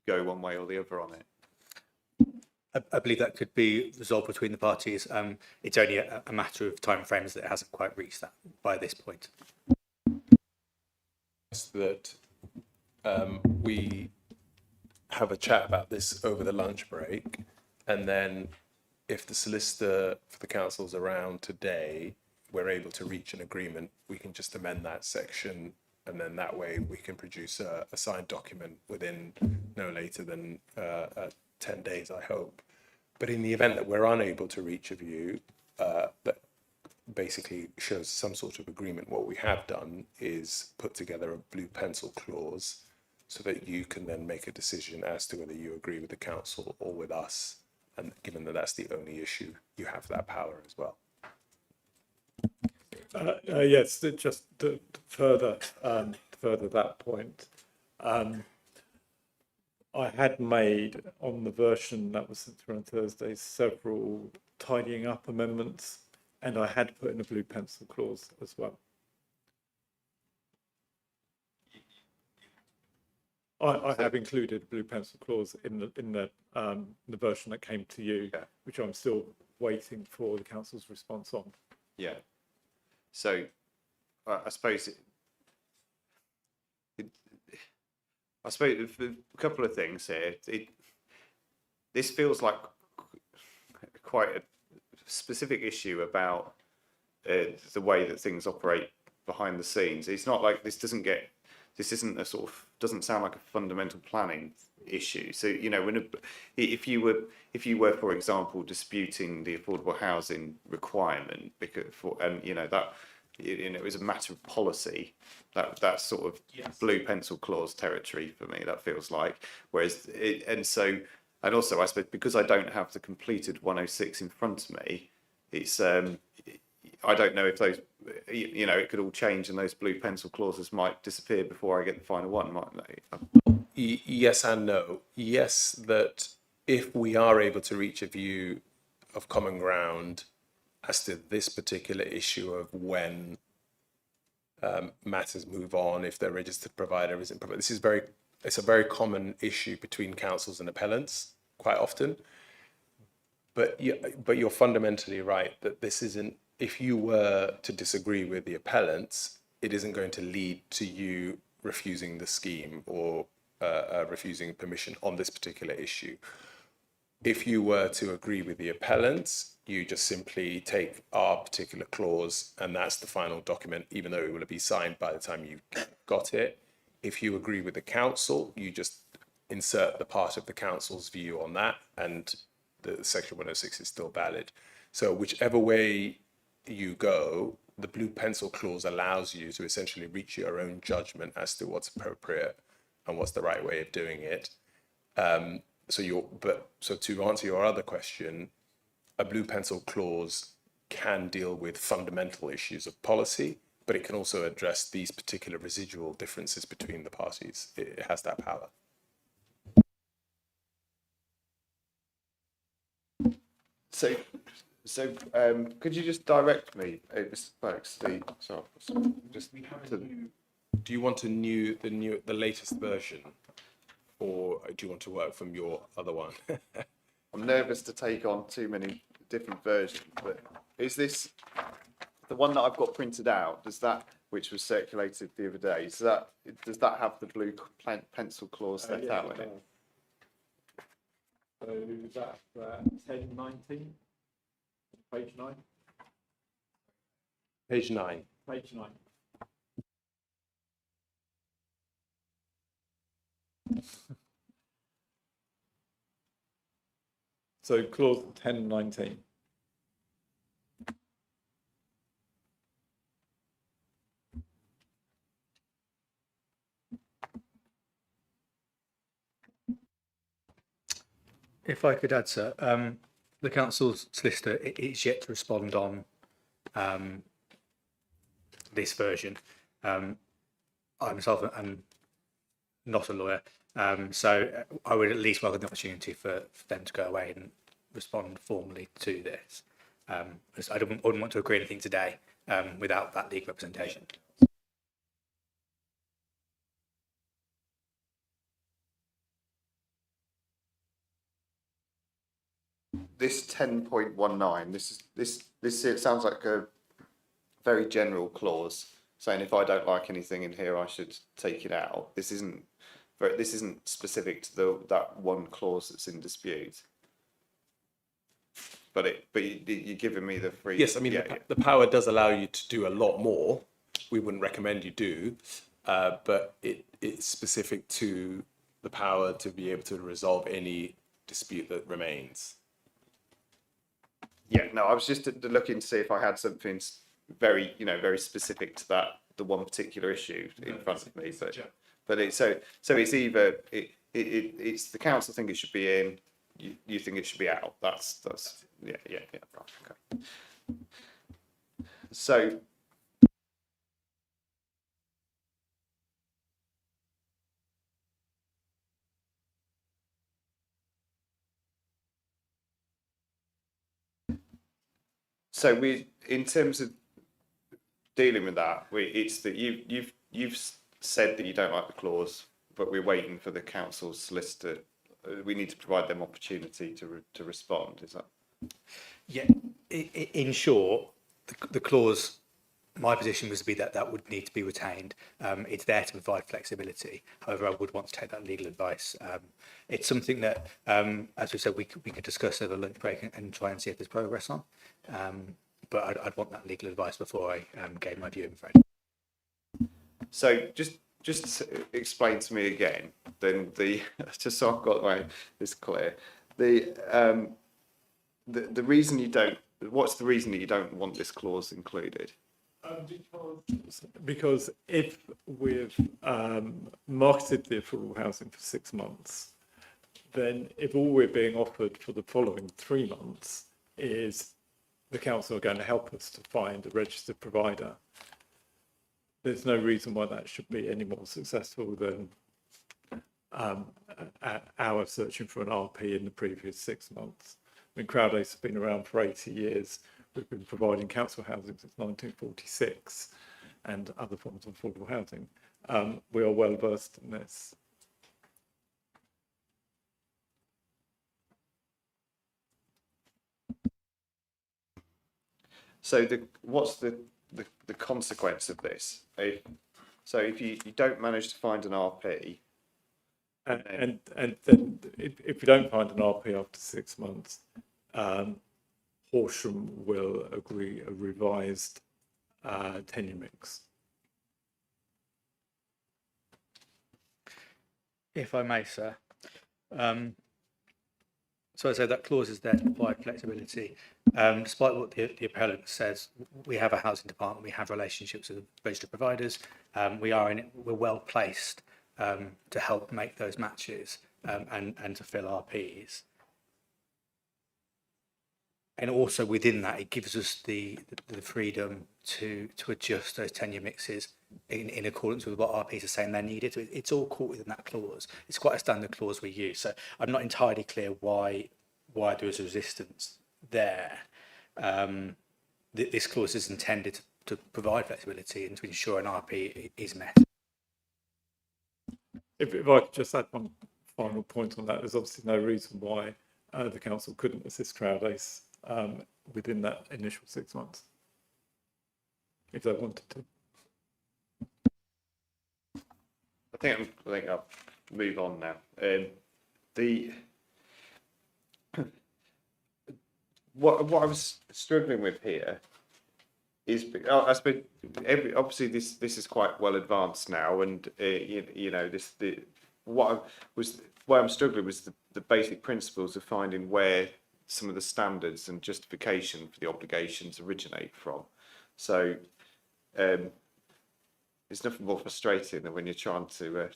go one way or the other on it? I believe that could be resolved between the parties. It's only a matter of timeframes that it hasn't quite reached that by this point. That we have a chat about this over the lunch break, and then if the solicitor for the council's around today, we're able to reach an agreement, we can just amend that section, and then that way we can produce a signed document within no later than 10 days, I hope. But in the event that we're unable to reach a view that basically shows some sort of agreement, what we have done is put together a blue pencil clause so that you can then make a decision as to whether you agree with the council or with us. And given that that's the only issue, you have that power as well. Yes, just to further that point. I had made on the version that was sent through on Thursday several tidying up amendments, and I had put in a blue pencil clause as well. I have included blue pencil clause in the version that came to you, which I'm still waiting for the council's response on. Yeah. So I suppose I suppose a couple of things here. This feels like quite a specific issue about the way that things operate behind the scenes. It's not like this isn't a sort of, doesn't sound like a fundamental planning issue. So, you know, if you were, for example, disputing the affordable housing requirement and you know that, it was a matter of policy, that's sort of blue pencil clause territory for me. That feels like, whereas and also I suppose because I don't have the completed 106 in front of me, it's I don't know if those, you know, it could all change and those blue pencil clauses might disappear before I get the final one, mightn't they? Yes and no. Yes, that if we are able to reach a view of common ground as to this particular issue of when matters move on, if their registered provider isn't provided, it's a very common issue between councils and appellants quite often. But you're fundamentally right that this isn't, if you were to disagree with the appellants, it isn't going to lead to you refusing the scheme or refusing permission on this particular issue. If you were to agree with the appellants, you just simply take our particular clause and that's the final document, even though it will be signed by the time you got it. If you agree with the council, you just insert the part of the council's view on that and the section 106 is still valid. So whichever way you go, the blue pencil clause allows you to essentially reach your own judgment as to what's appropriate and what's the right way of doing it. So to answer your other question, a blue pencil clause can deal with fundamental issues of policy, but it can also address these particular residual differences between the parties. It has that power. So, could you just direct me, Mr. Parks, Do you want the latest version, or do you want to work from your other one? I'm nervous to take on too many different versions, but is this the one that I've got printed out? Which was circulated the other day? Does that have the blue pencil clause set out in it? So that's 1019, page 9. Page 9. Page 9. So clause 1019. If I could add, sir, the council's solicitor is yet to respond on this version. I myself am not a lawyer, so I would at least welcome the opportunity for them to go away and respond formally to this. As I wouldn't want to agree anything today without that legal representation. This 10.19, it sounds like a very general clause saying if I don't like anything in here, I should take it out. This isn't specific to that one clause that's in dispute. But you're giving me the free. Yes, I mean the power does allow you to do a lot more. We wouldn't recommend you do, but it's specific to the power to be able to resolve any dispute that remains. Yeah, no, I was just looking to see if I had something very specific to the one particular issue in front of me. But it's either it's the council think it should be in, you think it should be out. That's yeah, right, okay. So So in terms of dealing with that, it's that you've said that you don't like the clause, but we're waiting for the council's solicitor. We need to provide them opportunity to respond. Is that? Yeah, in short, the clause, my position was to be that would need to be retained. It's there to provide flexibility. However, I would want to take that legal advice. It's something that, as we said, we could discuss over lunch break and try and see if there's progress on. But I'd want that legal advice before I gave my view, I'm afraid. So just explain to me again, then just so I've got this clear. The reason you don't, what's the reason that you don't want this clause included? Because if we've marketed the affordable housing for 6 months, then if all we're being offered for the following 3 months is the council are going to help us to find a registered provider, there's no reason why that should be any more successful than our searching for an RP in the previous 6 months. I mean, Crowdace has been around for 80 years. We've been providing council housing since 1946 and other forms of affordable housing. We are well versed in this. So what's the consequence of this? If you don't manage to find an RP, And then if we don't find an RP after 6 months, Horsham will agree a revised tenure mix. If I may, sir. So I say that clause is there to provide flexibility. Despite what the appellant says, we have a housing department, we have relationships with registered providers. We're well placed to help make those matches and to fill RPs. And also within that, it gives us the freedom to adjust those tenure mixes in accordance with what RPs are saying they're needed. So it's all caught within that clause. It's quite a standard clause we use. So I'm not entirely clear why there is resistance there. This clause is intended to provide flexibility and to ensure an RP is met. If I could just add one final point on that, there's obviously no reason why the council couldn't assist Crowdace within that initial 6 months, if they wanted to. I think I'll move on now. What I was struggling with here is, I suppose, obviously this is quite well advanced now, and what I'm struggling was the basic principles of finding where some of the standards and justification for the obligations originate from. So it's nothing more frustrating than when you're trying to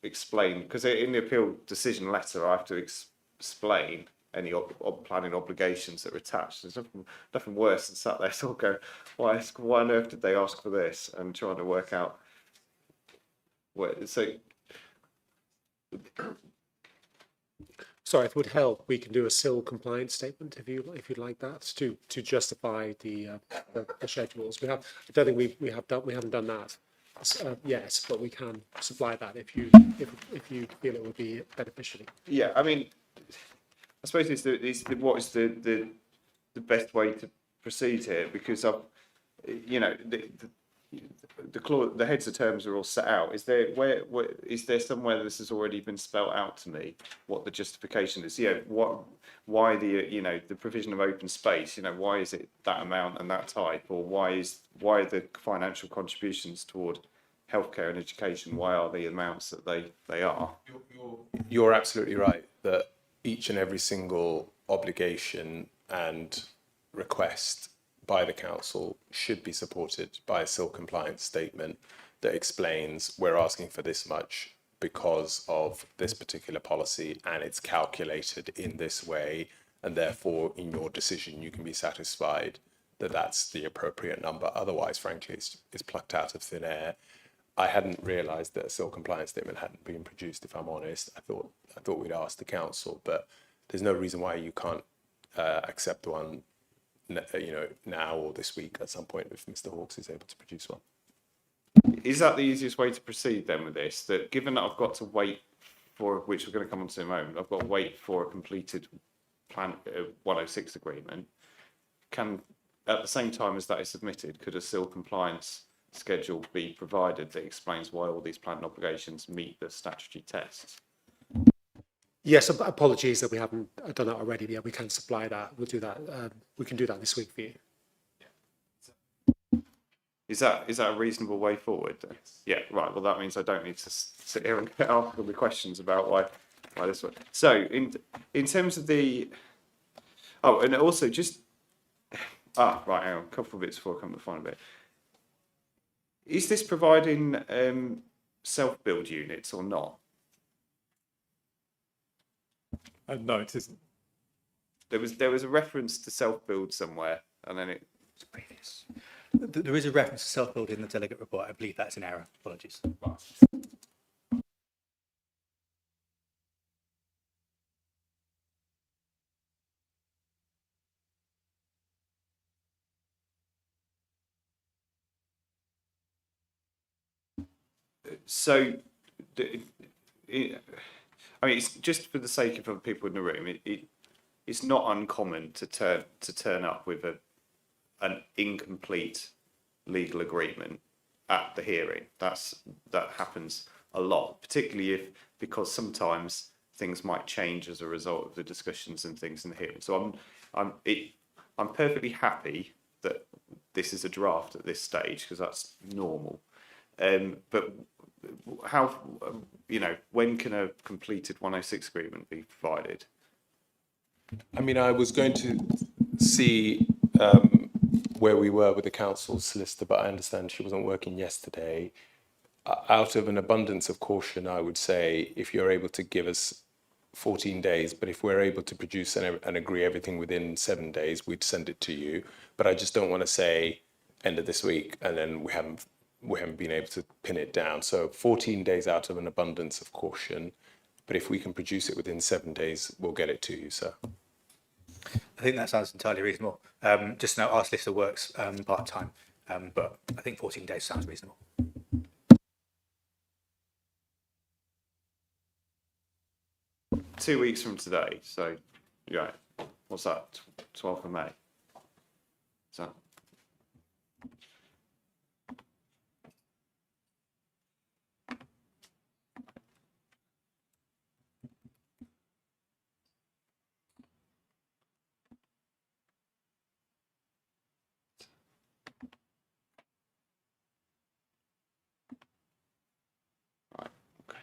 explain, because in the appeal decision letter I have to explain any planning obligations that are attached. There's nothing worse than sat there sort of going, why on earth did they ask for this, and trying to work out so. Sorry, if it would help, we can do a SIL compliance statement if you'd like that to justify the schedules. I don't think we haven't done that yet, but we can supply that if you feel it would be beneficial. Yeah, I mean, I suppose what is the best way to proceed here, because the heads of terms are all set out. Is there is there somewhere this has already been spelt out to me what the justification is? Why the provision of open space? Why is it that amount and that type, or why the financial contributions toward healthcare and education? Why are the amounts that they are? You're absolutely right that each and every single obligation and request by the council should be supported by a SIL compliance statement that explains we're asking for this much because of this particular policy and it's calculated in this way, and therefore in your decision you can be satisfied that that's the appropriate number. Otherwise, frankly, it's plucked out of thin air. I hadn't realised that a SIL compliance statement hadn't been produced, if I'm honest. I thought we'd asked the council, but there's no reason why you can't accept the one now or this week at some point if Mr. Hawkes is able to produce one. Is that the easiest way to proceed then with this? That given that I've got to wait for, which we're going to come on to in a moment, I've got to wait for a completed plan 106 agreement. Can, at the same time as that is submitted, could a SIL compliance schedule be provided that explains why all these planning obligations meet the statutory tests? Yes, apologies that we haven't done that already. Yeah, we can supply that. We'll do that. We can do that this week for you. Is that a reasonable way forward? Yes. Yeah, right. Well, that means I don't need to sit here and ask all the questions about why this one. So, in terms of the, and also just, right, hang on, a couple of bits before I come to the final bit. Is this providing self-build units or not? No, it isn't. There was a reference to self-build somewhere, and then it was previous. There is a reference to self-build in the delegate report. I believe that's an error. Apologies. So, it's just for the sake of other people in the room. It's not uncommon to turn up with an incomplete legal agreement at the hearing. That happens a lot, particularly because sometimes things might change as a result of the discussions and things in the hearing. So I'm perfectly happy that this is a draft at this stage because that's normal. But how, when can a completed 106 agreement be provided? I mean, I was going to see where we were with the council solicitor, but I understand she wasn't working yesterday. Out of an abundance of caution, I would say if you're able to give us 14 days, but if we're able to produce and agree everything within 7 days, we'd send it to you. But I just don't want to say end of this week and then we haven't been able to pin it down. So 14 days out of an abundance of caution, but if we can produce it within 7 days, we'll get it to you, sir. I think that sounds entirely reasonable. Just now, our solicitor works part-time, but I think 14 days sounds reasonable. Two weeks from today, so, yeah, what's that, 12th of May? Is that? Right, okay.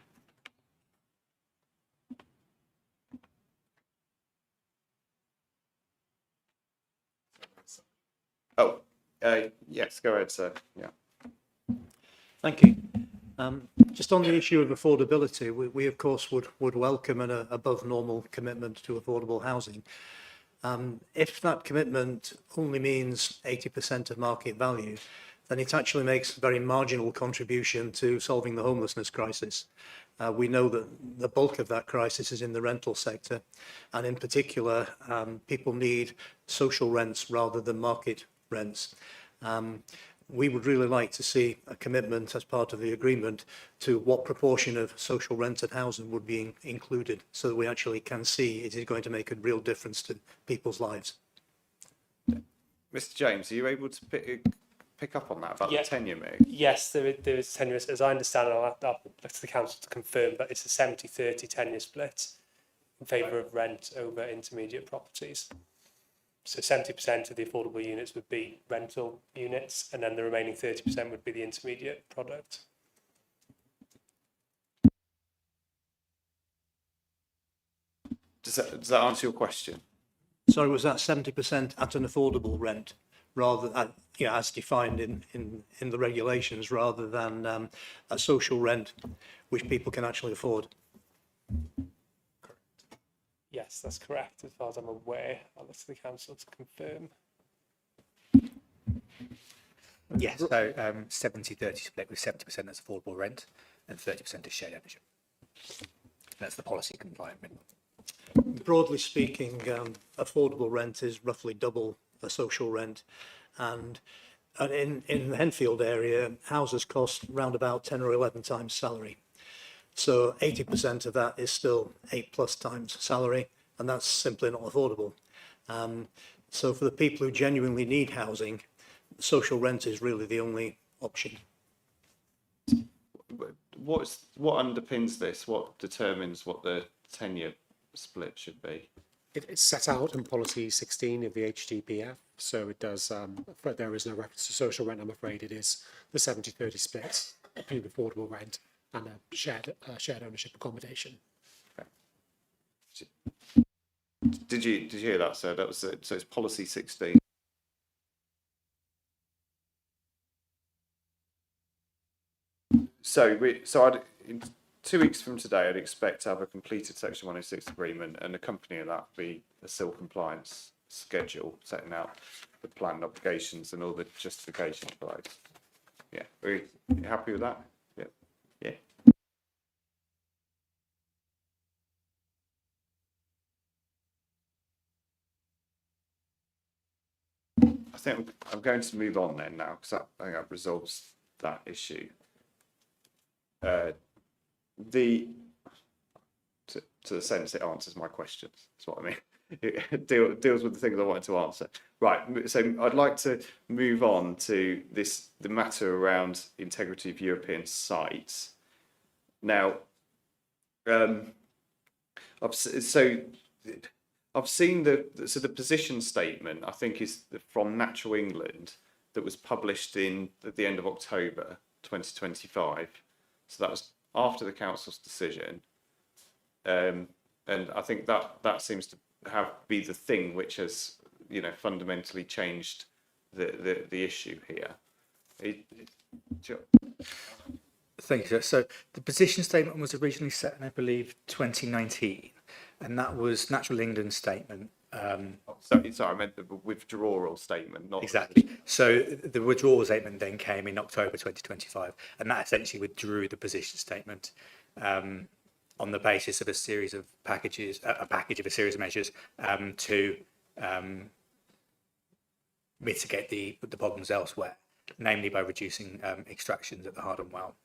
Oh, yes, go ahead, sir. Yeah. Thank you. Just on the issue of affordability, we of course would welcome an above normal commitment to affordable housing. If that commitment only means 80% of market value, then it actually makes a very marginal contribution to solving the homelessness crisis. We know that the bulk of that crisis is in the rental sector, and in particular, people need social rents rather than market rents. We would really like to see a commitment as part of the agreement to what proportion of social rented housing would be included, so that we actually can see it is going to make a real difference to people's lives. Mr. James, are you able to pick up on that about the tenure mix? Yes, there is tenure. As I understand it, I'll look to the council to confirm, but it's a 70-30 tenure split in favour of rent over intermediate properties. So 70% of the affordable units would be rental units, and then the remaining 30% would be the intermediate product. Does that answer your question? Sorry, was that 70% at an affordable rent, rather than, as defined in the regulations, rather than a social rent, which people can actually afford? Yes, that's correct. As far as I'm aware, I'll look to the council to confirm. Yes, so 70-30 split with 70% as affordable rent and 30% as shared ownership. That's the policy compliant minimum. Broadly speaking, affordable rent is roughly double a social rent. And in the Henfield area, houses cost round about 10 or 11 times salary. So 80% of that is still 8+ times salary, and that's simply not affordable. So for the people who genuinely need housing, social rent is really the only option. What underpins this? What determines what the tenure split should be? It's set out in policy 16 of the HDPF, so it does, but there is no reference to social rent, I'm afraid. It is the 70-30 split between affordable rent and a shared ownership accommodation. Did you hear that, sir? That was so it's policy 16. So in 2 weeks from today, I'd expect to have a completed Section 106 agreement, and accompanying that be a SIL compliance schedule setting out the planned obligations and all the justifications for those. Yeah, are you happy with that? Yeah. Yeah. I think I'm going to move on then now, because I think that resolves that issue. To the sense it answers my questions. That's what I mean. It deals with the things I wanted to answer. Right. So I'd like to move on to the matter around integrity of European sites. Now, I've seen the position statement, I think, is from Natural England, that was published at the end of October 2025. So that was after the council's decision, and I think that seems to be the thing which has, fundamentally changed the issue here. Thank you, sir. So the position statement was originally set in, I believe, 2019, and that was Natural England's statement. Sorry, I meant the withdrawal statement, not exactly. So the withdrawal statement then came in October 2025, and that essentially withdrew the position statement on the basis of a series of packages, a series of measures to mitigate the problems elsewhere, namely by reducing extractions at the Hardham well.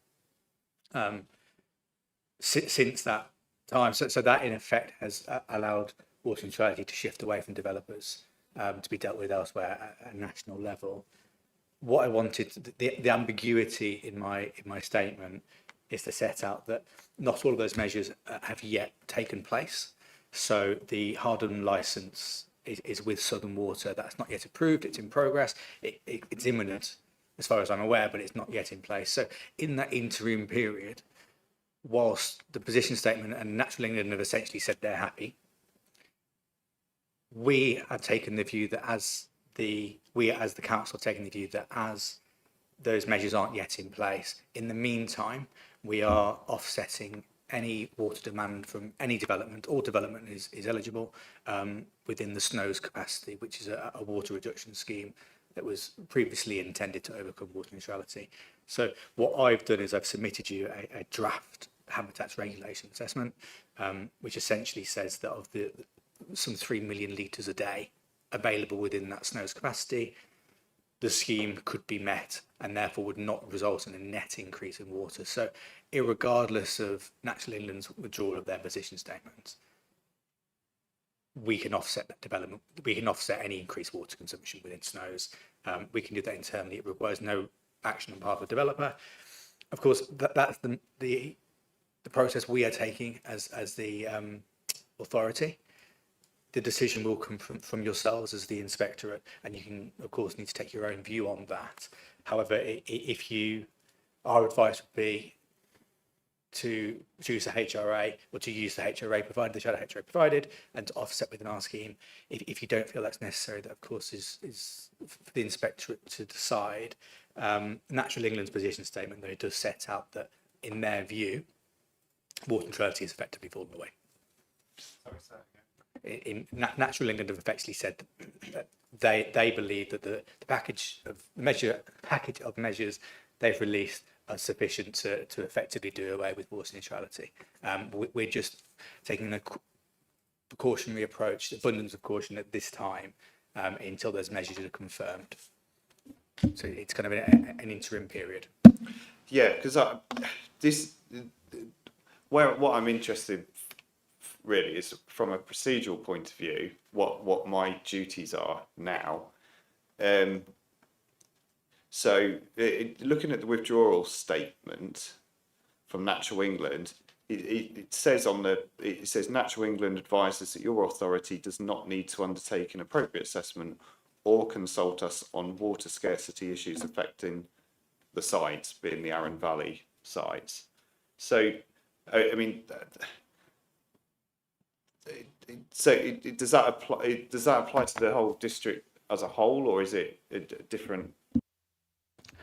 Since that time, so that in effect has allowed water neutrality to shift away from developers to be dealt with elsewhere at a national level. What I wanted, the ambiguity in my statement, is to set out that not all of those measures have yet taken place. So the Hardham licence is with Southern Water. That's not yet approved. It's in progress. It's imminent, as far as I'm aware, but it's not yet in place. So in that interim period, whilst the position statement and Natural England have essentially said they're happy, we have taken the view that as the council have taken the view that as those measures aren't yet in place, in the meantime, we are offsetting any water demand from any development. All development is eligible within the SNOWS capacity, which is a water reduction scheme that was previously intended to overcome water neutrality. So what I've done is I've submitted you a draft habitats regulation assessment, which essentially says that of some 3 million litres a day available within that SNOWS capacity, the scheme could be met and therefore would not result in a net increase in water. So irregardless of Natural England's withdrawal of their position statements, we can offset that development. We can offset any increased water consumption within SNOWS. We can do that internally. It requires no action on behalf of the developer. Of course, that's the process we are taking as the authority. The decision will come from yourselves as the inspectorate, and you can, of course, need to take your own view on that. However, our advice would be to choose the HRA or to use the HRA provided, the shadow HRA provided, and to offset within our scheme. If you don't feel that's necessary, that of course is for the inspectorate to decide. Natural England's position statement, though, it does set out that in their view, water neutrality is effectively fallen away. Natural England have effectively said that they believe that the package of measures they've released are sufficient to effectively do away with water neutrality. We're just taking a precautionary approach, abundance of caution at this time, until those measures are confirmed. So it's kind of an interim period. Yeah, because what I'm interested really is from a procedural point of view, what my duties are now. So looking at the withdrawal statement from Natural England, it says Natural England advises that your authority does not need to undertake an appropriate assessment or consult us on water scarcity issues affecting the sites, being the Arun Valley sites. So, I mean, does that apply? Does that apply to the whole district as a whole, or is it a different?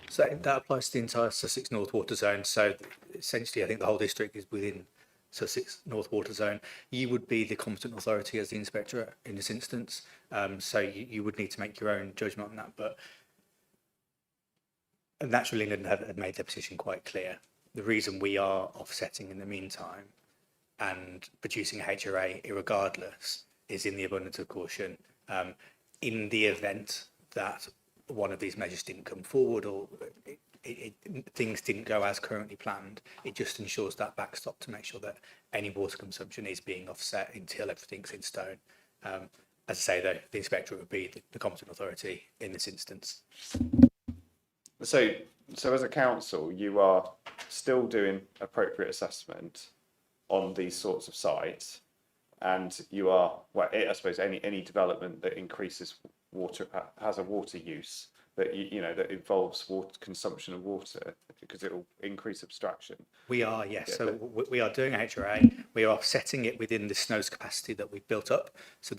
So that applies to the entire Sussex North Water Zone. So essentially, I think the whole district is within Sussex North Water Zone. You would be the competent authority as the inspector in this instance. So you would need to make your own judgment on that. But Natural England have made their position quite clear. The reason we are offsetting in the meantime and producing a HRA irregardless is in the abundance of caution. In the event that one of these measures didn't come forward or things didn't go as currently planned, it just ensures that backstop to make sure that any water consumption is being offset until everything's in stone. As I say, though, the inspector would be the competent authority in this instance. So as a council, you are still doing appropriate assessment on these sorts of sites, and you are, well, I suppose any development that increases water, has a water use that that involves water consumption of water, because it will increase abstraction. We are, yes. Yeah, so we are doing a HRA. We are offsetting it within the SNOWS capacity that we've built up. So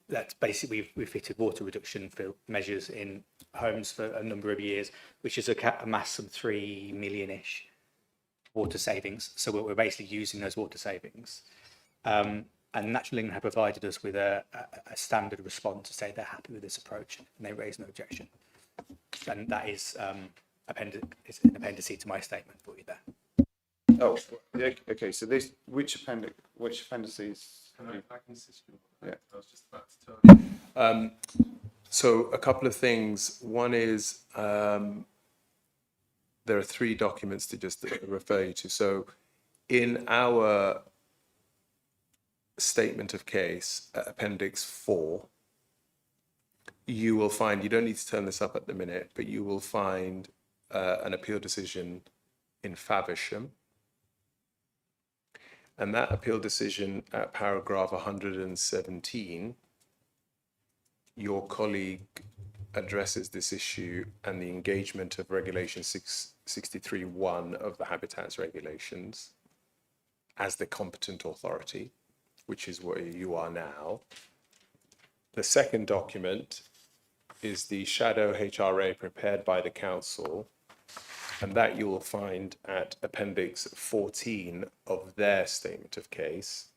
that's basically we've fitted water reduction measures in homes for a number of years, which is amassed some 3 million-ish water savings. So we're basically using those water savings. And Natural England have provided us with a standard response to say they're happy with this approach, and they raise no objection. And that is it's an appendice to my statement for you there. Oh, okay. So which appendices? I can assist you. Yeah. I was just about to tell you. So a couple of things. One is there are 3 documents to just refer you to. So in our statement of case, Appendix 4, you will find, you don't need to turn this up at the minute, but you will find an appeal decision in Faversham. And that appeal decision at paragraph 117, your colleague addresses this issue and the engagement of Regulation 663(1) of the Habitats Regulations as the competent authority, which is where you are now. The second document is the shadow HRA prepared by the council, and that you will find at Appendix 14 of their statement of case.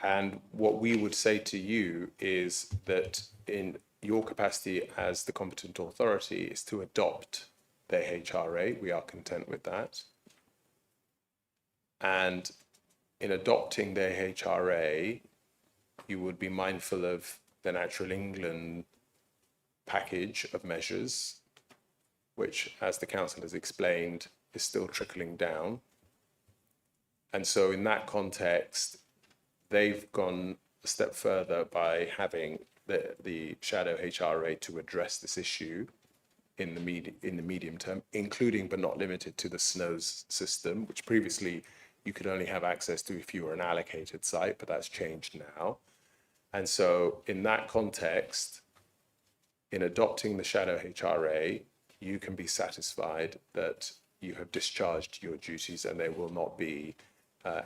And what we would say to you is that in your capacity as the competent authority is to adopt their HRA. We are content with that. And in adopting their HRA, you would be mindful of the Natural England package of measures, which, as the council has explained, is still trickling down. And so in that context, they've gone a step further by having the shadow HRA to address this issue in the medium term, including but not limited to the SNOWS system, which previously you could only have access to if you were an allocated site, but that's changed now. And so in that context, in adopting the shadow HRA, you can be satisfied that you have discharged your duties and there will not be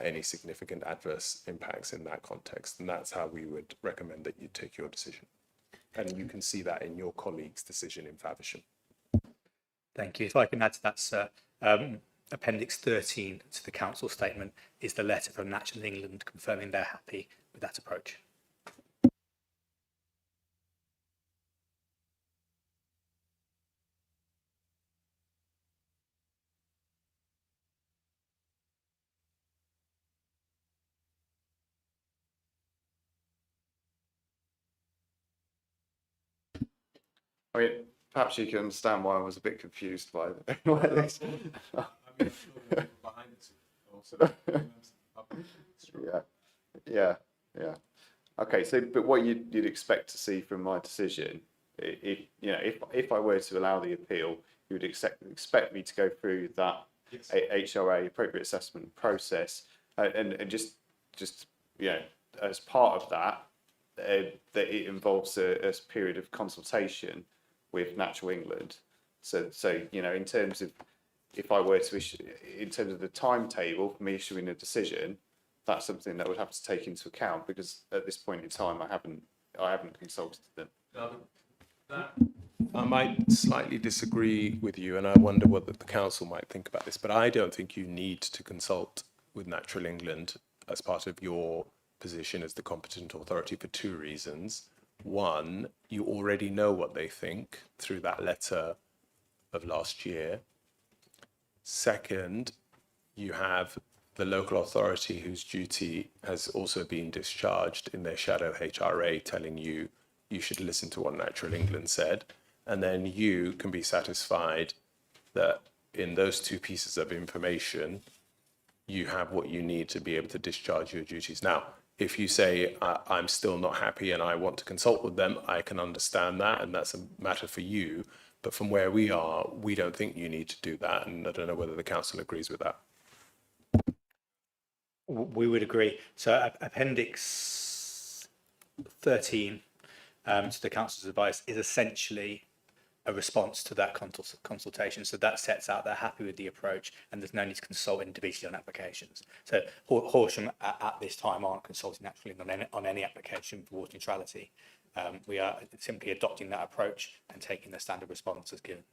any significant adverse impacts in that context. And that's how we would recommend that you take your decision. And you can see that in your colleague's decision in Faversham. Thank you. If I can add to that, sir, Appendix 13 to the council statement is the letter from Natural England confirming they're happy with that approach. I mean, perhaps you can understand why I was a bit confused by this. Yeah, yeah, yeah. Okay, so but what you'd expect to see from my decision, if you know, if I were to allow the appeal, you would expect me to go through that HRA appropriate assessment process, and just you know, as part of that, that it involves a period of consultation with Natural England. So you know, in terms of if I were to issue, in terms of the timetable for me issuing a decision, that's something that would have to take into account, because at this point in time I haven't consulted them. I might slightly disagree with you, and I wonder what the council might think about this, but I don't think you need to consult with Natural England as part of your position as the competent authority for two reasons. One, you already know what they think through that letter of last year. Second, you have the local authority whose duty has also been discharged in their shadow HRA telling you you should listen to what Natural England said. And then you can be satisfied that in those two pieces of information, you have what you need to be able to discharge your duties. Now, if you say, I'm still not happy and I want to consult with them, I can understand that, and that's a matter for you. But from where we are, we don't think you need to do that, and I don't know whether the council agrees with that. We would agree. So Appendix 13 to the council's advice is essentially a response to that consultation. So that sets out they're happy with the approach and there's no need to consult individually on applications. So Horsham at this time aren't consulting naturally on any application for water neutrality. We are simply adopting that approach and taking the standard response as given.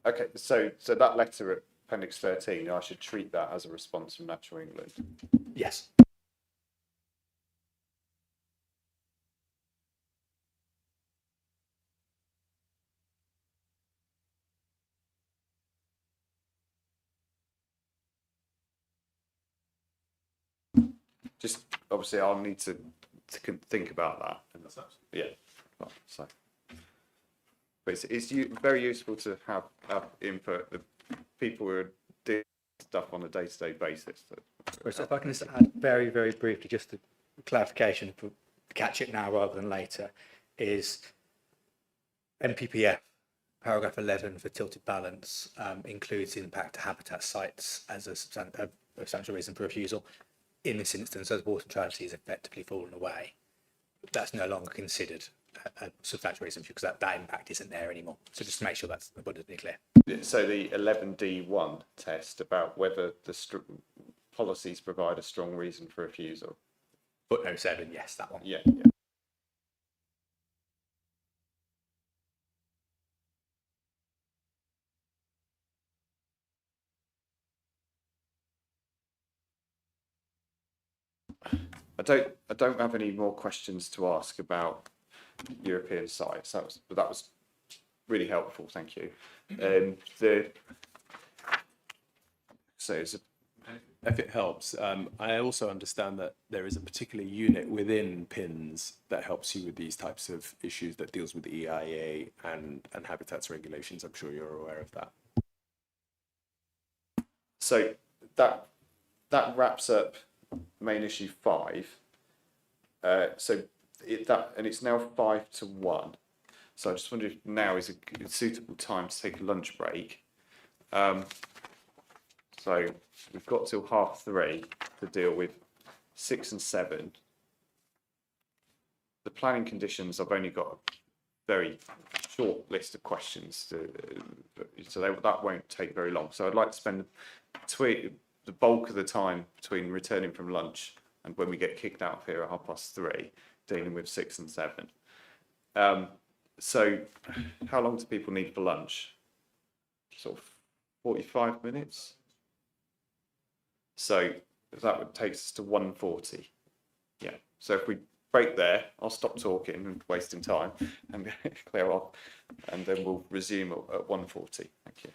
Okay, so that letter at Appendix 13, I should treat that as a response from Natural England. Yes. Just obviously, I'll need to think about that. Yeah. Well, so, but it's very useful to have input. The people who are doing stuff on a day-to-day basis. So if I can just add very, very briefly, just a clarification for catch it now rather than later, is MPPF paragraph 11 for tilted balance includes impact to habitat sites as a substantial reason for refusal. In this instance, as water neutrality is effectively fallen away, that's no longer considered a substantial reason because that impact isn't there anymore. So just to make sure that's abundantly clear. So the 11D1 test about whether the policies provide a strong reason for refusal. Footnote 7, yes, that one. Yeah. I don't have any more questions to ask about European sites. That was really helpful. Thank you. If it helps, I also understand that there is a particular unit within PINS that helps you with these types of issues, that deals with EIA and habitats regulations. I'm sure you're aware of that. So that wraps up main issue 5. It's now 5-1. So I just wonder if now is a suitable time to take a lunch break. So we've got till 3:30 to deal with 6 and 7. The planning conditions, I've only got a very short list of questions, so that won't take very long. So I'd like to spend the bulk of the time between returning from lunch and when we get kicked out of here at 3:30, dealing with 6 and 7. So how long do people need for lunch? Sort of 45 minutes. So that would take us to 1:40. Yeah. So if we break there, I'll stop talking and wasting time and clear off, and then we'll resume at 1:40. Thank you.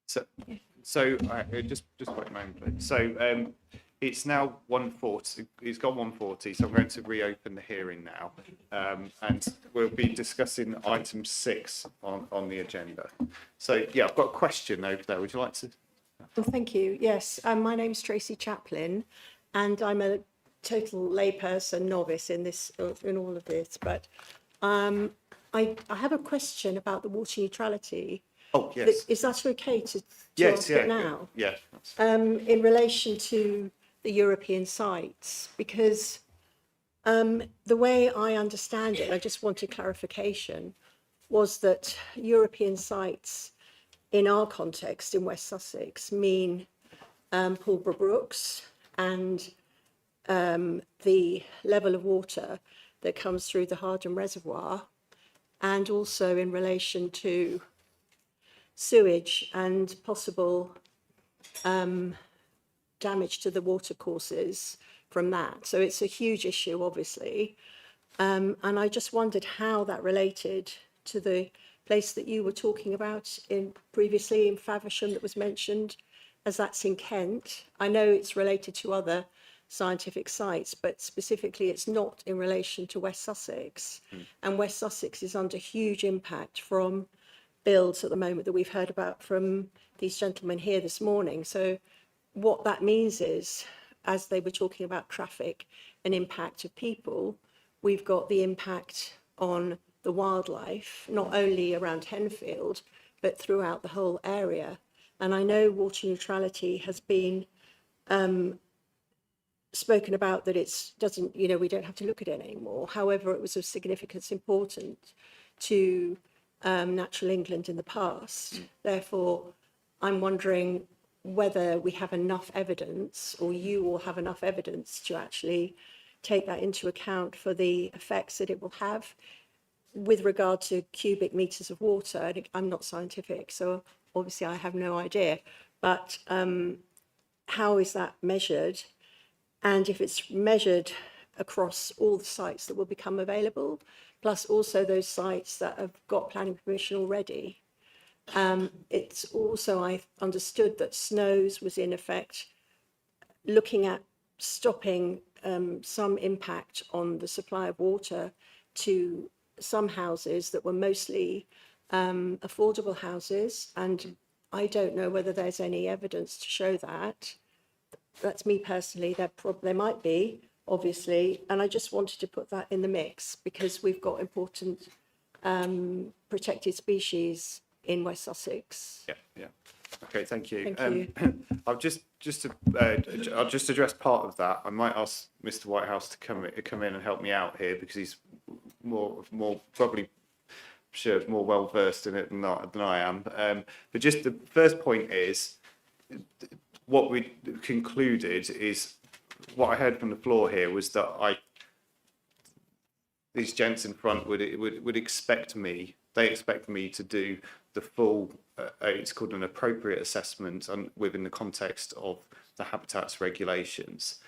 Just wait a moment, please. So it's now 1:40. It's got 1:40, so I'm going to reopen the hearing now, and we'll be discussing item 6 on the agenda. So yeah, I've got a question over there. Would you like to? Well, thank you. Yes, my name's Tracy Chaplin, and I'm a total layperson, novice in all of this. But I have a question about the water neutrality. Oh yes. Is that okay to Yes. ask Yeah. it now? Yeah. In relation to the European sites, because the way I understand it, I just wanted clarification, was that European sites in our context in West Sussex mean Pulborough Brooks and the level of water that comes through the Hardham Reservoir, and also in relation to sewage and possible damage to the watercourses from that. So it's a huge issue, obviously. And I just wondered how that related to the place that you were talking about previously in Faversham that was mentioned, as that's in Kent. I know it's related to other scientific sites, but specifically it's not in relation to West Sussex. And West Sussex is under huge impact from builds at the moment that we've heard about from these gentlemen here this morning. So what that means is, as they were talking about traffic and impact of people, we've got the impact on the wildlife, not only around Henfield, but throughout the whole area. And I know water neutrality has been spoken about, that it's doesn't, we don't have to look at it anymore. However, it was of significance important to Natural England in the past. Therefore, I'm wondering whether we have enough evidence, or you all have enough evidence to actually take that into account for the effects that it will have with regard to cubic meters of water. I'm not scientific, so obviously I have no idea, but how is that measured? And if it's measured across all the sites that will become available, plus also those sites that have got planning permission already. It's also, I understood that Snows was in effect looking at stopping some impact on the supply of water to some houses that were mostly affordable houses. And I don't know whether there's any evidence to show that. That's me personally. There might be, obviously. And I just wanted to put that in the mix because we've got important protected species in West Sussex. Yeah. Okay, thank you. Thank you. I'll just address part of that. I might ask Mr. Whitehouse to come in and help me out here because he's more probably sure more well versed in it than I am. But just the first point is what we concluded is what I heard from the floor here was that these gents in front would expect me. They expect me to do the full. It's called an appropriate assessment within the context of the habitats regulations,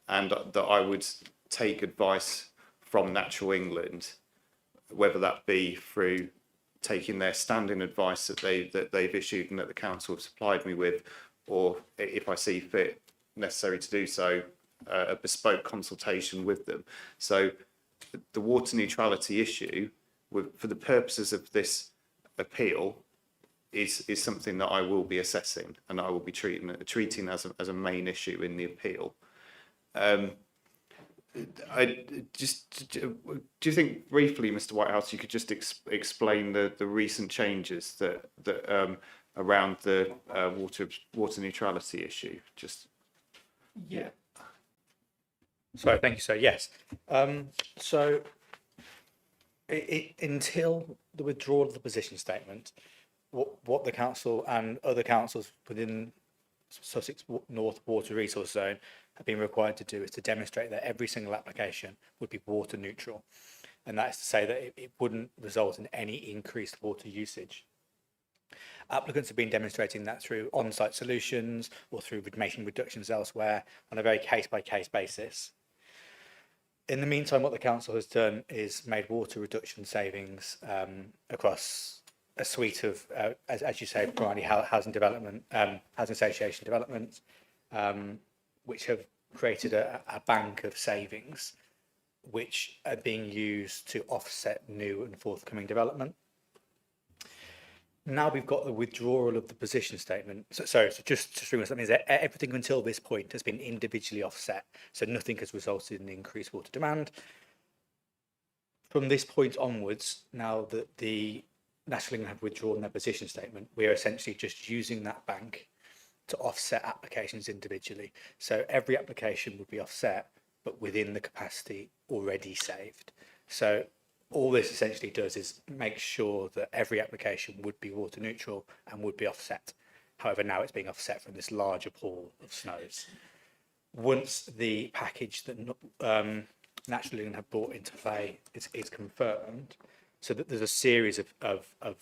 and that I would take advice from Natural England, whether that be through taking their standing advice that they've issued and that the council have supplied me with, or if I see fit necessary to do so, a bespoke consultation with them. So the water neutrality issue, for the purposes of this appeal, is something that I will be assessing and I will be treating as a main issue in the appeal. Do you think briefly, Mr. Whitehouse, you could just explain the recent changes that around the water neutrality issue? Yeah. Sorry, thank you, sir. Yes. So until the withdrawal of the position statement, what the council and other councils within Sussex North Water Resource Zone have been required to do is to demonstrate that every single application would be water neutral. And that is to say that it wouldn't result in any increased water usage. Applicants have been demonstrating that through on-site solutions or through making reductions elsewhere on a very case-by-case basis. In the meantime, what the council has done is made water reduction savings across a suite of, as you say, primarily housing development, housing association developments, which have created a bank of savings, which are being used to offset new and forthcoming development. Now we've got the withdrawal of the position statement. So just to remember, that means that everything until this point has been individually offset. So nothing has resulted in increased water demand. From this point onwards, now that the National England have withdrawn their position statement, we are essentially just using that bank to offset applications individually. So every application would be offset, but within the capacity already saved. So all this essentially does is make sure that every application would be water neutral and would be offset. However, now it's being offset from this larger pool of snows. Once the package that National England have brought into play is confirmed, so that there's a series of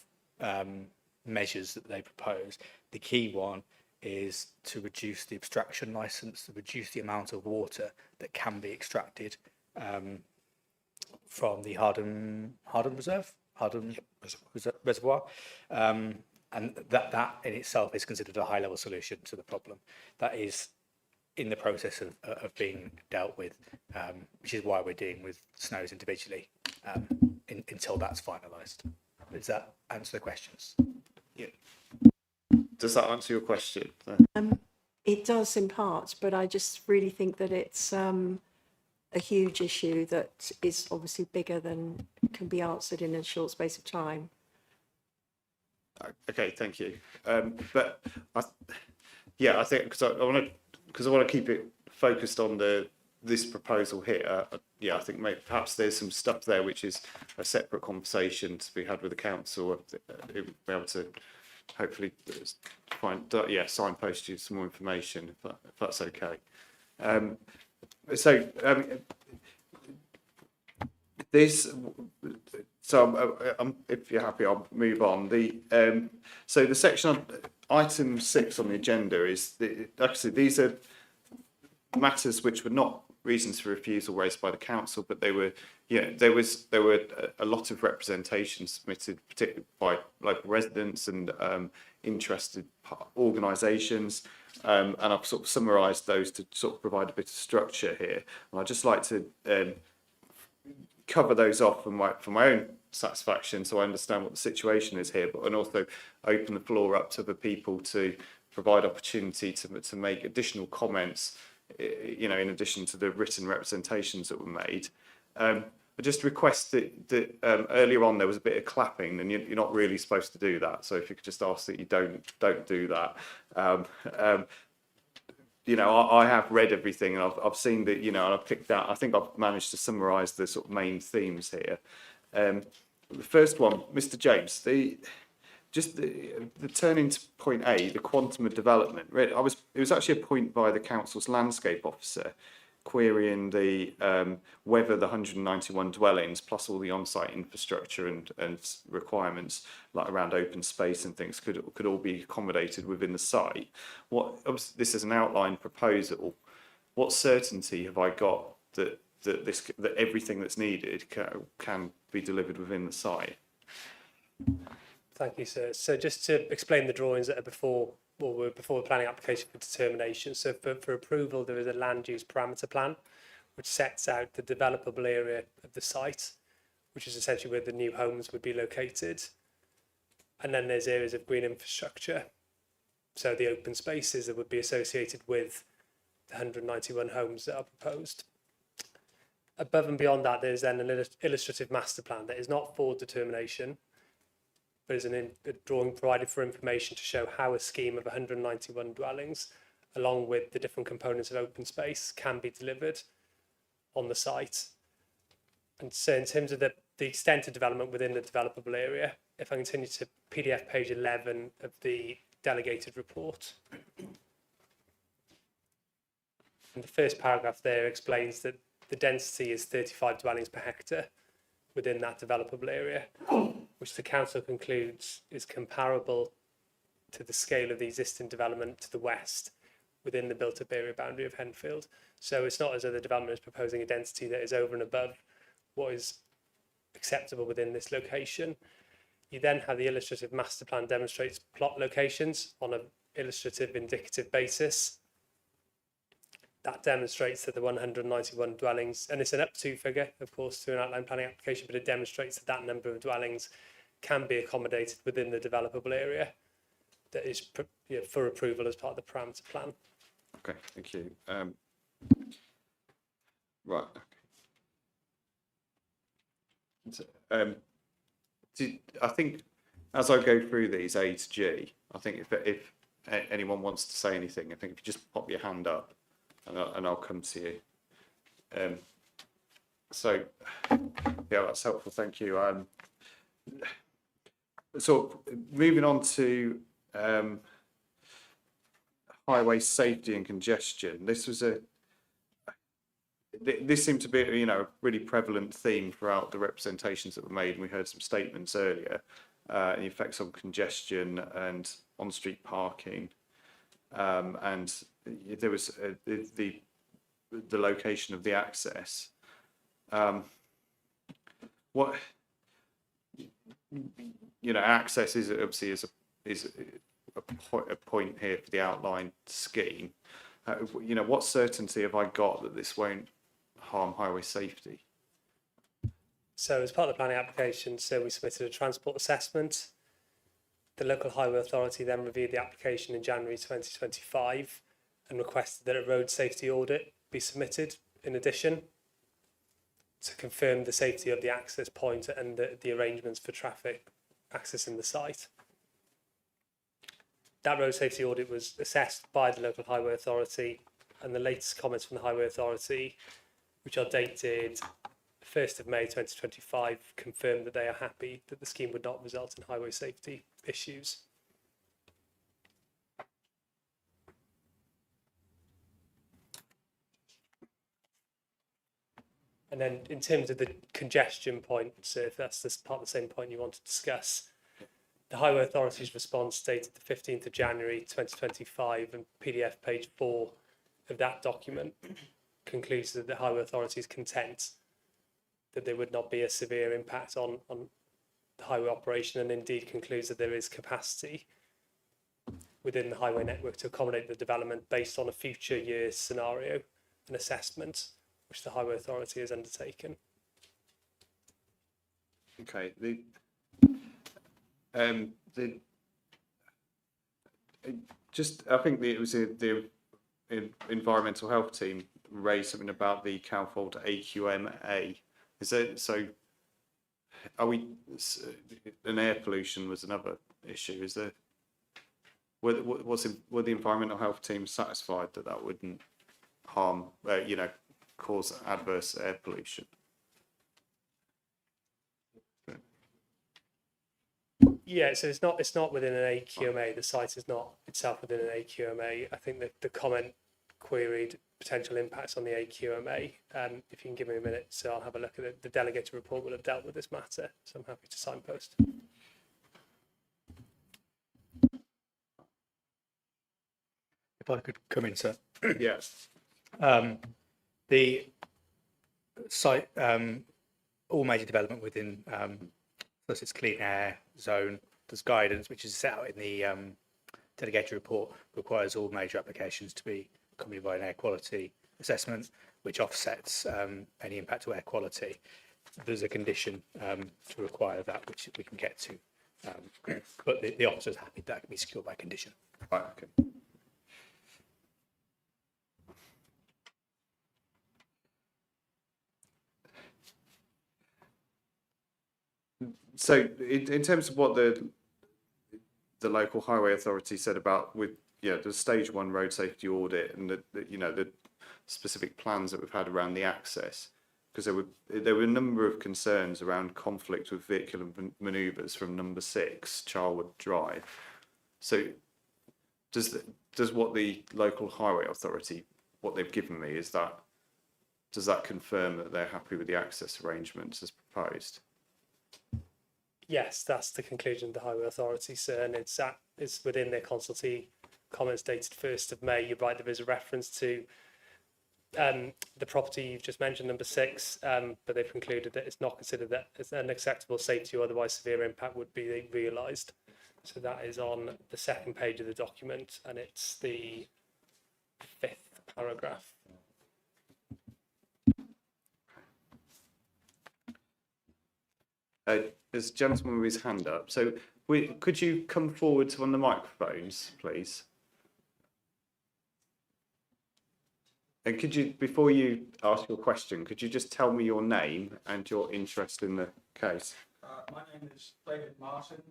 measures that they propose. The key one is to reduce the abstraction licence, to reduce the amount of water that can be extracted from the Horsham Reservoir. And that in itself is considered a high-level solution to the problem. That is in the process of being dealt with, which is why we're dealing with snows individually until that's finalised. Does that answer the questions? Yeah. Does that answer your question? It does in part, but I just really think that it's a huge issue that is obviously bigger than can be answered in a short space of time. Okay, thank you. But I think because I want to keep it focused on this proposal here. I think perhaps there's some stuff there which is a separate conversation to be had with the council. We'll be able to hopefully signpost you some more information if that's okay. If you're happy, I'll move on. So the section on item 6 on the agenda is actually these are matters which were not reasons for refusal raised by the council, but there were a lot of representation submitted, particularly by local residents and interested organisations, and I've sort of summarised those to sort of provide a bit of structure here. And I'd just like to cover those off for my own satisfaction, so I understand what the situation is here, and also open the floor up to the people to provide opportunity to make additional comments, in addition to the written representations that were made. I just request that earlier on there was a bit of clapping, and you're not really supposed to do that. So if you could just ask that you don't do that. I have read everything, and I've seen that, and I've picked out. I think I've managed to summarise the sort of main themes here. The first one, Mr. James, the turning to point A, the quantum of development. It was actually a point by the council's landscape officer querying whether the 191 dwellings plus all the on-site infrastructure and requirements like around open space and things could all be accommodated within the site. This is an outline proposal. What certainty have I got that everything that's needed can be delivered within the site? Thank you, sir. So just to explain the drawings that are were before the planning application for determination. So for approval, there is a land use parameter plan, which sets out the developable area of the site, which is essentially where the new homes would be located. And then there's areas of green infrastructure. So the open spaces that would be associated with the 191 homes that are proposed. Above and beyond that, there's then an illustrative master plan that is not for determination, but is a drawing provided for information to show how a scheme of 191 dwellings, along with the different components of open space, can be delivered on the site. And so in terms of the extent of development within the developable area, if I continue to PDF page 11 of the delegated report. And the first paragraph there explains that the density is 35 dwellings per hectare within that developable area, which the council concludes is comparable to the scale of the existing development to the west within the built-up area boundary of Henfield. So it's not as though the development is proposing a density that is over and above what is acceptable within this location. You then have the illustrative master plan demonstrates plot locations on an illustrative indicative basis. That demonstrates that the 191 dwellings, and it's an up to figure, of course, to an outline planning application, but it demonstrates that that number of dwellings can be accommodated within the developable area that is for approval as part of the parameter plan. Okay, thank you. Right. Okay. I think as I go through these A to G, I think if anyone wants to say anything, I think if you just pop your hand up, and I'll come to you. So, yeah, that's helpful. Thank you. So, moving on to highway safety and congestion. This seemed to be, a really prevalent theme throughout the representations that were made, and we heard some statements earlier. The effects on congestion and on-street parking, and there was the location of the access. Access is obviously a point here for the outline scheme. What certainty have I got that this won't harm highway safety? So as part of the planning application, we submitted a transport assessment. The local highway authority then reviewed the application in January 2025 and requested that a road safety audit be submitted in addition to confirm the safety of the access point and the arrangements for traffic accessing the site. That road safety audit was assessed by the local highway authority, and the latest comments from the highway authority, which are dated 1st of May 2025, confirmed that they are happy that the scheme would not result in highway safety issues. And then in terms of the congestion point, so if that's part of the same point you want to discuss, the Highway Authority's response dated the 15th of January 2025, and PDF page 4 of that document concludes that the Highway Authority is content that there would not be a severe impact on the highway operation, and indeed concludes that there is capacity within the highway network to accommodate the development based on a future year scenario and assessment which the Highway Authority has undertaken. Okay. I think it was the environmental health team raised something about the Calfold AQMA. Is it so? Are we? And air pollution was another issue. Is there? Were the environmental health team satisfied that that wouldn't harm? Cause adverse air pollution? Yeah, so it's not within an AQMA. The site is not itself within an AQMA. I think that the comment queried potential impacts on the AQMA. If you can give me a minute, so I'll have a look at it. The delegated report will have dealt with this matter, so I'm happy to signpost. If I could come in, sir. Yes. The site, all major development within plus its clean air zone, there's guidance which is set out in the delegated report, requires all major applications to be accompanied by an air quality assessment, which offsets any impact to air quality. There's a condition to require that, which we can get to, but the officer's happy that can be secured by condition. Right. Okay. So, in terms of what the local highway authority said about the stage 1 road safety audit and the specific plans that we've had around the access, because there were a number of concerns around conflict with vehicular manoeuvres from number 6 Charlwood Drive. So, does what the local highway authority, what they've given me, does that confirm that they're happy with the access arrangements as proposed? Yes, that's the conclusion of the Highway Authority, sir, and it's within their consultee comments dated 1st of May. You're right, there is a reference to the property you've just mentioned, number 6, but they've concluded that it's not considered that as an acceptable safety or otherwise severe impact would be realised. So that is on the second page of the document, and it's the 5th paragraph. There's a gentleman with his hand up. So could you come forward to one of the microphones, please? And could you, before you ask your question, could you just tell me your name and your interest in the case? My name is David Martin.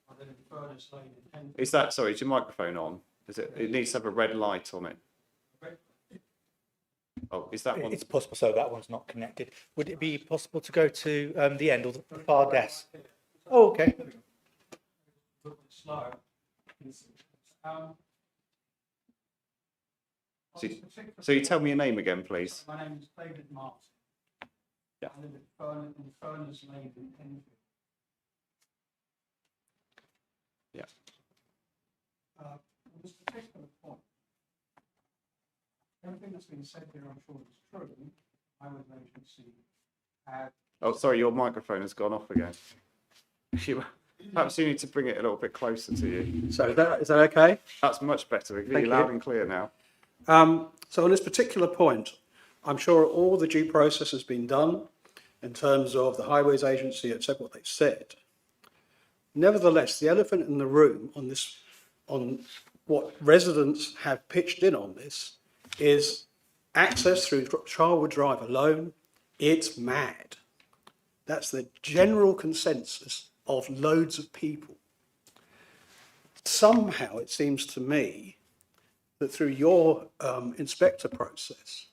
I live in Furness Lane in Henfield. Is that, sorry, is your microphone on? Is it? It needs to have a red light on it. Oh, is that one? It's possible, so that one's not connected. Would it be possible to go to the end or the far desk? Oh, okay. A little bit slow. So you tell me your name again, please. My name is David Martin. Yeah. I live in Furness Lane in Henfield. Yeah. On this particular point, everything that's been said here, I'm sure is true. Highways Agency had. Oh, sorry, your microphone has gone off again. Perhaps you need to bring it a little bit closer to you. So is that okay? That's much better. We can hear Thank you loud you. and clear now. So on this particular point, I'm sure all the due process has been done in terms of the Highways Agency have said what they've said. Nevertheless, the elephant in the room on this, on what residents have pitched in on this, is access through Charlwood Drive alone. It's mad. That's the general consensus of loads of people. Somehow it seems to me that through your inspector process,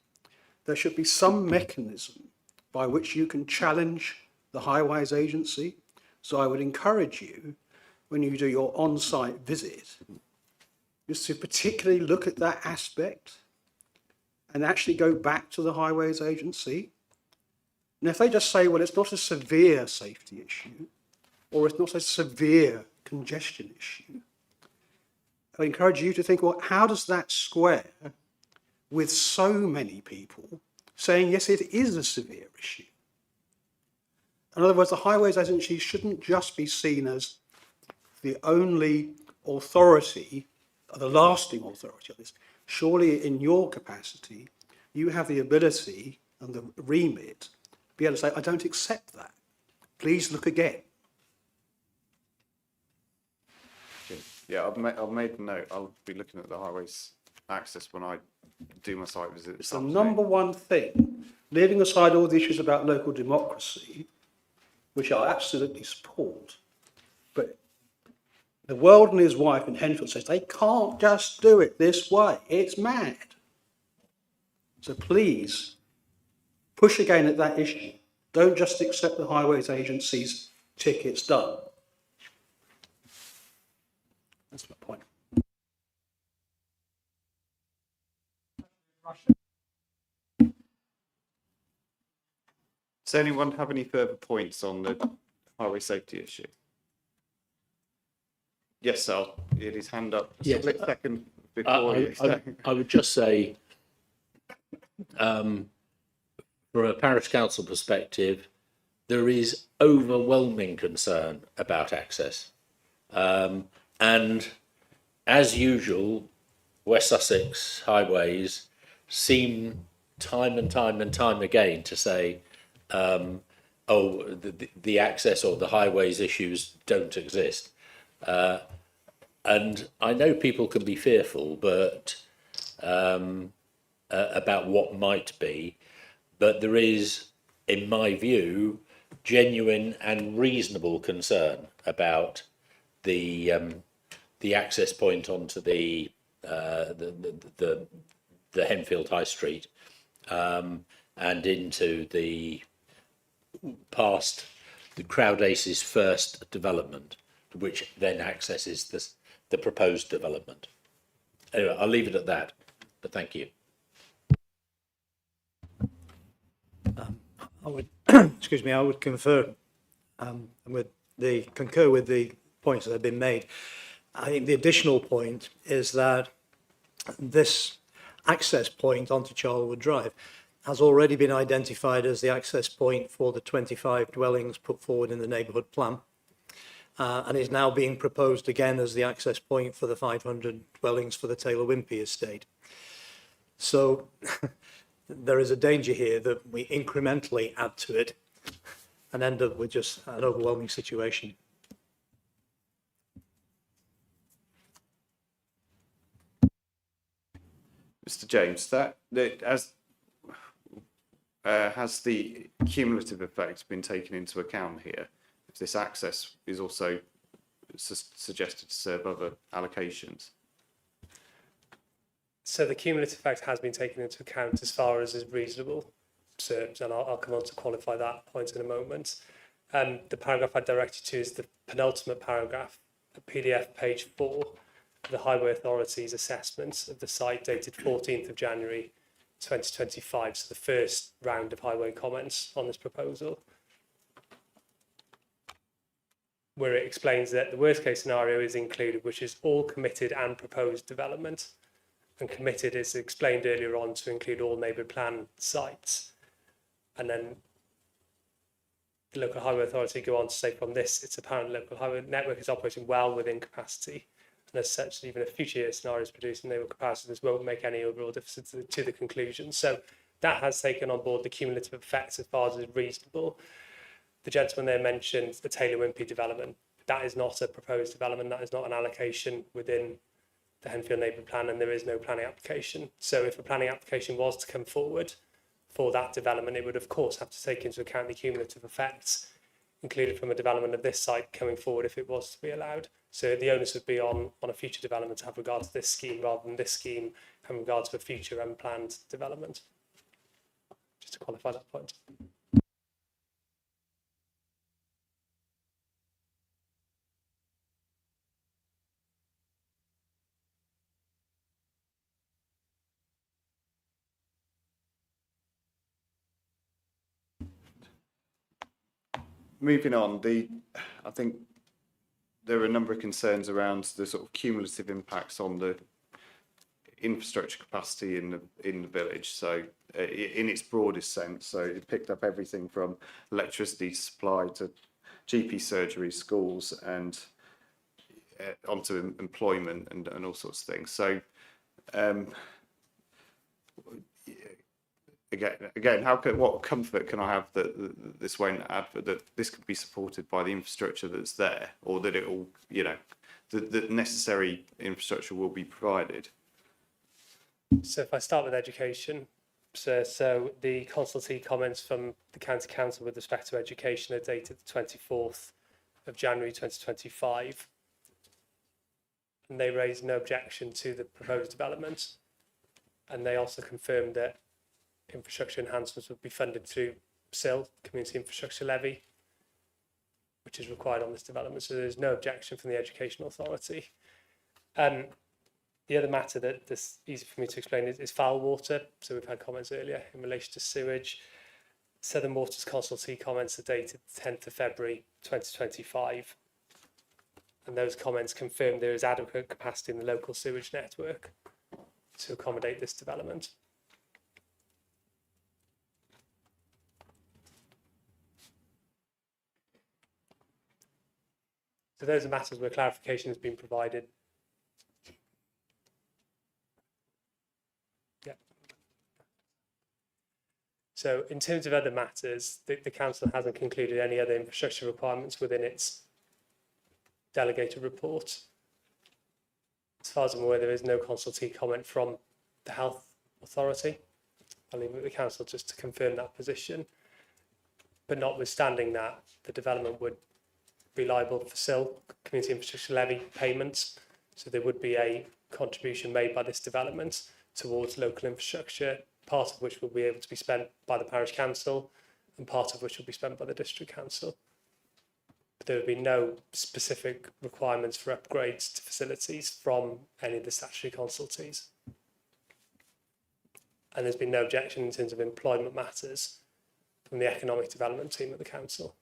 there should be some mechanism by which you can challenge the Highways Agency. So I would encourage you, when you do your on-site visit, just to particularly look at that aspect and actually go back to the Highways Agency. And if they just say, well, it's not a severe safety issue, or it's not a severe congestion issue, I encourage you to think, well, how does that square with so many people saying, yes, it is a severe issue? In other words, the Highways Agency shouldn't just be seen as the only authority, the lasting authority on this. Surely in your capacity, you have the ability and the remit to be able to say, I don't accept that. Please look again. Yeah, I've made a note. I'll be looking at the highways access when I do my site visit. It's the number one thing, leaving aside all the issues about local democracy, which I absolutely support. But the world and his wife in Henfield says they can't just do it this way. It's mad. So please push again at that issue. Don't just accept the Highways Agency's tickets done. That's my point. Does anyone have any further points on the highway safety issue? Yes, Sal. He had his hand up a Yes. split second before you. I would just say, from a parish council perspective, there is overwhelming concern about access. And as usual, West Sussex highways seem time and time again to say, the access or the highways issues don't exist. And I know people can be fearful, but about what might be, but there is, in my view, genuine and reasonable concern about the access point onto the Henfield High Street and into the past the Crowd Ace's first development, which then accesses the proposed development. Anyway, I'll leave it at that, but thank you. I would, excuse me, I would concur with the points that have been made. I think the additional point is that this access point onto Charlwood Drive has already been identified as the access point for the 25 dwellings put forward in the neighbourhood plan, and is now being proposed again as the access point for the 500 dwellings for the Taylor Wimpey estate. So there is a danger here that we incrementally add to it and end up with just an overwhelming situation. Mr. James, has the cumulative effect been taken into account here? If this access is also suggested to serve other allocations? So the cumulative effect has been taken into account as far as is reasonable serves, and I'll come on to qualify that point in a moment. The paragraph I directed to is the penultimate paragraph, PDF page 4, the Highway Authority's assessment of the site dated 14th of January 2025, so the first round of highway comments on this proposal, where it explains that the worst case scenario is included, which is all committed and proposed development. And committed is explained earlier on to include all neighbourhood plan sites. And then the local highway authority go on to say from this, it's apparent the local highway network is operating well within capacity. And as such, even if future year scenarios producing neighbourhood capacity, this won't make any overall difference to the conclusion. So that has taken on board the cumulative effects as far as is reasonable. The gentleman there mentioned the Taylor Wimpey development. That is not a proposed development. That is not an allocation within the Henfield neighbourhood plan, and there is no planning application. So if a planning application was to come forward for that development, it would of course have to take into account the cumulative effects included from a development of this site coming forward if it was to be allowed. So the onus would be on a future development to have regard to this scheme rather than this scheme having regard to a future unplanned development. Just to qualify that point. Moving on, I think there are a number of concerns around the sort of cumulative impacts on the infrastructure capacity in the village. So in its broadest sense, so it picked up everything from electricity supply to GP surgery, schools, and onto employment and all sorts of things. So again, what comfort can I have that this won't add, that this could be supported by the infrastructure that's there, or that it will, the necessary infrastructure will be provided? So if I start with education, so the consultee comments from the County Council with respect to education are dated the 24th of January 2025, and they raised no objection to the proposed development, and they also confirmed that infrastructure enhancements would be funded through CIL, Community Infrastructure Levy, which is required on this development. So there's no objection from the Education Authority. The other matter that's easy for me to explain is foul water. So we've had comments earlier in relation to sewage. Southern Water's consultee comments are dated 10th of February 2025. And those comments confirm there is adequate capacity in the local sewage network to accommodate this development. So those are matters where clarification has been provided. Yeah. So in terms of other matters, the council hasn't concluded any other infrastructure requirements within its delegated report. As far as I'm aware, there is no consultee comment from the Health Authority. I'll leave it with the council just to confirm that position. But notwithstanding that, the development would be liable for CIL, Community Infrastructure Levy payments. So there would be a contribution made by this development towards local infrastructure, part of which will be able to be spent by the parish council and part of which will be spent by the district council. But there would be no specific requirements for upgrades to facilities from any of the statutory consultees. And there's been no objection in terms of employment matters from the economic development team at the council.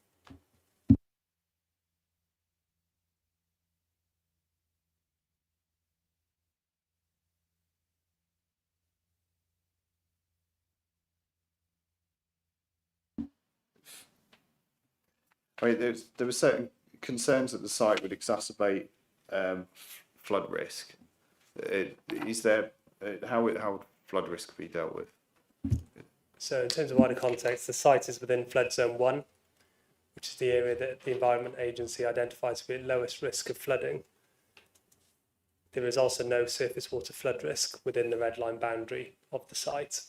I mean, there were certain concerns that the site would exacerbate flood risk. Is there how would flood risk be dealt with? So in terms of wider context, the site is within flood zone 1, which is the area that the Environment Agency identifies to be at lowest risk of flooding. There is also no surface water flood risk within the red line boundary of the site.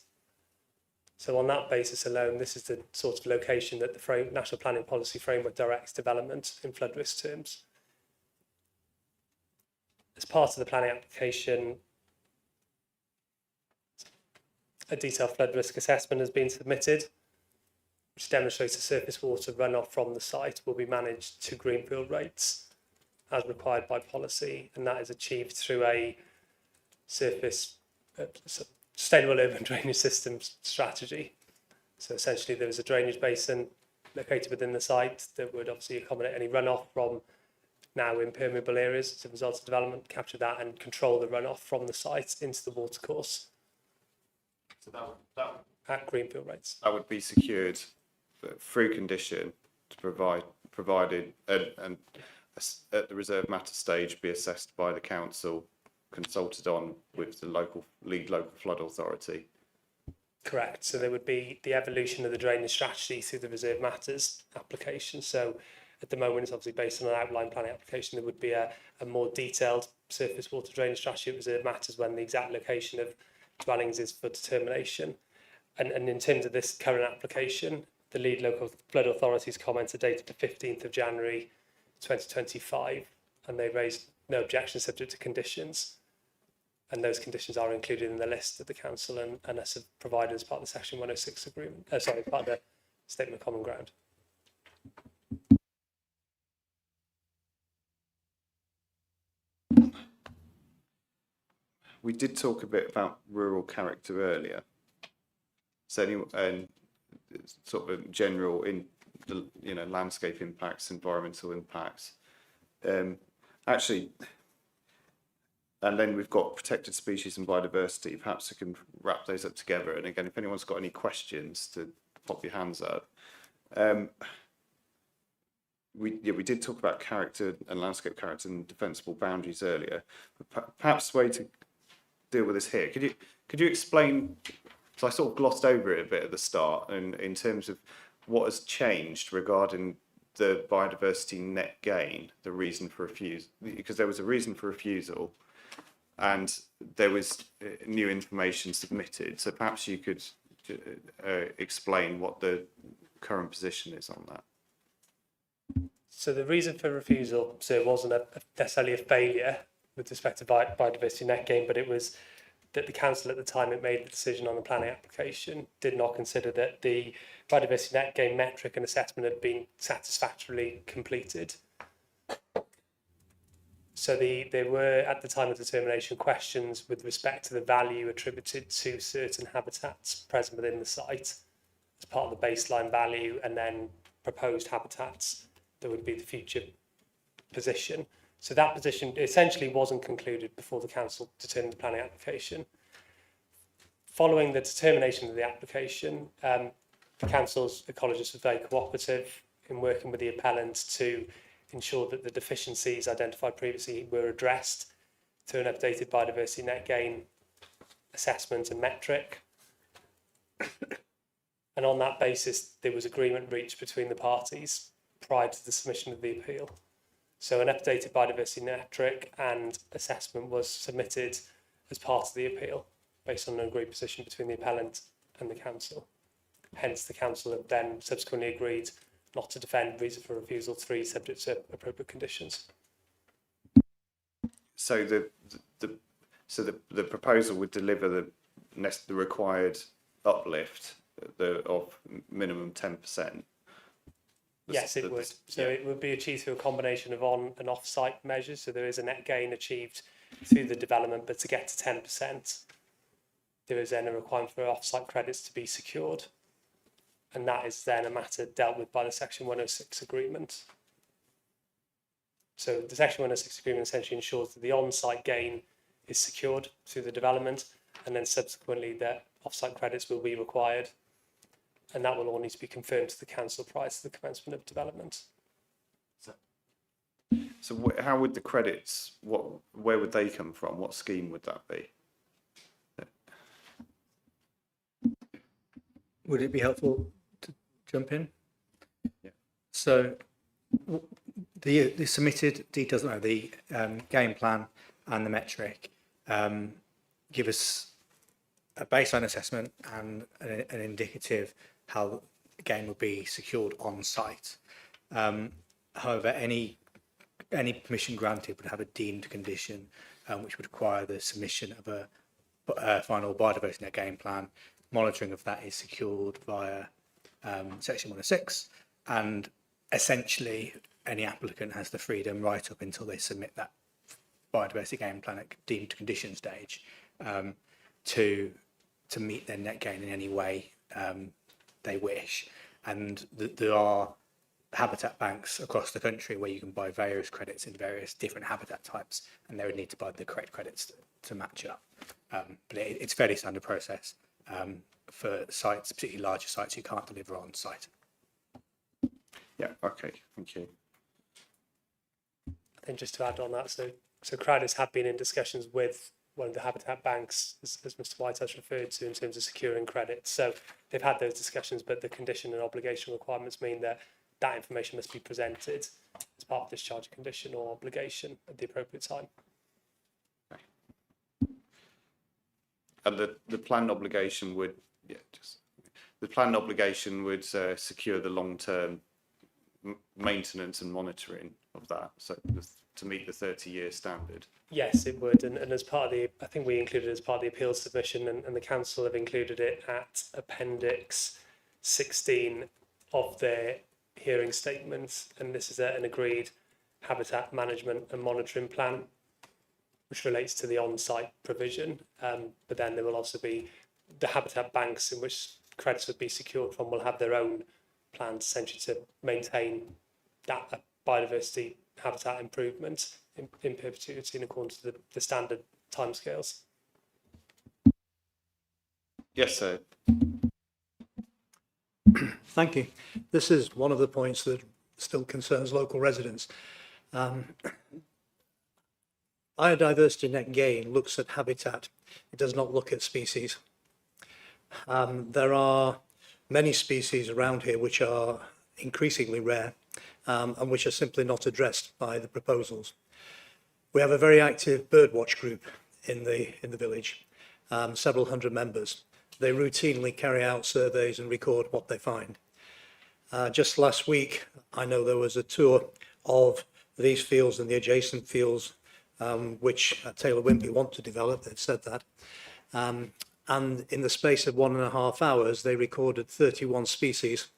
So on that basis alone, this is the sort of location that the National Planning Policy Framework directs development in flood risk terms. As part of the planning application, a detailed flood risk assessment has been submitted, which demonstrates the surface water runoff from the site will be managed to greenfield rates as required by policy, and that is achieved through a sustainable urban drainage systems strategy. So essentially there is a drainage basin located within the site that would obviously accommodate any runoff from now impermeable areas as a result of development, capture that and control the runoff from the site into the watercourse. So that at greenfield rates. That would be secured through condition to provided and at the reserve matter stage be assessed by the council, consulted on with the lead local flood authority. Correct. So there would be the evolution of the drainage strategy through the reserve matters application. So at the moment it's obviously based on an outline planning application. There would be a more detailed surface water drainage strategy at reserve matters when the exact location of dwellings is for determination. And in terms of this current application, the lead local flood authority's comments are dated the 15th of January 2025, and they raised no objection subject to conditions. And those conditions are included in the list that the council and us have provided as part of the Section 106 agreement, part of the Statement of Common Ground. We did talk a bit about rural character earlier. So sort of general in the landscape impacts, environmental impacts. Actually, and then we've got protected species and biodiversity. Perhaps we can wrap those up together. And again, if anyone's got any questions, to pop your hands up. We did talk about character and landscape character and defensible boundaries earlier. But perhaps the way to deal with this here. Could you explain? So I sort of glossed over it a bit at the start, and in terms of what has changed regarding the biodiversity net gain, the reason for refusal, because there was a reason for refusal, and there was new information submitted. So perhaps you could explain what the current position is on that. So the reason for refusal, so it wasn't necessarily a failure with respect to biodiversity net gain, but it was that the council at the time it made the decision on the planning application did not consider that the biodiversity net gain metric and assessment had been satisfactorily completed. So there were at the time of determination questions with respect to the value attributed to certain habitats present within the site as part of the baseline value, and then proposed habitats that would be the future position. So that position essentially wasn't concluded before the council determined the planning application. Following the determination of the application, the council's ecologists were very cooperative in working with the appellant to ensure that the deficiencies identified previously were addressed through an updated biodiversity net gain assessment and metric. And on that basis, there was agreement reached between the parties prior to the submission of the appeal. So an updated biodiversity metric and assessment was submitted as part of the appeal based on an agreed position between the appellant and the council. Hence, the council have then subsequently agreed not to defend reason for refusal 3 subject to appropriate conditions. So the proposal would deliver the required uplift of minimum 10%. Yes, it would. So it would be achieved through a combination of on and off-site measures. So there is a net gain achieved through the development, but to get to 10%, there is then a requirement for off-site credits to be secured. And that is then a matter dealt with by the Section 106 agreement. So the Section 106 agreement essentially ensures that the on-site gain is secured through the development, and then subsequently that off-site credits will be required. And that will all need to be confirmed to the council prior to the commencement of development. So how would the credits, where would they come from? What scheme would that be? Would it be helpful to jump in? Yeah. So the submitted details, no, the game plan and the metric give us a baseline assessment and an indicative how the game would be secured on site. However, any permission granted would have a deemed condition, which would require the submission of a final biodiversity net game plan. Monitoring of that is secured via section 106, and essentially any applicant has the freedom right up until they submit that biodiversity game plan at deemed condition stage to meet their net gain in any way they wish. And there are habitat banks across the country where you can buy various credits in various different habitat types, and they would need to buy the correct credits to match up. But it's fairly standard process for sites, particularly larger sites you can't deliver on site. Yeah, okay, thank you. I think just to add on that, so Crowders have been in discussions with one of the habitat banks, as Mr. White has referred to, in terms of securing credits. So they've had those discussions, but the condition and obligation requirements mean that that information must be presented as part of discharge condition or obligation at the appropriate time. And the planned obligation would, secure the long-term maintenance and monitoring of that, so to meet the 30-year standard. Yes, it would, and as part of the, I think we included it as part of the appeals submission, and the council have included it at Appendix 16 of their hearing statement, and this is an agreed habitat management and monitoring plan, which relates to the on-site provision. But then there will also be the habitat banks in which credits would be secured from will have their own plans essentially to maintain that biodiversity habitat improvement in perpetuity in accordance to the standard timescales. Yes, sir. Thank you. This is one of the points that still concerns local residents. Biodiversity net gain looks at habitat. It does not look at species. There are many species around here which are increasingly rare and which are simply not addressed by the proposals. We have a very active birdwatch group in the village, several hundred members. They routinely carry out surveys and record what they find. Just last week, I know there was a tour of these fields and the adjacent fields which Taylor Wimpey want to develop. They've said that. And in the space of 1.5 hours, they recorded 31 species,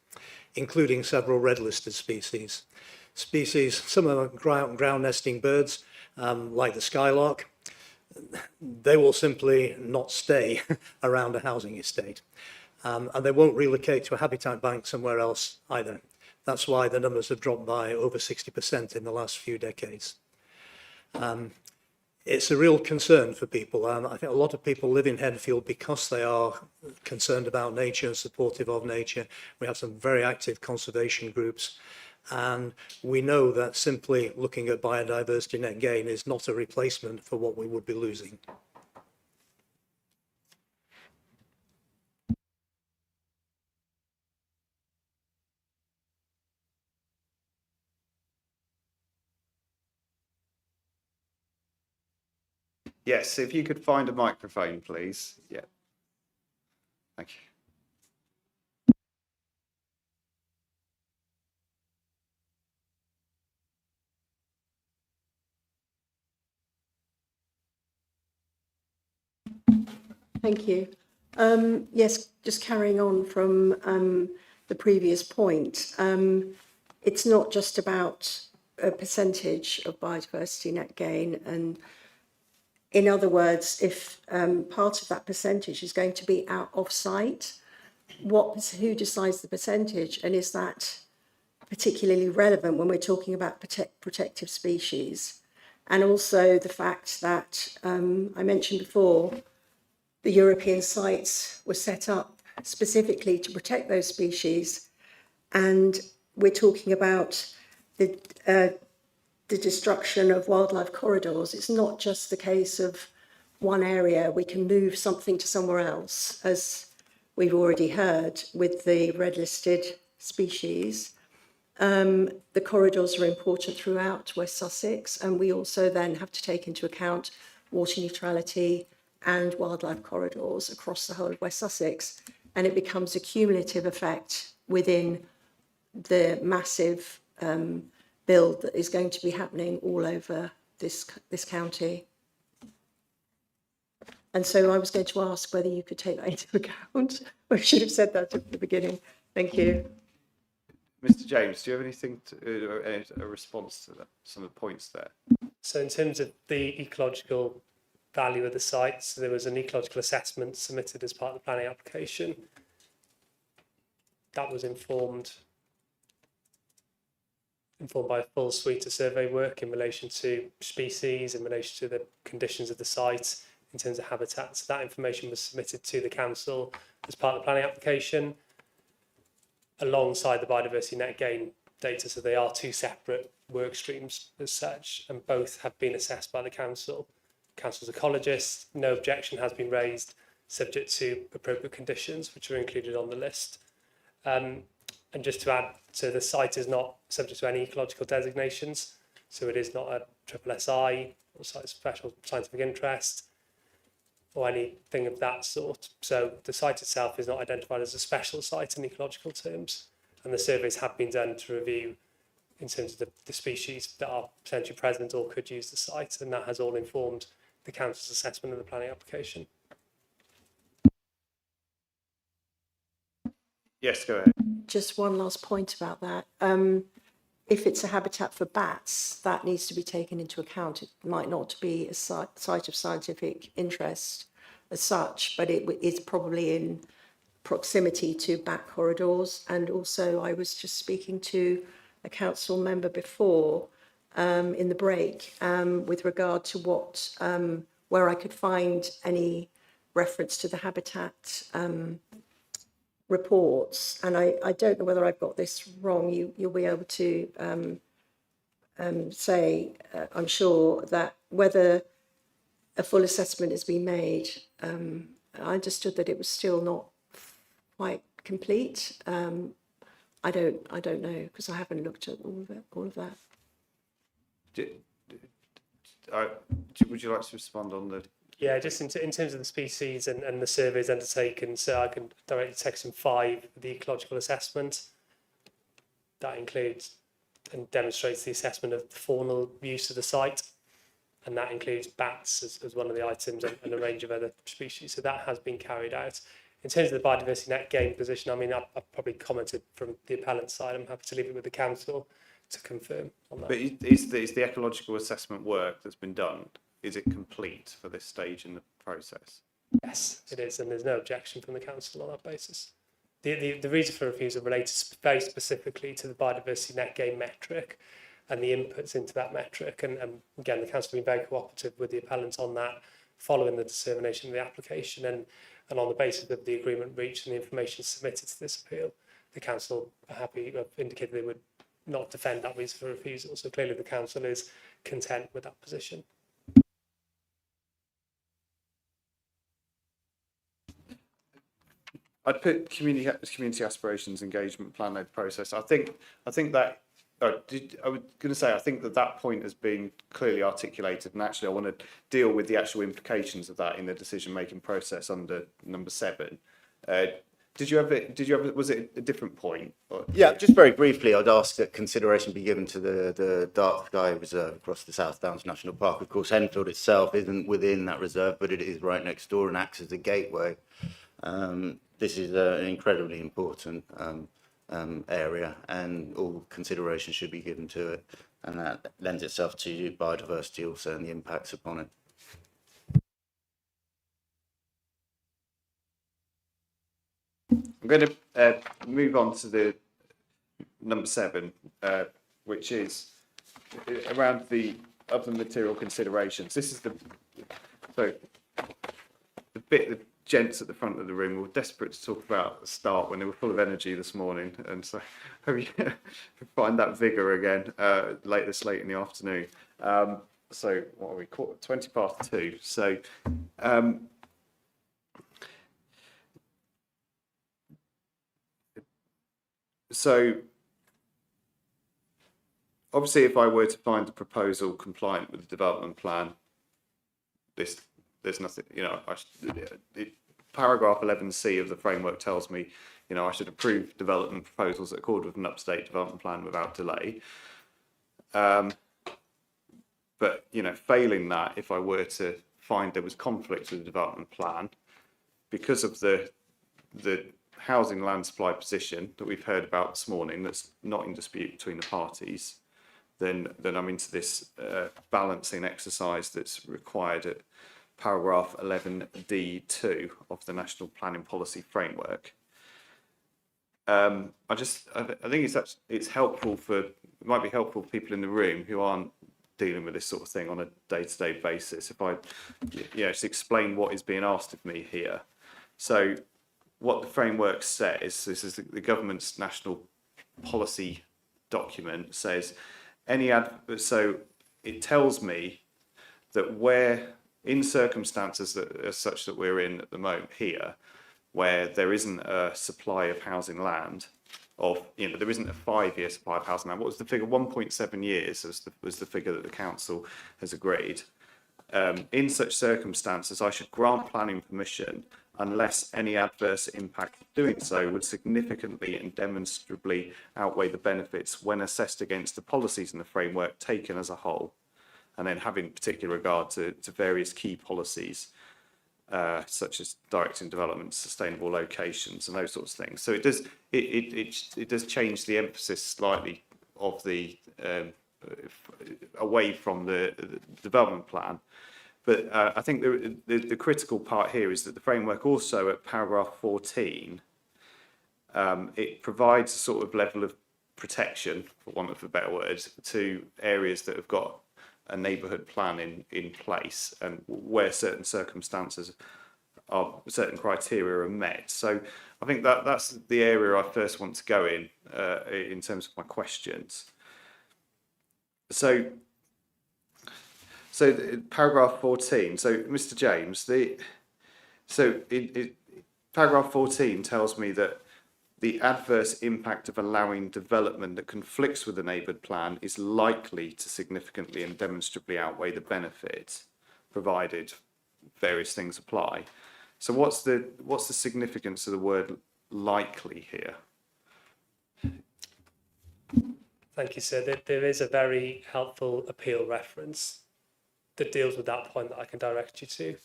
including several red-listed species. Some of them are ground nesting birds, like the skylark. They will simply not stay around a housing estate. And they won't relocate to a habitat bank somewhere else either. That's why the numbers have dropped by over 60% in the last few decades. It's a real concern for people. I think a lot of people live in Henfield because they are concerned about nature and supportive of nature. We have some very active conservation groups, and we know that simply looking at biodiversity net gain is not a replacement for what we would be losing. Yes, if you could find a microphone, please. Yeah. Thank you. Thank you. Yes, just carrying on from the previous point, it's not just about a percentage of biodiversity net gain, and in other words, if part of that percentage is going to be out of sight, who decides the percentage, and is that particularly relevant when we're talking about protective species? And also the fact that I mentioned before, the European sites were set up specifically to protect those species, and we're talking about the the destruction of wildlife corridors, it's not just the case of one area. We can move something to somewhere else, as we've already heard with the red listed species. The corridors are important throughout West Sussex, and we also then have to take into account water neutrality and wildlife corridors across the whole of West Sussex. And it becomes a cumulative effect within the massive build that is going to be happening all over this county. And so I was going to ask whether you could take that into account. I should have said that at the beginning. Thank you. Mr. James, do you have anything a response to that, some of the points there? So in terms of the ecological value of the site, so there was an ecological assessment submitted as part of the planning application. That was informed by a full suite of survey work in relation to species, in relation to the conditions of the site, in terms of habitat. So that information was submitted to the council as part of the planning application, alongside the biodiversity net gain data. So they are two separate work streams as such, and both have been assessed by the council. Council's ecologists, no objection has been raised, subject to appropriate conditions, which are included on the list. And just to add, so the site is not subject to any ecological designations, so it is not a triple SI or site of special scientific interest or anything of that sort. So the site itself is not identified as a special site in ecological terms, and the surveys have been done to review in terms of the species that are potentially present or could use the site, and that has all informed the council's assessment of the planning application. Yes, go ahead. Just one last point about that. If it's a habitat for bats, that needs to be taken into account. It might not be a site of scientific interest as such, but it is probably in proximity to bat corridors. And also, I was just speaking to a council member before in the break with regard to what where I could find any reference to the habitat reports, and I don't know whether I've got this wrong. You'll be able to say, I'm sure, that whether a full assessment has been made. I understood that it was still not quite complete. I don't know, because I haven't looked at all of that. Would you like to respond on the? Yeah, just in terms of the species and the surveys undertaken, so I can direct you to section 5 of the ecological assessment. That includes and demonstrates the assessment of the faunal use of the site, and that includes bats as one of the items and a range of other species. So that has been carried out. In terms of the biodiversity net gain position, I mean, I've probably commented from the appellant side. I'm happy to leave it with the council to confirm on that. But is the ecological assessment work that's been done, is it complete for this stage in the process? Yes, it is, and there's no objection from the council on that basis. The reason for refusal relates very specifically to the biodiversity net gain metric and the inputs into that metric. And again, the council has been very cooperative with the appellant on that, following the determination of the application, and on the basis of the agreement reached and the information submitted to this appeal, the council are happy, have indicated they would not defend that reason for refusal. So clearly the council is content with that position. I'd put community aspirations engagement plan led process. I think that I was going to say I think that point has been clearly articulated, and actually I want to deal with the actual implications of that in the decision making process under number 7. Did you have was it a different point? Or? Yeah, just very briefly, I'd ask that consideration be given to the dark sky reserve across the South Downs National Park. Of course, Henfield itself isn't within that reserve, but it is right next door and acts as a gateway. This is an incredibly important area, and all consideration should be given to it, and that lends itself to biodiversity also and the impacts upon it. I'm going to move on to the number 7, which is around the other material considerations. This is the bit that gents at the front of the room were desperate to talk about the start when they were full of energy this morning, and so hope you find that vigour again late in the afternoon. So what are we? 2:20 So. So obviously, if I were to find the proposal compliant with the development plan, there's nothing, paragraph 11C of the framework tells me, I should approve development proposals that accord with an up-to-date development plan without delay. But, failing that, if I were to find there was conflict with the development plan, because of the housing land supply position that we've heard about this morning, that's not in dispute between the parties, then I'm into this balancing exercise that's required at paragraph 11D2 of the National Planning Policy Framework. I think it's helpful it might be helpful for people in the room who aren't dealing with this sort of thing on a day-to-day basis if I just explain what is being asked of me here. So what the framework says, this is the government's national policy document, says so it tells me that where in circumstances that are such that we're in at the moment here, where there isn't a supply of housing land, there isn't a 5-year supply of housing land. What was the figure? 1.7 years was the figure that the council has agreed. In such circumstances, I should grant planning permission unless any adverse impact of doing so would significantly and demonstrably outweigh the benefits when assessed against the policies in the framework taken as a whole, and then having particular regard to various key policies, such as directing development, sustainable locations, and those sorts of things. So it does change the emphasis slightly of the away from the development plan. But I think the critical part here is that the framework also at paragraph 14, it provides a sort of level of protection, for want of a better word, to areas that have got a neighbourhood plan in place and where certain circumstances certain criteria are met. So I think that's the area I first want to go in terms of my questions. So paragraph 14. So Mr. James, paragraph 14 tells me that the adverse impact of allowing development that conflicts with the neighbourhood plan is likely to significantly and demonstrably outweigh the benefit, provided various things apply. So what's the significance of the word likely here? Thank you, sir. There is a very helpful appeal reference that deals with that point that I can direct you to.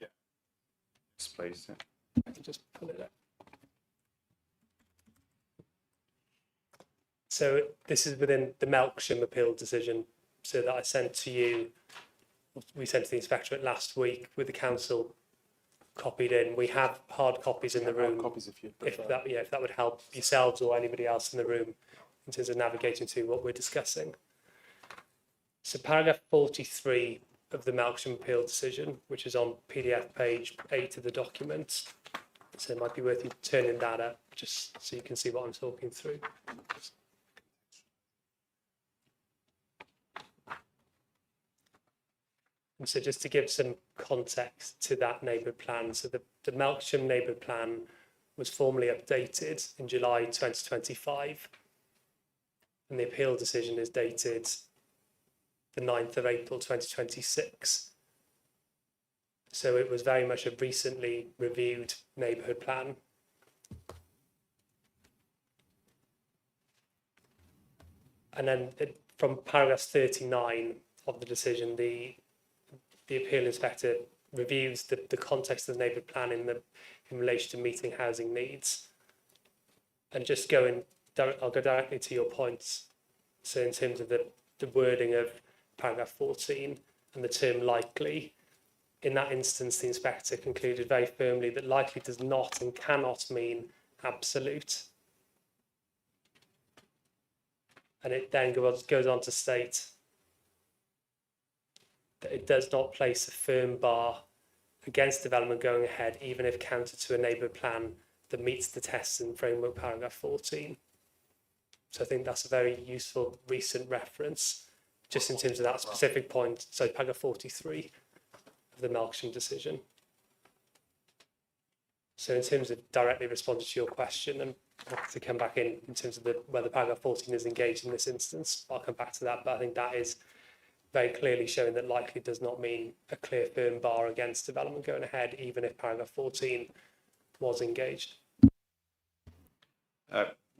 Yeah. Yes, please. Yeah. I can just pull it up. So this is within the Melksham appeal decision, so that I sent to you. We sent to the inspectorate last week with the council copied in. We have hard copies in the room. Copies if that would help yourselves or anybody else in the room in terms of navigating to what we're discussing. So paragraph 43 of the Melksham appeal decision, which is on PDF page 8 of the document. So it might be worth you turning that up just so you can see what I'm talking through. And so just to give some context to that neighbourhood plan, so the Melksham neighbourhood plan was formally updated in July 2025, and the appeal decision is dated the 9th of April 2026. So it was very much a recently reviewed neighbourhood plan. And then from paragraph 39 of the decision, the appeal inspector reviews the context of the neighbourhood plan in relation to meeting housing needs. And just I'll go directly to your points. So in terms of the wording of paragraph 14 and the term likely, in that instance, the inspector concluded very firmly that likely does not and cannot mean absolute. And it then goes on to state that it does not place a firm bar against development going ahead, even if counter to a neighbourhood plan that meets the tests in framework paragraph 14. So I think that's a very useful recent reference, just in terms of that specific point. So paragraph 43 of the Melksham decision. So in terms of directly responding to your question, and to come back in terms of whether paragraph 14 is engaged in this instance, I'll come back to that, but I think that is very clearly showing that likely does not mean a clear firm bar against development going ahead, even if paragraph 14 was engaged.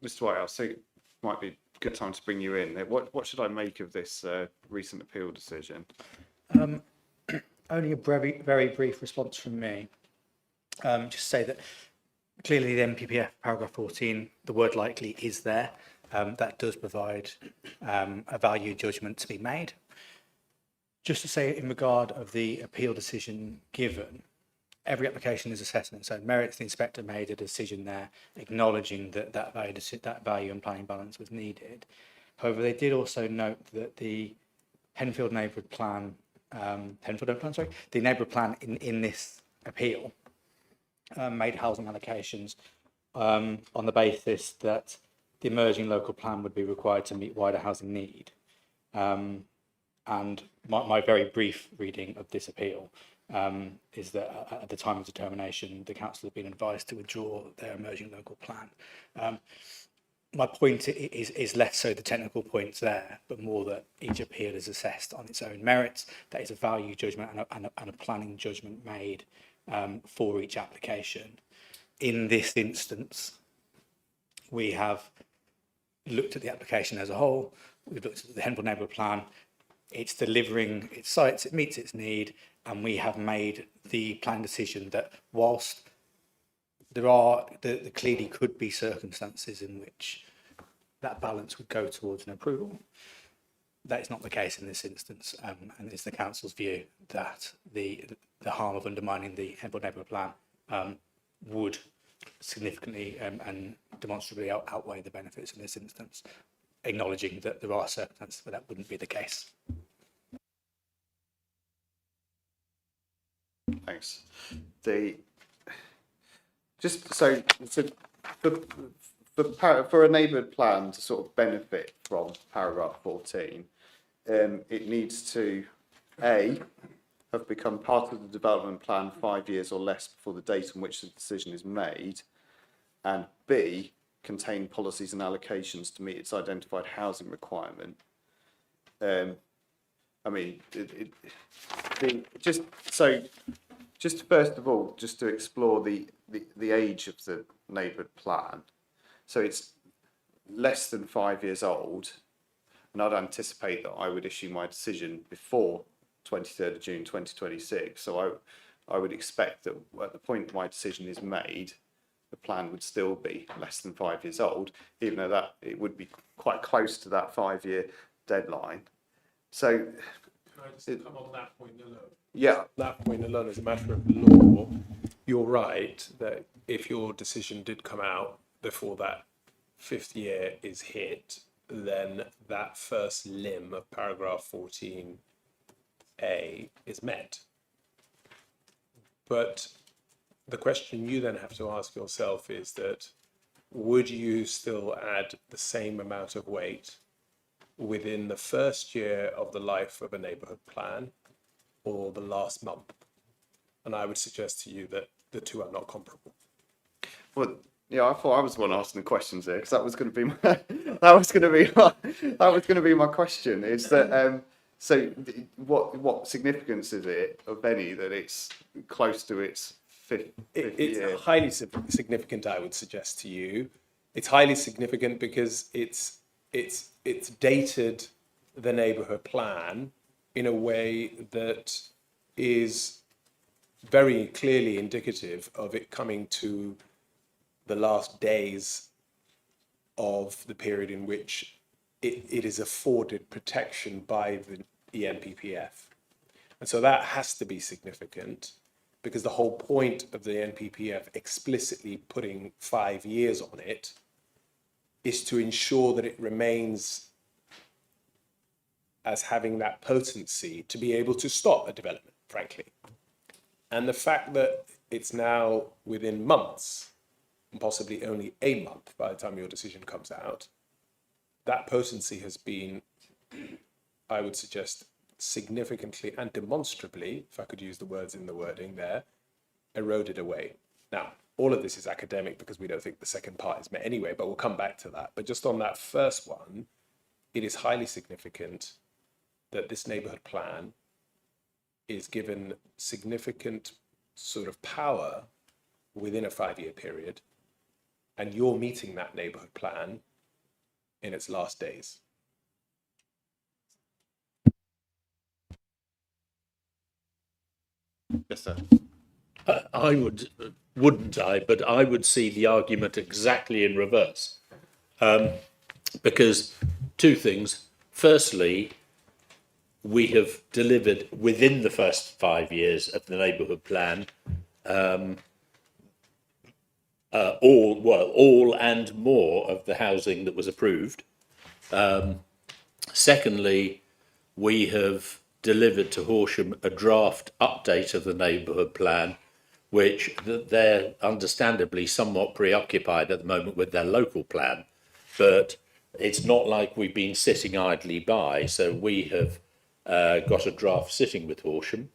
Mr. Whitehouse, so it might be a good time to bring you in. What should I make of this recent appeal decision? Only a very brief response from me. Just say that clearly the NPPF paragraph 14, the word likely is there. That does provide a value judgment to be made. Just to say in regard of the appeal decision given, every application is assessment. So merits, the inspector made a decision there acknowledging that value and planning balance was needed. However, they did also note that the Henfield neighbourhood plan, the neighbourhood plan in this appeal made housing allocations on the basis that the emerging local plan would be required to meet wider housing need. And my very brief reading of this appeal is that at the time of determination, the council had been advised to withdraw their emerging local plan. My point is less so the technical points there, but more that each appeal is assessed on its own merits. That is a value judgment and a planning judgment made for each application. In this instance, we have looked at the application as a whole. We've looked at the Henfield neighbourhood plan. It's delivering its sites, it meets its need, and we have made the plan decision that whilst there clearly could be circumstances in which that balance would go towards an approval, that is not the case in this instance, and it's the council's view that the harm of undermining the Henfield neighbourhood plan would significantly and demonstrably outweigh the benefits in this instance, acknowledging that there are circumstances where that wouldn't be the case. Thanks. For a neighbourhood plan to sort of benefit from paragraph 14, it needs to A, have become part of the development plan 5 years or less before the date on which the decision is made, and B, contain policies and allocations to meet its identified housing requirement. Just first of all, just to explore the age of the neighbourhood plan. So it's less than 5 years old, and I'd anticipate that I would issue my decision before 23rd of June 2026. So I would expect that at the point my decision is made, the plan would still be less than 5 years old, even though that it would be quite close to that 5-year deadline. So, can I just come on that point alone? Yeah, That point alone, as a matter of law, you're right that if your decision did come out before that 5th year is hit, then that first limb of paragraph 14A is met. But the question you then have to ask yourself is that, would you still add the same amount of weight within the first year of the life of a neighbourhood plan or the last month? And I would suggest to you that the two are not comparable. well, yeah, I thought I was the one asking the questions there, because that was going to be my my question. Is that what significance is it, of any, that it's close to its fifth It's year? highly significant, I would suggest to you. It's highly significant because it's dated the neighbourhood plan in a way that is very clearly indicative of it coming to the last days of the period in which it is afforded protection by the NPPF. And so that has to be significant, because the whole point of the NPPF explicitly putting 5 years on it is to ensure that it remains as having that potency to be able to stop a development, frankly. And the fact that it's now within months, and possibly only a month by the time your decision comes out, that potency has been, I would suggest, significantly and demonstrably, if I could use the words in the wording there, eroded away. Now, all of this is academic because we don't think the second part is met anyway, but we'll come back to that. But just on that first one, it is highly significant that this neighbourhood plan is given significant sort of power within a 5-year period, and you're meeting that neighbourhood plan in its last days. Yes, sir. I wouldn't I? But I would see the argument exactly in reverse. Because two things. Firstly, we have delivered within the first 5 years of the neighbourhood plan all and more of the housing that was approved. Secondly, we have delivered to Horsham a draft update of the neighbourhood plan, which they're understandably somewhat preoccupied at the moment with their local plan, but it's not like we've been sitting idly by. So we have got a draft sitting with Horsham.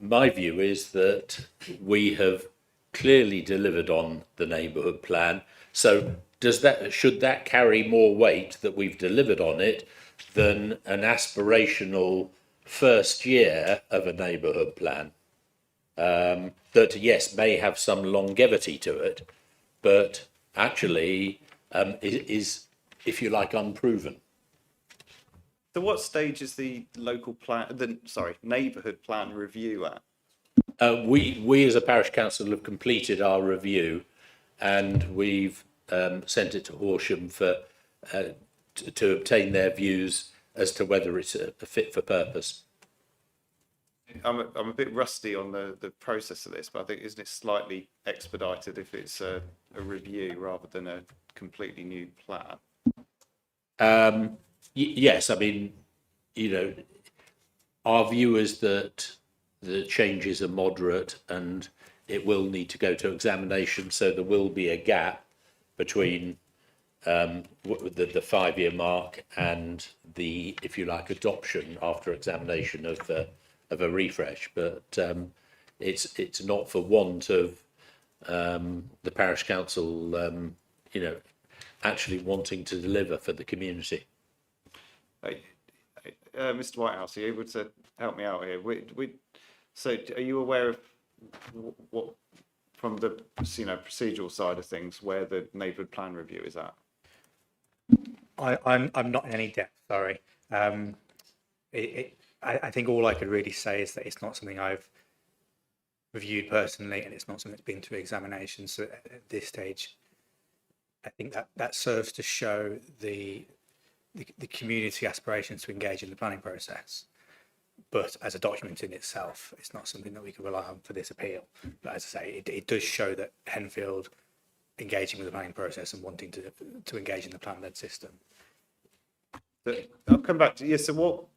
My view is that we have clearly delivered on the neighbourhood plan. So should that carry more weight that we've delivered on it than an aspirational first year of a neighbourhood plan? That, yes, may have some longevity to it, but actually is, if you like, unproven. So what stage is the neighbourhood plan review at? We as a parish council have completed our review, and we've sent it to Horsham for to obtain their views as to whether it's a fit for purpose. I'm a bit rusty on the process of this, but I think isn't it slightly expedited if it's a review rather than a completely new plan? Yes, I mean, our view is that the changes are moderate and it will need to go to examination, so there will be a gap between the 5-year mark and the, if you like, adoption after examination of a refresh. But it's not for want of the parish council, actually wanting to deliver for the community. Mr. Whitehouse, are you able to help me out here? So are you aware of what, from the procedural side of things, where the neighbourhood plan review is at? I'm not in any depth, sorry. I think all I could really say is that it's not something I've reviewed personally, and it's not something that's been through examination. So at this stage, I think that serves to show the community aspirations to engage in the planning process. But as a document in itself, it's not something that we can rely on for this appeal. But as I say, it does show that Henfield engaging with the planning process and wanting to engage in the plan-led system. I'll come back to you. So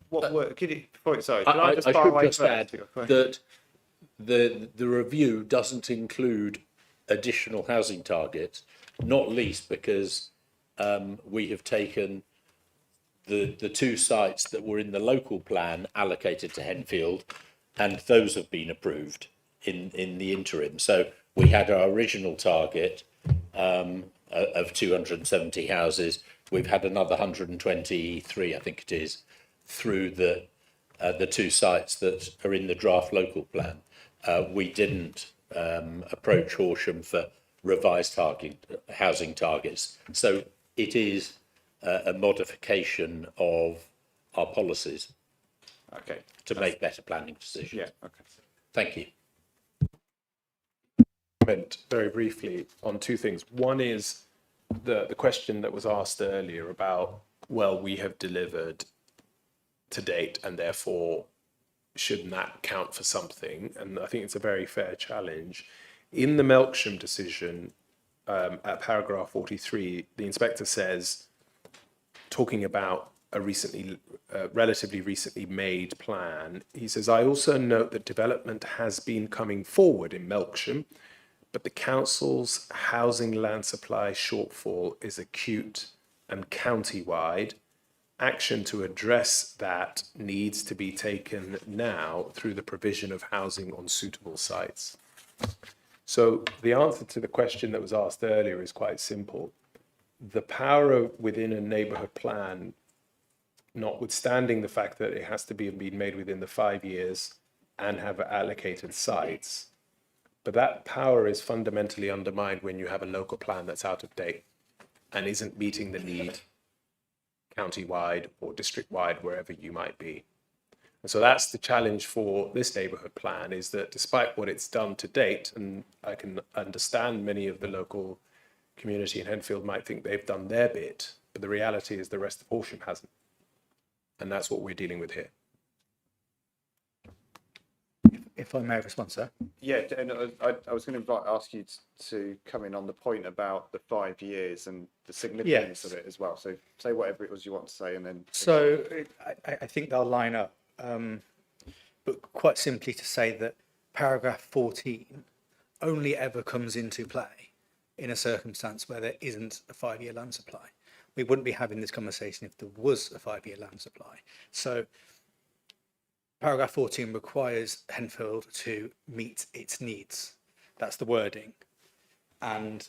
what work? Could you? Sorry, can I just add that the review doesn't include additional housing targets, not least because we have taken the 2 sites that were in the local plan allocated to Henfield, and those have been approved in the interim. So we had our original target of 270 houses. We've had another 123, I think it is, through the 2 sites that are in the draft local plan. We didn't approach Horsham for revised housing targets. So it is a modification of our policies. Okay. To make better planning decisions. Yeah. Okay. Thank you. Comment very briefly on 2 things. One is the question that was asked earlier about, well, we have delivered to date and therefore shouldn't that count for something? And I think it's a very fair challenge. In the Melksham decision, at paragraph 43, the inspector says, talking about a relatively recently made plan. He says, I also note that development has been coming forward in Melksham, but the council's housing land supply shortfall is acute and county-wide. Action to address that needs to be taken now through the provision of housing on suitable sites. So the answer to the question that was asked earlier is quite simple. The power within a neighbourhood plan, notwithstanding the fact that it has to be made within the 5 years and have allocated sites, but that power is fundamentally undermined when you have a local plan that's out of date and isn't meeting the need county-wide or district-wide, wherever you might be. And so that's the challenge for this neighbourhood plan, is that despite what it's done to date, and I can understand many of the local community in Henfield might think they've done their bit, but the reality is the rest of Horsham hasn't. And that's what we're dealing with here. If I may respond, sir. Yeah, and I was going to ask you to come in on the point about the 5 years and the significance of it as well. So say whatever it was you want to say, and then. So I think they'll line up, but quite simply to say that paragraph 14 only ever comes into play in a circumstance where there isn't a 5-year land supply. We wouldn't be having this conversation if there was a 5-year land supply. So paragraph 14 requires Henfield to meet its needs. That's the wording. And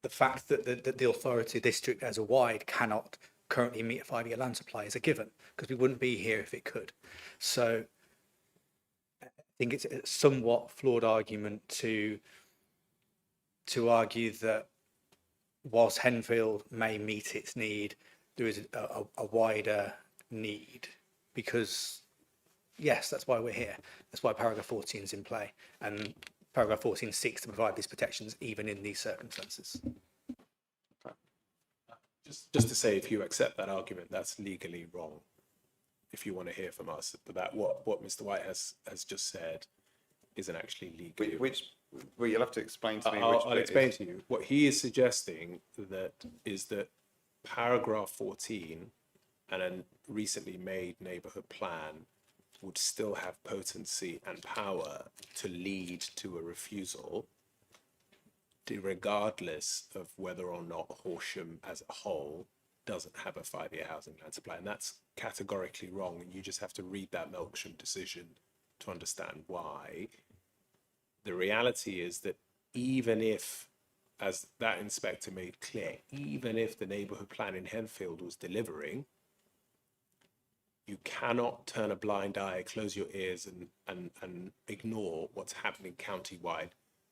the fact that the authority district as a wide cannot currently meet a 5-year land supply is a given, because we wouldn't be here if it could. So I think it's a somewhat flawed argument to argue that whilst Henfield may meet its need, there is a wider need, because yes, that's why we're here. That's why paragraph 14 is in play, and paragraph 14 seeks to provide these protections even in these circumstances. Just to say, if you accept that argument, that's legally wrong. If you want to hear from us, that what Mr. White has just said isn't actually legally. Well, you'll have to explain to me. I'll explain to you. What he is suggesting is that paragraph 14 and a recently made neighbourhood plan would still have potency and power to lead to a refusal, regardless of whether or not Horsham as a whole doesn't have a 5-year housing land supply. And that's categorically wrong. And you just have to read that Melksham decision to understand why. The reality is that even if, as that inspector made clear, even if the neighbourhood plan in Henfield was delivering, you cannot turn a blind eye, close your ears and ignore what's happening county-wide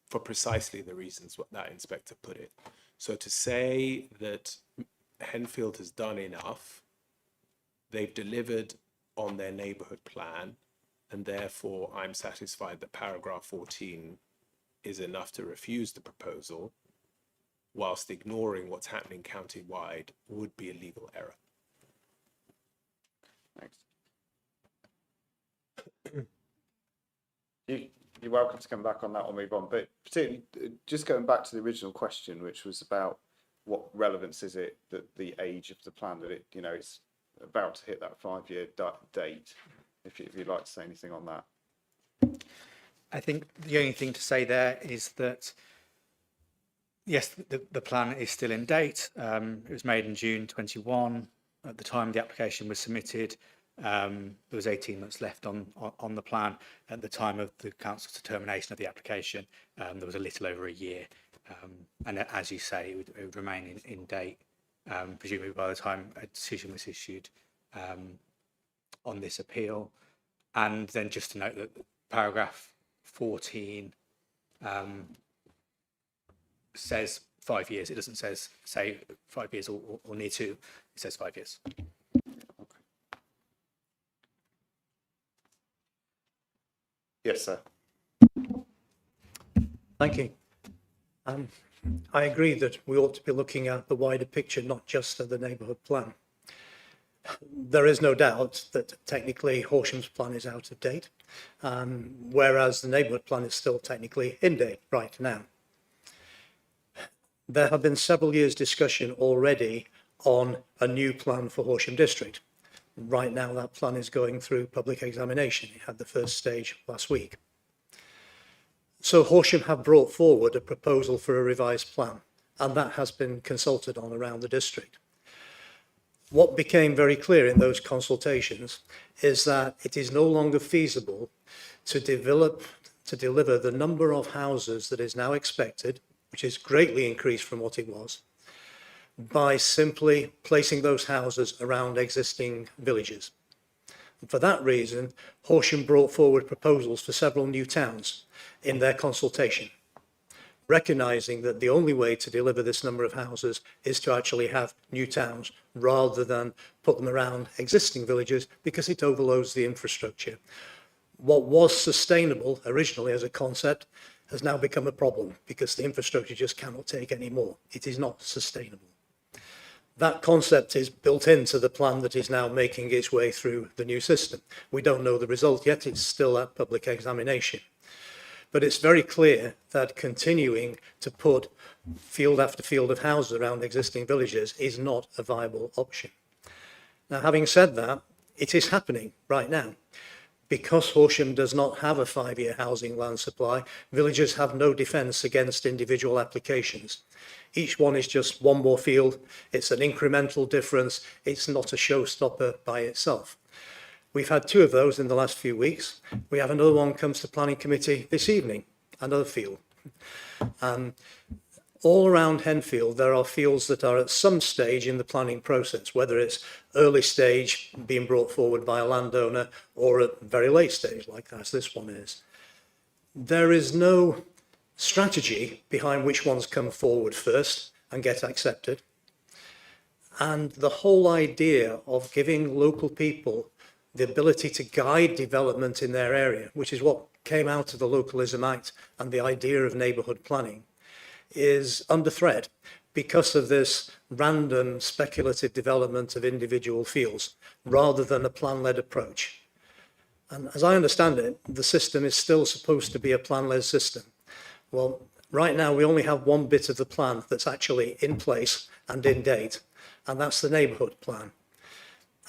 for precisely the reasons what that inspector put it. So to say that Henfield has done enough, they've delivered on their neighbourhood plan, and therefore I'm satisfied that paragraph 14 is enough to refuse the proposal, whilst ignoring what's happening county-wide, would be a legal error. Thanks. You're welcome to come back on that or move on. But particularly, just going back to the original question, which was about what relevance is it that the age of the plan, that it, it's about to hit that 5-year date. If you'd like to say anything on that. I think the only thing to say there is that, yes, the plan is still in date. It was made in June 21. At the time the application was submitted, there was 18 months left on the plan. At the time of the council's determination of the application, there was a little over a year. And as you say, it would remain in date, presumably by the time a decision was issued on this appeal. And then just to note that paragraph 14 says 5 years. It doesn't say 5 years or near to. It says 5 years. Yes, sir. Thank you. I agree that we ought to be looking at the wider picture, not just of the neighbourhood plan. There is no doubt that technically Horsham's plan is out of date, whereas the neighbourhood plan is still technically in date right now. There have been several years' discussion already on a new plan for Horsham District. Right now, that plan is going through public examination. It had the first stage last week. So Horsham have brought forward a proposal for a revised plan, and that has been consulted on around the district. What became very clear in those consultations is that it is no longer feasible to deliver the number of houses that is now expected, which is greatly increased from what it was, by simply placing those houses around existing villages. And for that reason, Horsham brought forward proposals for several new towns in their consultation, recognising that the only way to deliver this number of houses is to actually have new towns rather than put them around existing villages, because it overloads the infrastructure. What was sustainable originally as a concept has now become a problem because the infrastructure just cannot take any more. It is not sustainable. That concept is built into the plan that is now making its way through the new system. We don't know the result yet. It's still at public examination. But it's very clear that continuing to put field after field of houses around existing villages is not a viable option. Now, having said that, it is happening right now. Because Horsham does not have a 5-year housing land supply, villagers have no defence against individual applications. Each one is just one more field. It's an incremental difference. It's not a showstopper by itself. We've had 2 of those in the last few weeks. We have another one comes to planning committee this evening, another field. All around Henfield, there are fields that are at some stage in the planning process, whether it's early stage being brought forward by a landowner or at very late stage, like as this one is. There is no strategy behind which ones come forward first and get accepted. And the whole idea of giving local people the ability to guide development in their area, which is what came out of the Localism Act and the idea of neighbourhood planning, is under threat because of this random speculative development of individual fields rather than a plan-led approach. And as I understand it, the system is still supposed to be a plan-led system. Well, right now we only have one bit of the plan that's actually in place and in date, and that's the neighbourhood plan.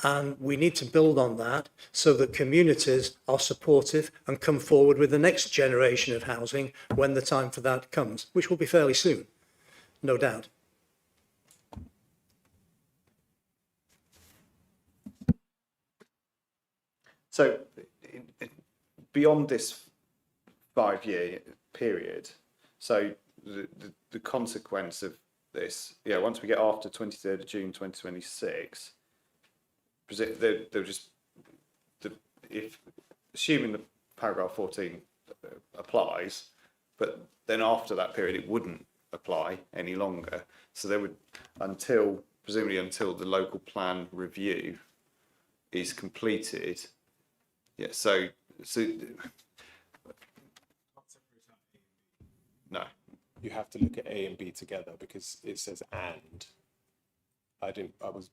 And we need to build on that so that communities are supportive and come forward with the next generation of housing when the time for that comes, which will be fairly soon, no doubt. So beyond this 5-year period, so the consequence of this, once we get after 23rd of June 2026, they'll just, if assuming the paragraph 14 applies, but then after that period it wouldn't apply any longer. So they would, presumably until the local plan review is completed. Yeah. So no. You have to look at A and B together because it says and. I was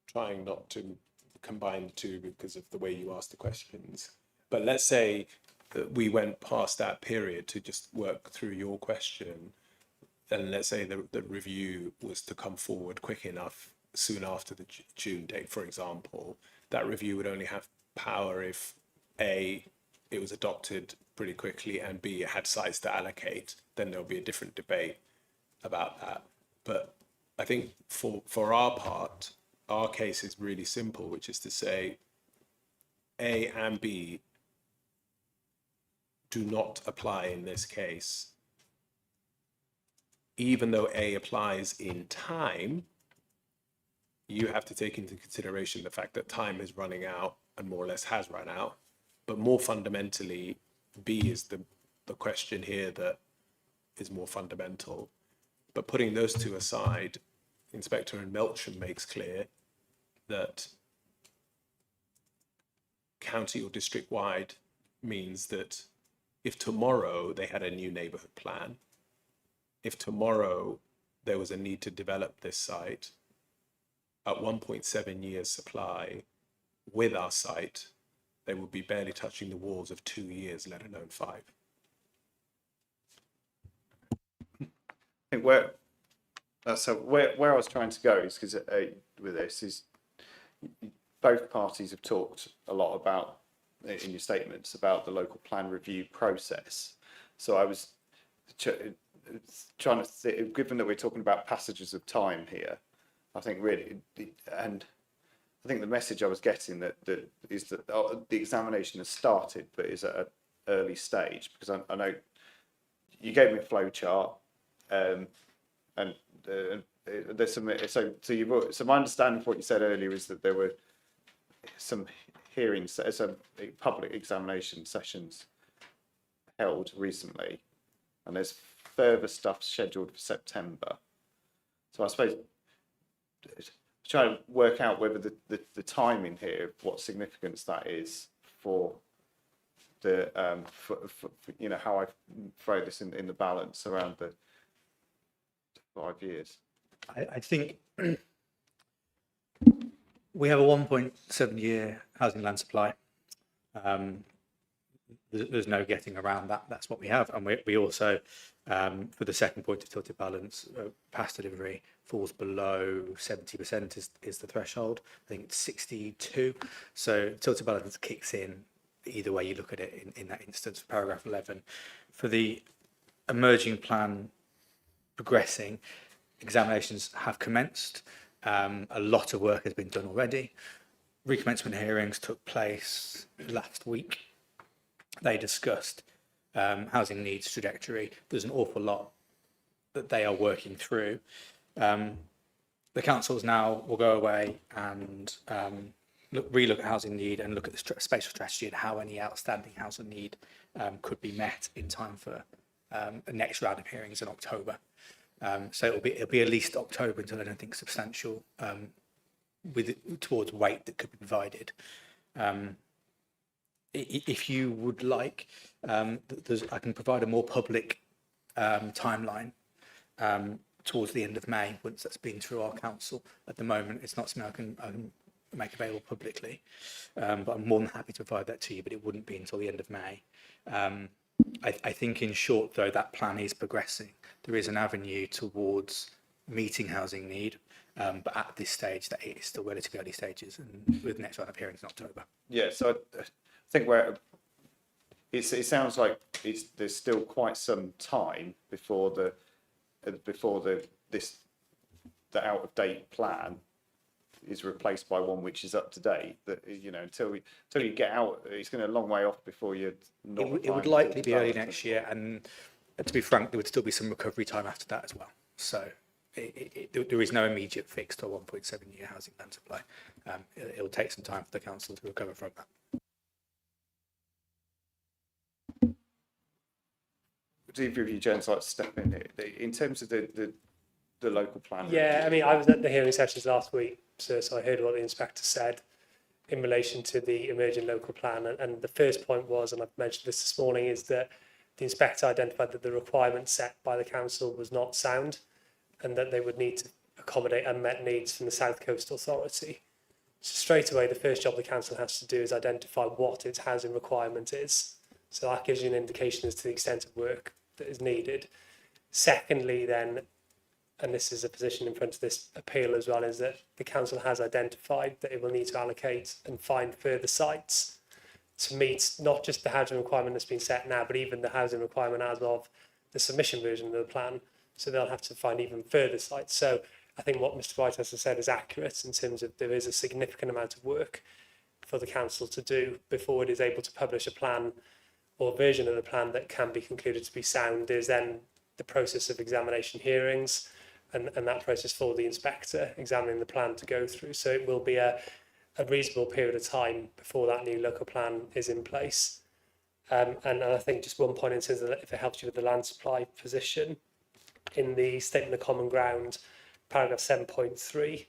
trying not to combine the two because of the way you asked the questions. But let's say that we went past that period to just work through your question. And let's say the review was to come forward quick enough soon after the June date, for example. That review would only have power if A, it was adopted pretty quickly, and B, it had sites to allocate. Then there'll be a different debate about that. But I think for our part, our case is really simple, which is to say A and B do not apply in this case. Even though A applies in time, you have to take into consideration the fact that time is running out and more or less has run out. But more fundamentally, B is the question here that is more fundamental. But putting those two aside, Inspector in Melksham makes clear that county or district wide means that if tomorrow they had a new neighbourhood plan, if tomorrow there was a need to develop this site at 1.7 years supply with our site, they would be barely touching the walls of 2 years, let alone 5. I think where So where I was trying to go is because with this is both parties have talked a lot about in your statements about the local plan review process. So I was trying to given that we're talking about passages of time here, I think really, and I think the message I was getting is that the examination has started, but is at an early stage, because I know you gave me a flow chart, and there's some so my understanding of what you said earlier is that there were some hearings, some public examination sessions held recently, and there's further stuff scheduled for September. So I suppose trying to work out whether the timing here, what significance that is for the for you know how I throw this in the balance around the 5 years. I think we have a 1.7 year housing land supply. There's no getting around that. That's what we have. And we also, for the second point of tilted balance, past delivery falls below 70% is the threshold. I think it's 62. So tilted balance kicks in either way you look at it in that instance, for paragraph 11. For the emerging plan progressing, examinations have commenced. A lot of work has been done already. Recommencement hearings took place last week. They discussed housing needs trajectory. There's an awful lot that they are working through. The councils now will go away and relook at housing need and look at the spatial strategy and how any outstanding housing need could be met in time for the next round of hearings in October. So it'll be at least October until anything substantial towards weight that could be provided. If you would like, I can provide a more public timeline towards the end of May once that's been through our council. At the moment, it's not something I can make available publicly, but I'm more than happy to provide that to you, but it wouldn't be until the end of May. I think in short, though, that plan is progressing. There is an avenue towards meeting housing need, but at this stage, that is still relatively early stages, and with the next round of hearings in October. Yeah, so I think it sounds like there's still quite some time before the out of date plan is replaced by one which is up to date. That until you get out, it's going to a long way off before you're not. It would likely be early next year, and to be frank, there would still be some recovery time after that as well. So there is no immediate fix to a 1.7 year housing land supply. It'll take some time for the council to recover from that. Do either of you gents like to step in here in terms of the local plan? Yeah, I mean, I was at the hearing sessions last week, so I heard what the inspector said in relation to the emerging local plan. And the first point was, and I've mentioned this morning, is that the inspector identified that the requirement set by the council was not sound, and that they would need to accommodate unmet needs from the South Coast Authority. So straight away, the first job the council has to do is identify what its housing requirement is. So that gives you an indication as to the extent of work that is needed. Secondly, then, and this is a position in front of this appeal as well, is that the council has identified that it will need to allocate and find further sites to meet not just the housing requirement that's been set now, but even the housing requirement as of the submission version of the plan. So they'll have to find even further sites. So I think what Mr. Whitehouse has said is accurate in terms of there is a significant amount of work for the council to do before it is able to publish a plan or version of the plan that can be concluded to be sound. There's then the process of examination hearings and that process for the inspector examining the plan to go through. So it will be a reasonable period of time before that new local plan is in place. And I think just one point in terms of if it helps you with the land supply position, in the statement of common ground, paragraph 7.3,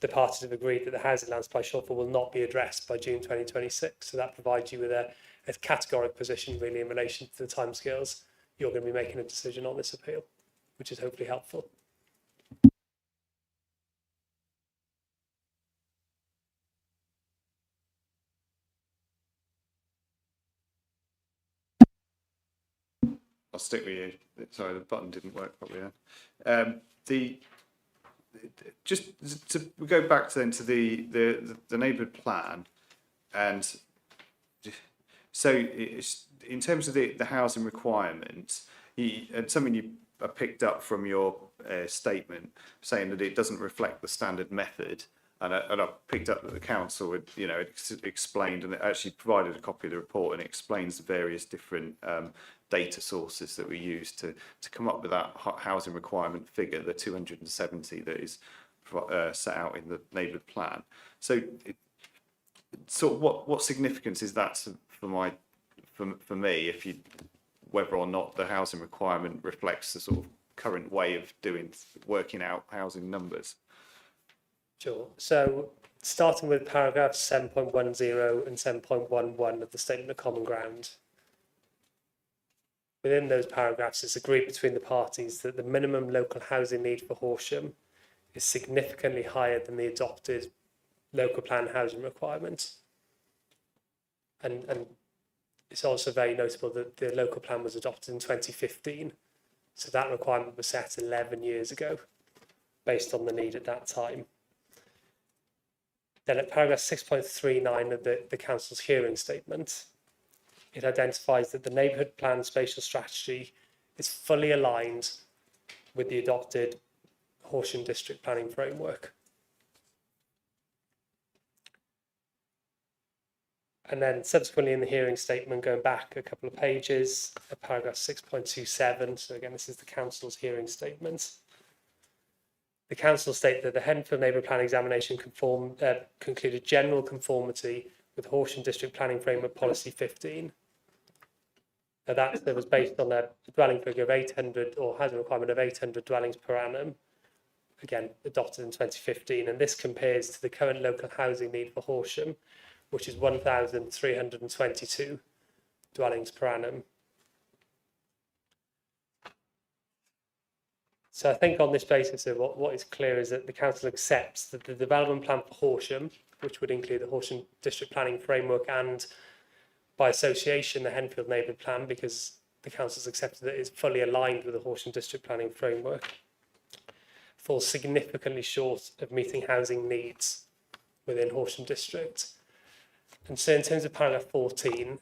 the parties have agreed that the housing land supply shortfall will not be addressed by June 2026. So that provides you with a categoric position really in relation to the timescales you're going to be making a decision on this appeal, which is hopefully helpful. I'll stick with you. Sorry, the button didn't work properly then. just to go back then to the neighbourhood plan, and so in terms of the housing requirements, and something you picked up from your statement saying that it doesn't reflect the standard method, and I picked up that the council had, explained, and it actually provided a copy of the report, and it explains the various different data sources that we use to come up with that housing requirement figure, the 270 that is set out in the neighbourhood plan. So, what significance is that for me, whether or not the housing requirement reflects the sort of current way of working out housing numbers? Sure. So starting with paragraphs 7.10 and 7.11 of the Statement of Common Ground. Within those paragraphs, it's agreed between the parties that the minimum local housing need for Horsham is significantly higher than the adopted local plan housing requirement. And it's also very notable that the local plan was adopted in 2015. So that requirement was set 11 years ago, based on the need at that time. Then at paragraph 6.39 of the Council's hearing statement, it identifies that the neighbourhood plan spatial strategy is fully aligned with the adopted Horsham district planning framework. And then subsequently in the hearing statement, going back a couple of pages, at paragraph 6.27, so again, this is the Council's hearing statement. The Council stated that the Henfield Neighbourhood Plan examination concluded general conformity with Horsham District Planning Framework Policy 15. Now that was based on a dwelling figure of 800, or housing requirement of 800 dwellings per annum, again adopted in 2015, and this compares to the current local housing need for Horsham, which is 1,322 dwellings per annum. So I think on this basis, what is clear is that the Council accepts that the development plan for Horsham, which would include the Horsham District Planning Framework and, by association, the Henfield Neighbourhood Plan, because the Council's accepted that it is fully aligned with the Horsham District Planning Framework, falls significantly short of meeting housing needs within Horsham District. And so in terms of paragraph 14,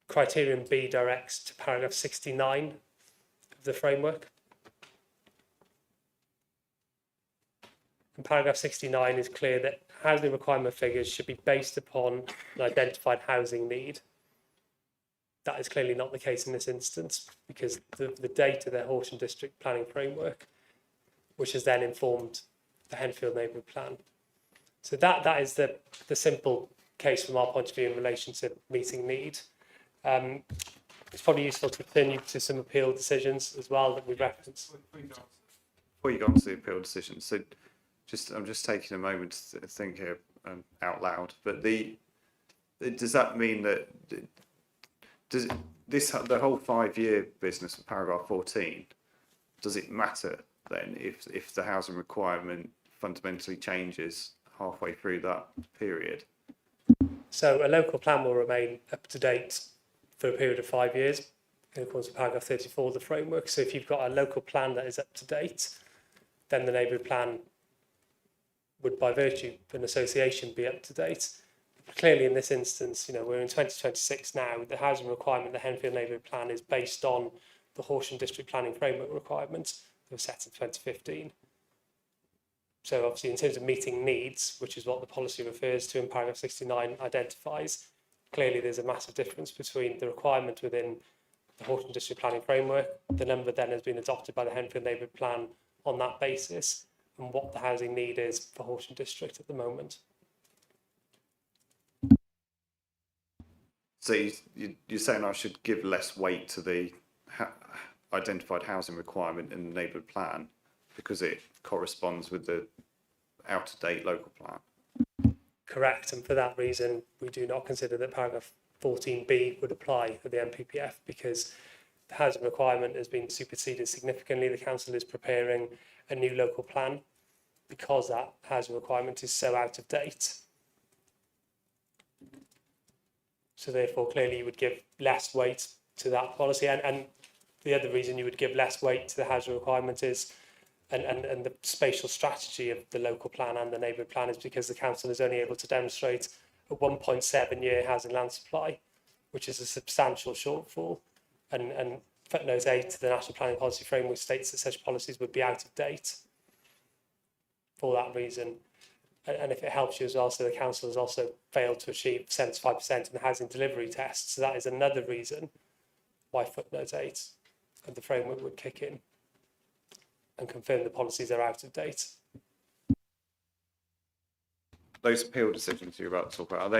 criterion B directs to paragraph 69 of the framework. And paragraph 69 is clear that housing requirement figures should be based upon an identified housing need. That is clearly not the case in this instance, because the data, the Horsham District Planning Framework, which has then informed the Henfield Neighbourhood Plan. So that is the simple case from our point of view in relation to meeting need. It's probably useful to turn you to some appeal decisions as well that we referenced. Before you go on to the appeal decisions, so I'm just taking a moment to think here out loud. But does that mean that the whole 5-year business of paragraph 14, does it matter then if the housing requirement fundamentally changes halfway through that period? So a local plan will remain up to date for a period of 5 years in accordance with paragraph 34 of the framework. So if you've got a local plan that is up to date, then the neighbourhood plan would, by virtue of an association, be up to date. But clearly in this instance, we're in 2026 now. The housing requirement, the Henfield Neighbourhood Plan, is based on the Horsham District Planning Framework requirements that were set in 2015. So obviously in terms of meeting needs, which is what the policy refers to in paragraph 69 identifies, clearly there's a massive difference between the requirement within the Horsham District Planning Framework, the number then has been adopted by the Henfield Neighbourhood Plan on that basis, and what the housing need is for Horsham District at the moment. So you're saying I should give less weight to the identified housing requirement in the neighbourhood plan because it corresponds with the out-of-date local plan? Correct, and for that reason, we do not consider that paragraph 14B would apply for the NPPF because the housing requirement has been superseded significantly. The council is preparing a new local plan because that housing requirement is so out of date. So therefore, clearly you would give less weight to that policy. And the other reason you would give less weight to the housing requirement is, and the spatial strategy of the local plan and the neighbourhood plan is because the council is only able to demonstrate a 1.7 year housing land supply, which is a substantial shortfall. And footnote 8 to the National Planning Policy Framework states that such policies would be out of date for that reason. And if it helps you as well, so the council has also failed to achieve 75% in the housing delivery test. So that is another reason why footnote 8 of the framework would kick in and confirm the policies are out of date. Those appeal decisions you're about to talk about, are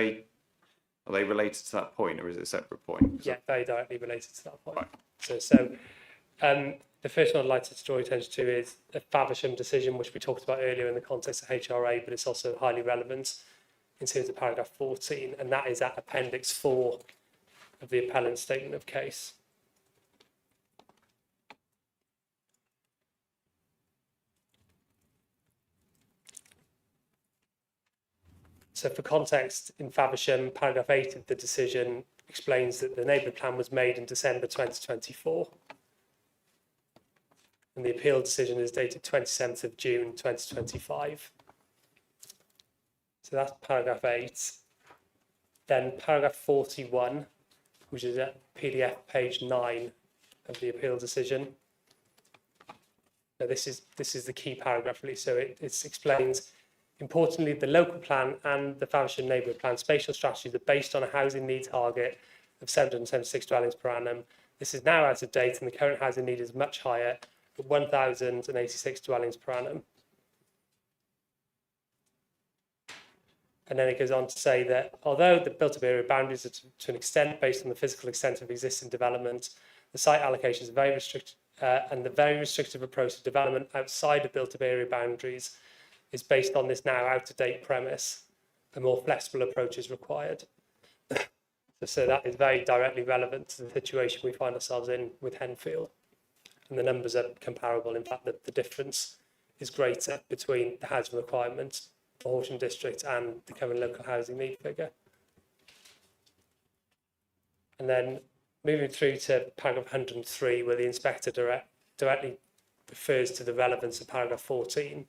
they related to that point, or is it a separate point? Yeah, very directly related to that point. Right. So the first one I'd like to draw your attention to is a Faversham decision, which we talked about earlier in the context of HRA, but it's also highly relevant in terms of paragraph 14, and that is at appendix 4 of the appellant statement of case. So for context, in Faversham, paragraph 8 of the decision explains that the neighbourhood plan was made in December 2024. And the appeal decision is dated 27th of June 2025. So that's paragraph 8. Then paragraph 41, which is at PDF page 9 of the appeal decision. Now this is the key paragraph really. So it explains, importantly, the local plan and the Faversham neighbourhood plan spatial strategies are based on a housing need target of 776 dwellings per annum. This is now out of date and the current housing need is much higher, at 1,086 dwellings per annum. And then it goes on to say that although the built-up area boundaries are to an extent based on the physical extent of existing development, the site allocations are very restricted, and the very restrictive approach to development outside of built-up area boundaries is based on this now out-of-date premise. A more flexible approach is required. So that is very directly relevant to the situation we find ourselves in with Henfield. And the numbers are comparable. In fact, the difference is greater between the housing requirement for Horsham district and the current local housing need figure. And then moving through to paragraph 103, where the inspector directly refers to the relevance of paragraph 14.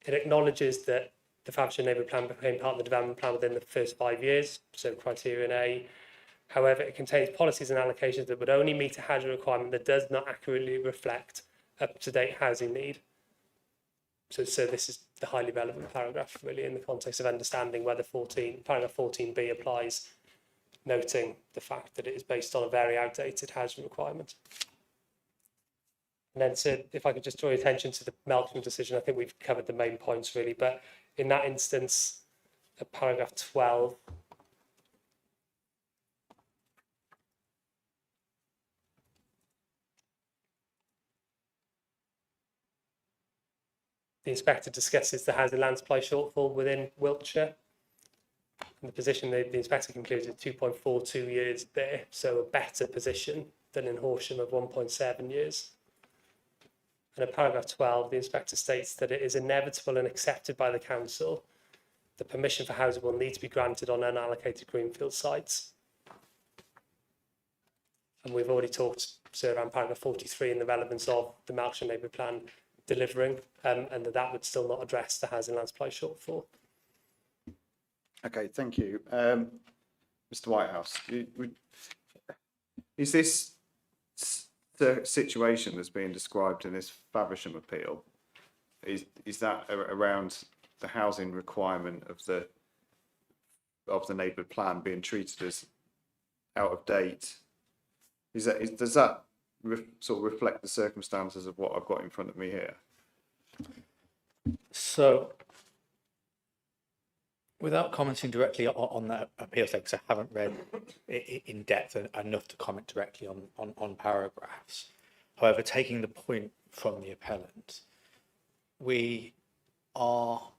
It acknowledges that the Faversham neighbourhood plan became part of the development plan within the first 5 years, so criterion A. However, it contains policies and allocations that would only meet a housing requirement that does not accurately reflect up-to-date housing need. So this is the highly relevant paragraph, really, in the context of understanding whether paragraph 14b applies, noting the fact that it is based on a very outdated housing requirement. And then if I could just draw your attention to the Melksham decision, I think we've covered the main points, really, but in that instance, at paragraph 12, the inspector discusses the housing land supply shortfall within Wiltshire. And the position the inspector concludes is 2.42 years there, so a better position than in Horsham of 1.7 years. And in paragraph 12, the inspector states that it is inevitable and accepted by the council that permission for housing will need to be granted on unallocated greenfield sites. And we've already talked around paragraph 43 in the relevance of the Melksham neighbourhood plan delivering, and that would still not address the housing land supply shortfall. Okay, thank you. Mr. Whitehouse, is this the situation that's being described in this Faversham appeal? Is that around the housing requirement of the neighbourhood plan being treated as out of date? Does that sort of reflect the circumstances of what I've got in front of me here? So, without commenting directly on that appeal text, I haven't read it in depth enough to comment directly on paragraphs. However, taking the point from the appellant, we are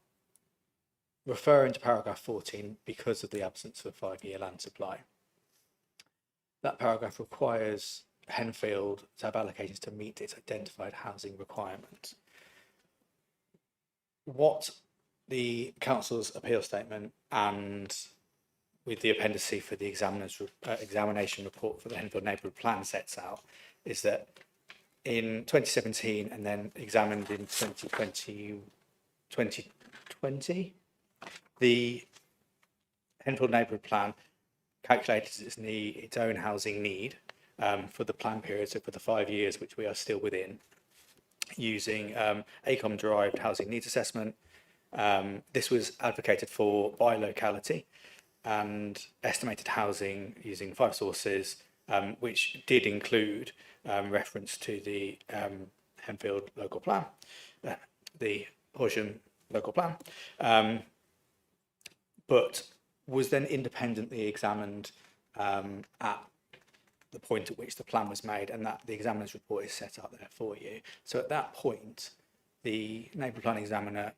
referring to paragraph 14 because of the absence of a 5-year land supply. That paragraph requires Henfield to have allocations to meet its identified housing requirements. What the council's appeal statement and with the appendice for the examiner's examination report for the Henfield Neighbourhood Plan sets out is that in 2017 and then examined in 2020, the Henfield Neighbourhood Plan calculated its own housing need for the plan period, so for the 5 years which we are still within, using ACOM-derived housing needs assessment. This was advocated for by locality and estimated housing using 5 sources, which did include reference to the Henfield local plan, the Horsham local plan, but was then independently examined at the point at which the plan was made, and that the examiner's report is set out there for you. So at that point, the neighbourhood plan examiner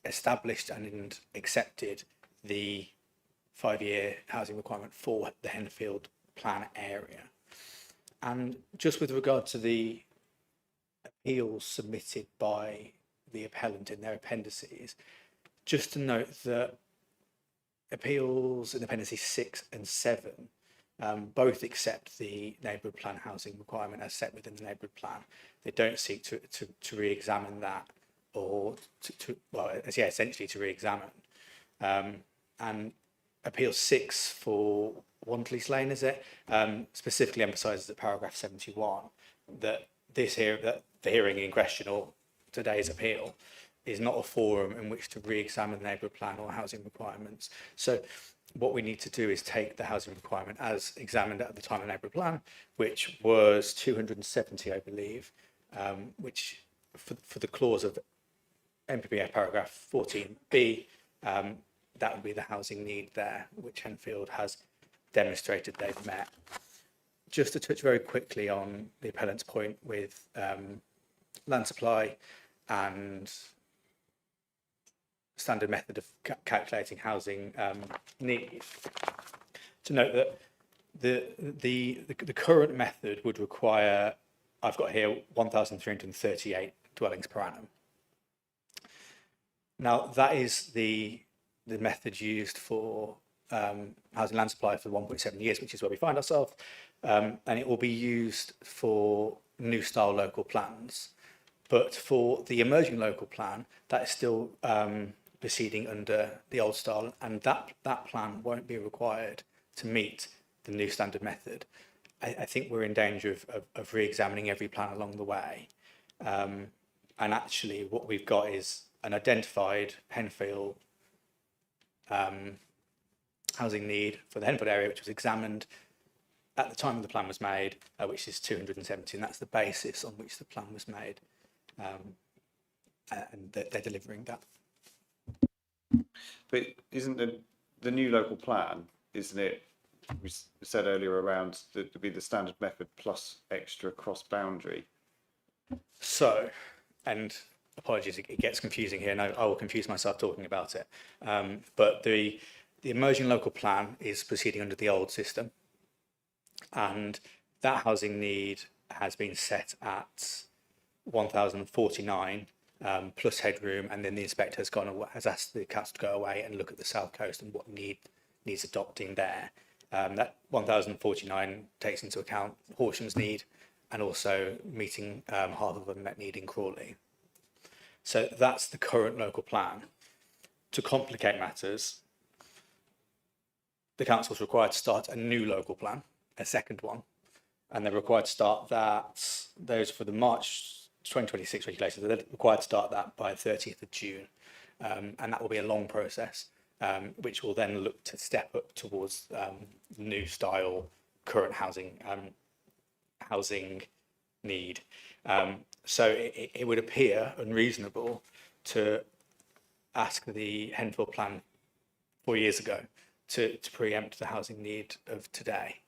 established and accepted the 5-year housing requirement for the Henfield plan area. And just with regard to the appeals submitted by the appellant in their appendices, just to note that appeals in appendices 6 and 7 both accept the neighbourhood plan housing requirement as set within the neighbourhood plan. They don't seek to re-examine that, or essentially to re-examine. And appeal 6 for Wantley's Lane, is it, specifically emphasises at paragraph 71 that the hearing in question, or today's appeal, is not a forum in which to re-examine the neighbourhood plan or housing requirements. So what we need to do is take the housing requirement as examined at the time of the neighbourhood plan, which was 270, I believe, which for the clause of NPPF paragraph 14b, that would be the housing need there, which Henfield has demonstrated they've met. Just to touch very quickly on the appellant's point with land supply and standard method of calculating housing need, to note that the current method would require, I've got here 1,338 dwellings per annum. Now that is the method used for housing land supply for 1.7 years, which is where we find ourselves, and it will be used for new style local plans. But for the emerging local plan, that is still proceeding under the old style, and that plan won't be required to meet the new standard method. I think we're in danger of re-examining every plan along the way. And actually what we've got is an identified Henfield housing need for the Henfield area, which was examined at the time the plan was made, which is 270, and that's the basis on which the plan was made. And they're delivering that. But isn't the new local plan, isn't it, we said earlier around to be the standard method plus extra cross boundary? So, and apologies, it gets confusing here, and I will confuse myself talking about it. But the emerging local plan is proceeding under the old system, and that housing need has been set at 1,049 plus headroom, and then the inspector has asked the council to go away and look at the south coast and what needs adopting there. That 1,049 takes into account Horsham's need and also meeting half of unmet need in Crawley. So that's the current local plan. To complicate matters, the council is required to start a new local plan, a second one, and they're required to start those for the March 2026 regulations. They're required to start that by 30th of June, and that will be a long process, which will then look to step up towards new style current housing need. So it would appear unreasonable to ask the Henfield plan 4 years ago to preempt the housing need of today,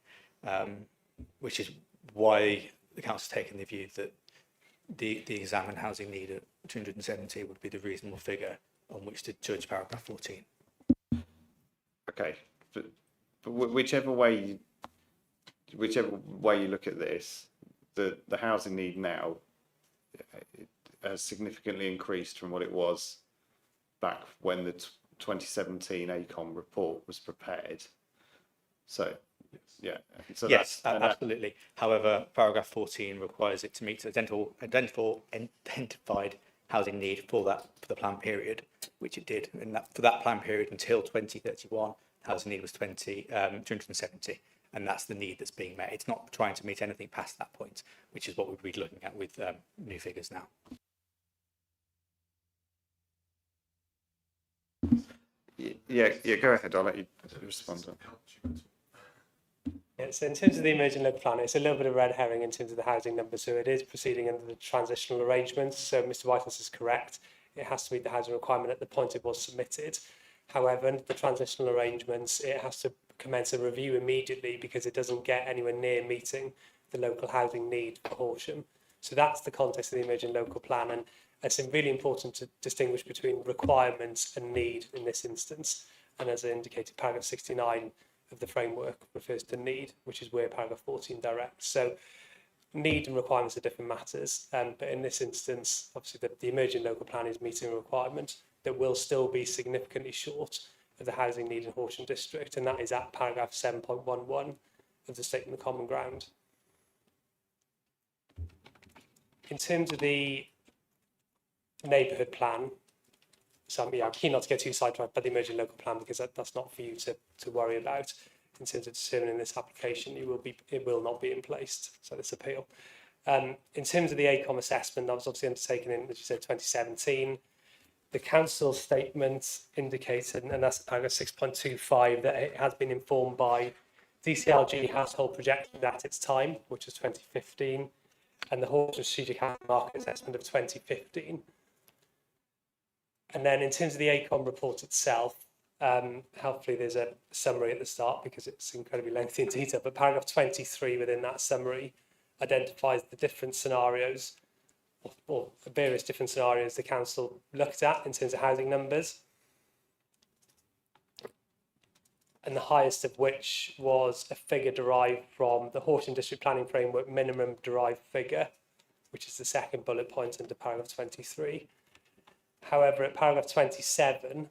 which is why the council has taken the view that the examined housing need at 270 would be the reasonable figure on which to judge paragraph 14. Okay, but whichever way you look at this, the housing need now has significantly increased from what it was back when the 2017 ACOM report was prepared. So, yeah. So Yes, that's, absolutely. However, paragraph 14 requires it to meet identified housing need for the plan period, which it did. And that, for that plan period until 2031, housing need was 270, and that's the need that's being met. It's not trying to meet anything past that point, which is what we'd be looking at with new figures now. Yeah, go ahead. I'll let you respond. Yeah, so in terms of the emerging local plan, it's a little bit of red herring in terms of the housing number. So it is proceeding under the transitional arrangements. So Mr. Whitehouse is correct. It has to meet the housing requirement at the point it was submitted. However, under the transitional arrangements, it has to commence a review immediately because it doesn't get anywhere near meeting the local housing need for Horsham. So that's the context of the emerging local plan. And it's really important to distinguish between requirements and need in this instance. And as I indicated, paragraph 69 of the framework refers to need, which is where paragraph 14 directs. So need and requirements are different matters, but in this instance, obviously the emerging local plan is meeting a requirement that will still be significantly short of the housing need in Horsham district, and that is at paragraph 7.11 of the Statement of Common Ground. In terms of the neighbourhood plan, so I'm keen not to get too sidetracked by the emerging local plan because that's not for you to worry about. In terms of determining this application, it will not be in place, so this appeal. In terms of the ACOM assessment, that was obviously undertaken in, as you said, 2017. The council statement indicated, and that's paragraph 6.25, that it has been informed by DCLG household projections at its time, which was 2015, and the Horsham Strategic Housing Market Assessment of 2015. And then in terms of the ACOM report itself, hopefully there's a summary at the start because it's incredibly lengthy in detail, but paragraph 23 within that summary identifies the different scenarios or various different scenarios the council looked at in terms of housing numbers. And the highest of which was a figure derived from the Horsham District Planning Framework minimum derived figure, which is the second bullet point under paragraph 23. However, at paragraph 27,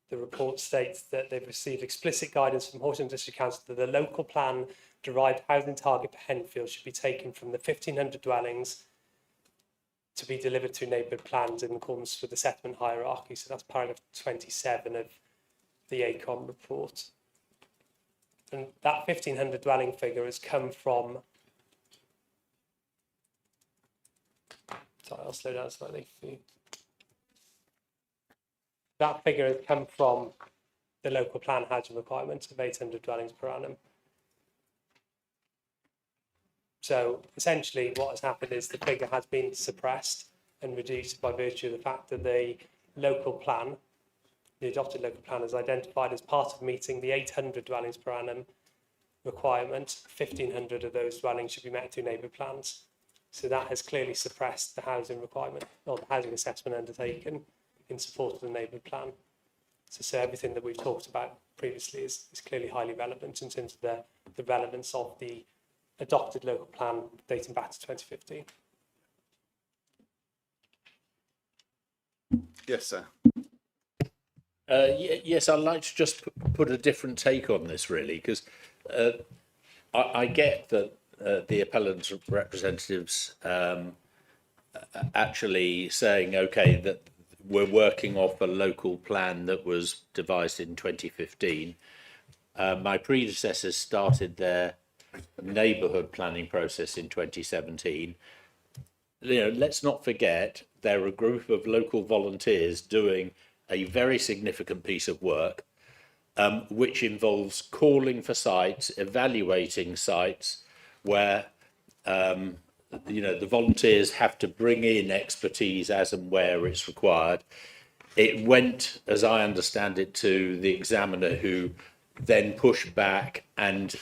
the report states that they've received explicit guidance from Horsham District Council that the local plan derived housing target for Henfield should be taken from the 1,500 dwellings to be delivered through neighbourhood plans in accordance with the settlement hierarchy. So that's paragraph 27 of the ACOM report. And that 1,500 dwelling figure has come from, sorry, I'll slow down slightly for you. That figure has come from the local plan housing requirement of 800 dwellings per annum. So essentially what has happened is the figure has been suppressed and reduced by virtue of the fact that the local plan, the adopted local plan, is identified as part of meeting the 800 dwellings per annum requirement. 1,500 of those dwellings should be met through neighbourhood plans. So that has clearly suppressed the housing requirement or the housing assessment undertaken in support of the neighbourhood plan. So everything that we've talked about previously is clearly highly relevant in terms of the relevance of the adopted local plan dating back to 2015. Yes, sir. Yes, I'd like to just put a different take on this, really, because I get that the appellant's representatives actually saying, okay, that we're working off a local plan that was devised in 2015. My predecessors started their neighbourhood planning process in 2017. Let's not forget they're a group of local volunteers doing a very significant piece of work, which involves calling for sites, evaluating sites where the volunteers have to bring in expertise as and where it's required. It went, as I understand it, to the examiner, who then pushed back and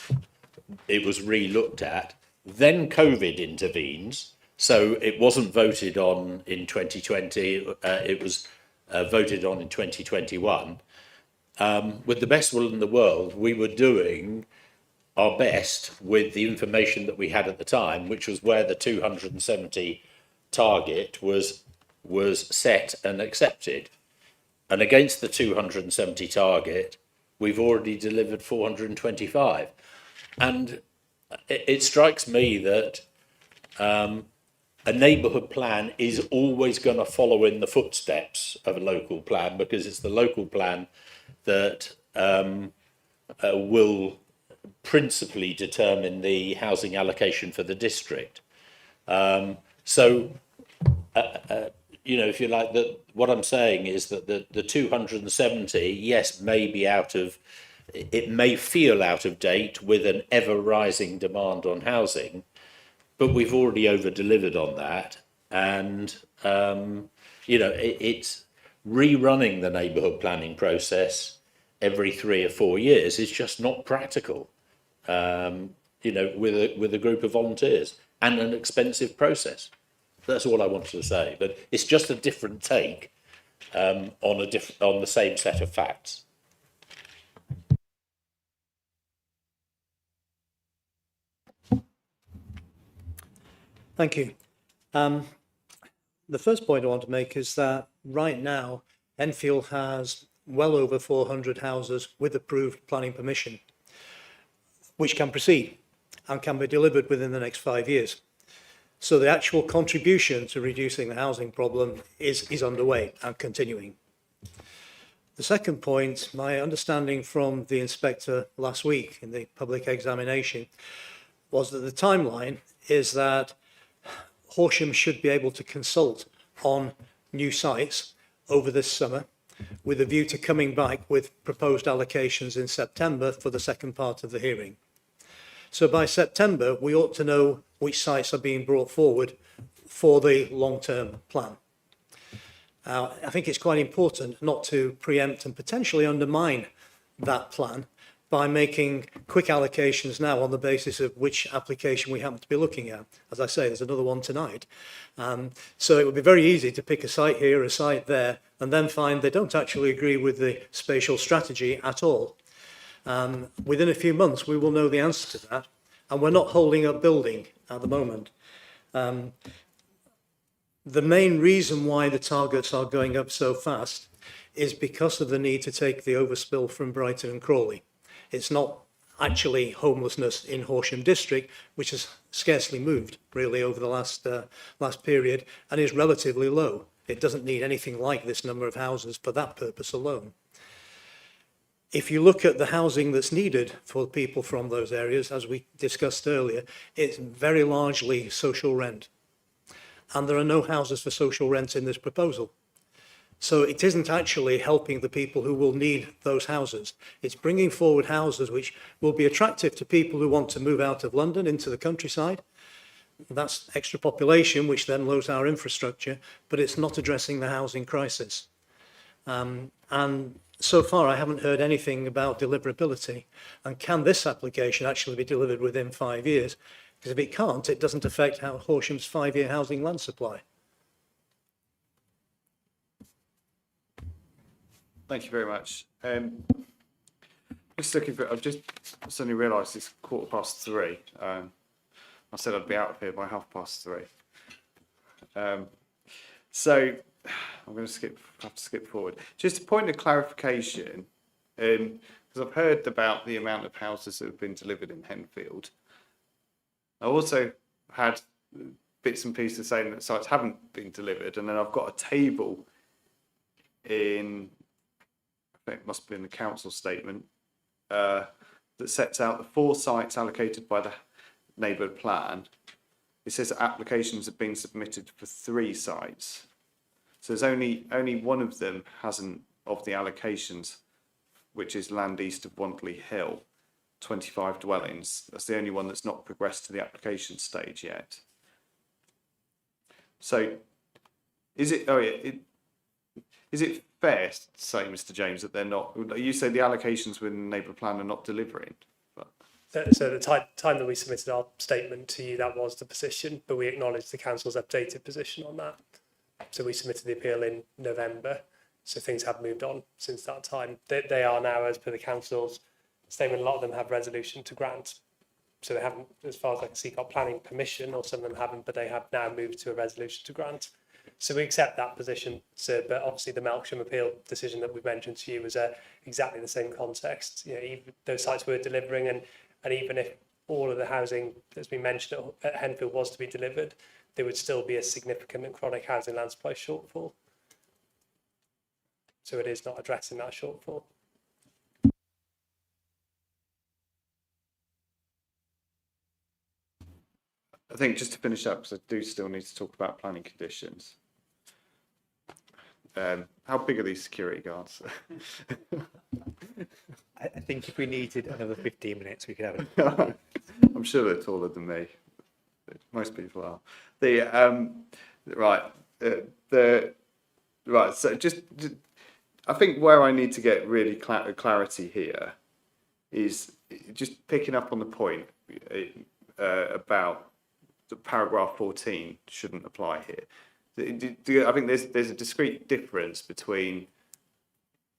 it was re-looked at. Then COVID intervenes, so it wasn't voted on in 2020, it was voted on in 2021. With the best will in the world, we were doing our best with the information that we had at the time, which was where the 270 target was set and accepted. And against the 270 target, we've already delivered 425. And it strikes me that a neighbourhood plan is always going to follow in the footsteps of a local plan, because it's the local plan that will principally determine the housing allocation for the district. If you like, what I'm saying is that the 270, yes, it may feel out of date with an ever rising demand on housing, but we've already over delivered on that. And, it's rerunning the neighbourhood planning process every 3 or 4 years is just not practical, with a group of volunteers and an expensive process. That's all I wanted to say, but it's just a different take on the same set of facts. Thank you. The first point I want to make is that right now, Henfield has well over 400 houses with approved planning permission, which can proceed and can be delivered within the next 5 years. So the actual contribution to reducing the housing problem is underway and continuing. The second point, my understanding from the inspector last week in the public examination was that the timeline is that Horsham should be able to consult on new sites over this summer with a view to coming back with proposed allocations in September for the second part of the hearing. So by September, we ought to know which sites are being brought forward for the long-term plan. I think it's quite important not to preempt and potentially undermine that plan by making quick allocations now on the basis of which application we happen to be looking at. As I say, there's another one tonight. So it would be very easy to pick a site here, a site there, and then find they don't actually agree with the spatial strategy at all. Within a few months, we will know the answer to that, and we're not holding up building at the moment. The main reason why the targets are going up so fast is because of the need to take the overspill from Brighton and Crawley. It's not actually homelessness in Horsham district, which has scarcely moved really over the last period and is relatively low. It doesn't need anything like this number of houses for that purpose alone. If you look at the housing that's needed for people from those areas, as we discussed earlier, it's very largely social rent. And there are no houses for social rent in this proposal. So it isn't actually helping the people who will need those houses. It's bringing forward houses which will be attractive to people who want to move out of London into the countryside. That's extra population, which then lowers our infrastructure, but it's not addressing the housing crisis. And so far, I haven't heard anything about deliverability. And can this application actually be delivered within 5 years? Because if it can't, it doesn't affect Horsham's 5-year housing land supply. Thank you very much. Just looking for, I've just suddenly realised it's 3:15. I said I'd be out of here by 3:30. So I'm going to have to skip forward. Just a point of clarification, because I've heard about the amount of houses that have been delivered in Henfield. I also had bits and pieces saying that sites haven't been delivered, and then I've got a table in, I think it must have been the council statement, that sets out the 4 sites allocated by the neighbourhood plan. It says that applications have been submitted for 3 sites. So there's only one of them hasn't, of the allocations, which is land east of Wantley Hill, 25 dwellings. That's the only one that's not progressed to the application stage yet. So is it fair to say, Mr. James, that they're not, you say the allocations within the neighbourhood plan are not delivering? But... So the time that we submitted our statement to you, that was the position, but we acknowledged the council's updated position on that. So we submitted the appeal in November. So things have moved on since that time. They are now, as per the council's statement, a lot of them have resolution to grant. So they haven't, as far as I can see, got planning permission, or some of them haven't, but they have now moved to a resolution to grant. So we accept that position, sir, but obviously the Melksham appeal decision that we've mentioned to you was exactly the same context. You know, even those sites were delivering, and even if all of the housing that's been mentioned at Henfield was to be delivered, there would still be a significant and chronic housing land supply shortfall. So it is not addressing that shortfall. I think just to finish up, because I do still need to talk about planning conditions. How big are these security guards? I think if we needed another 15 minutes, we could have it. I'm sure they're taller than me. Most people are. So just I think where I need to get really clarity here is just picking up on the point about the paragraph 14 shouldn't apply here. I think there's a discrete difference between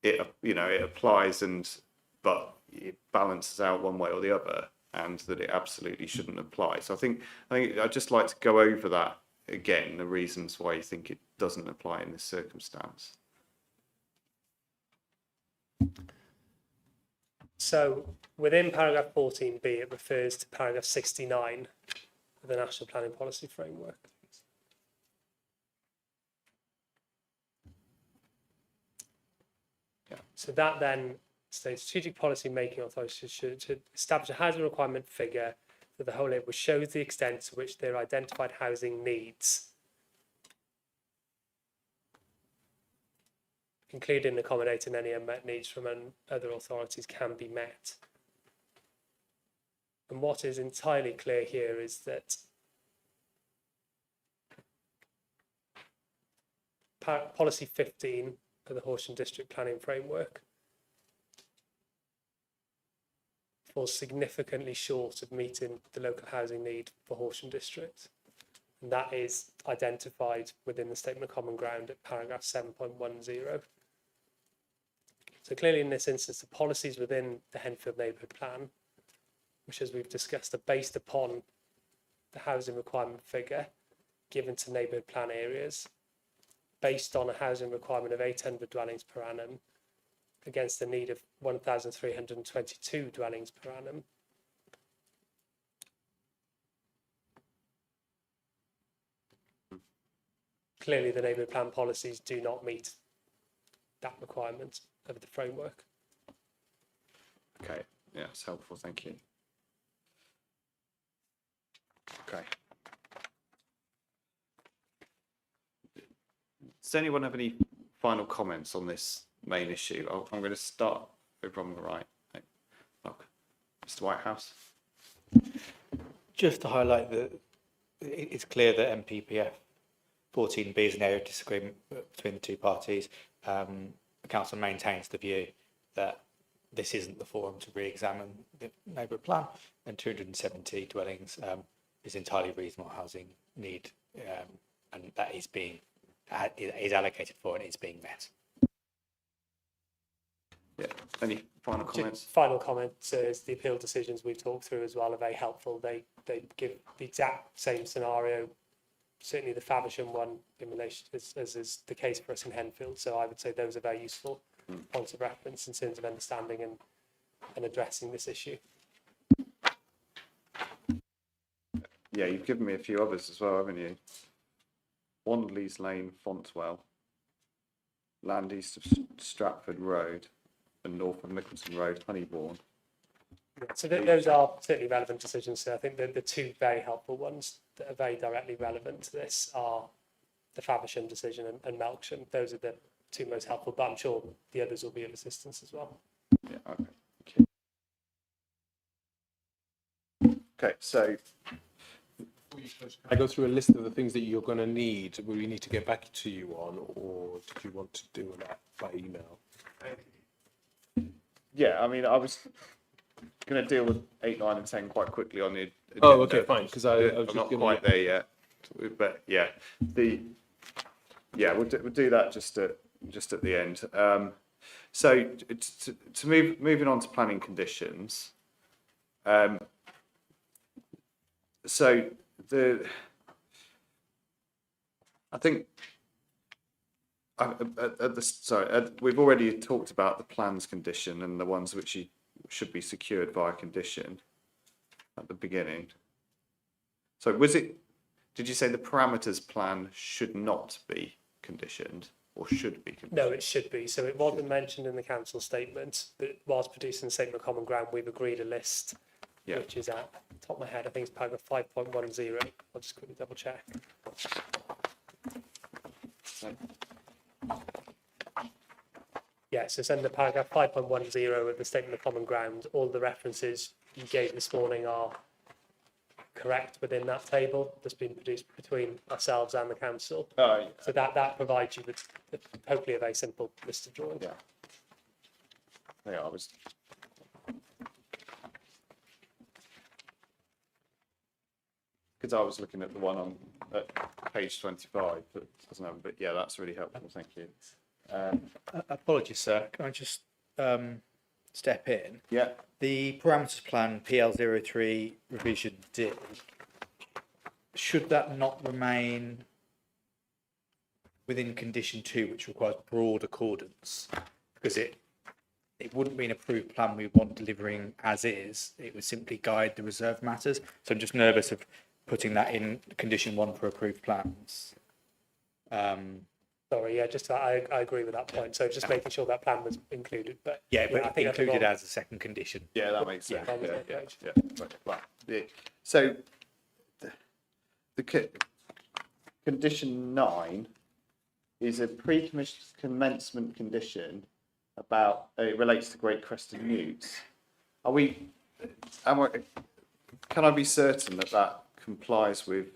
it, you know, it applies but it balances out one way or the other, and that it absolutely shouldn't apply. So I think I'd just like to go over that again, the reasons why you think it doesn't apply in this circumstance. So within paragraph 14b, it refers to paragraph 69 of the National Planning Policy Framework. So that then states strategic policy making authorities should establish a housing requirement figure for the whole area, which shows the extent to which their identified housing needs, including accommodating any unmet needs from other authorities, can be met. And what is entirely clear here is that policy 15 of the Horsham District Planning Framework falls significantly short of meeting the local housing need for Horsham District. And that is identified within the Statement of Common Ground at paragraph 7.10. So clearly in this instance, the policies within the Henfield Neighbourhood Plan, which as we've discussed are based upon the housing requirement figure given to neighbourhood plan areas, based on a housing requirement of 800 dwellings per annum against the need of 1,322 dwellings per annum. Clearly, the neighbourhood plan policies do not meet that requirement of the framework. Okay, yeah, it's helpful, thank you. Okay. Does anyone have any final comments on this main issue? I'm going to start over on the right. Look, Mr. Whitehouse. Just to highlight that it's clear that MPPF 14B is an area of disagreement between the two parties. The council maintains the view that this isn't the forum to re-examine the neighbourhood plan, and 270 dwellings is entirely reasonable housing need, and that is allocated for and is being met. Yeah, any final comments? Final comment is the appeal decisions we've talked through as well are very helpful. They give the exact same scenario, certainly the Faversham one in relation as is the case for us in Henfield. So I would say those are very useful points of reference in terms of understanding and addressing this issue. Yeah, you've given me a few others as well, haven't you? Wandleys Lane, Fontwell, land east of Stratford Road, and north of Mickleton Road, Honeybourne. So those are certainly relevant decisions. So I think the two very helpful ones that are very directly relevant to this are the Faversham decision and Melksham. Those are the two most helpful, but I'm sure the others will be of assistance as well. Yeah, okay. Okay, so I go through a list of the things that you're going to need. Will we need to get back to you on, or did you want to do that by email? yeah, I mean, I was going to deal with 8, 9, and 10 quite quickly on the agenda. Oh, okay, fine. Because I was I'm just not gonna, quite there yet, but yeah, we'll do that just at the end. So to moving on to planning conditions. So I think we've already talked about the plans condition and the ones which should be secured via condition at the beginning. So did you say the parameters plan should not be conditioned or should be conditioned? No, it should be. So it wasn't mentioned in the council statement, but whilst producing the statement of common ground, we've agreed a list, which is at the top of my head, I think it's paragraph 5.10. I'll just quickly double check. Yeah, so it's under paragraph 5.10 of the statement of common ground. All the references you gave this morning are correct within that table that's been produced between ourselves and the council. So that provides you with hopefully a very simple list of drawings. Yeah, because I was looking at the one on page 25, but doesn't have. But yeah, that's really helpful. Thank you. Apologies, sir. Can I just step in? Yeah. The parameters plan PL03 revision D, should that not remain within condition 2, which requires broad accordance? Because it wouldn't be an approved plan we want delivering as is. It would simply guide the reserved matters. So I'm just nervous of putting that in condition 1 for approved plans. Sorry, yeah, just I agree with that point. So just making sure that plan was included, but I think included that's as a second condition. Yeah, that makes sense. Right. So the condition 9 is a pre-commencement condition about it relates to Great Crested Newts. Can I be certain that complies with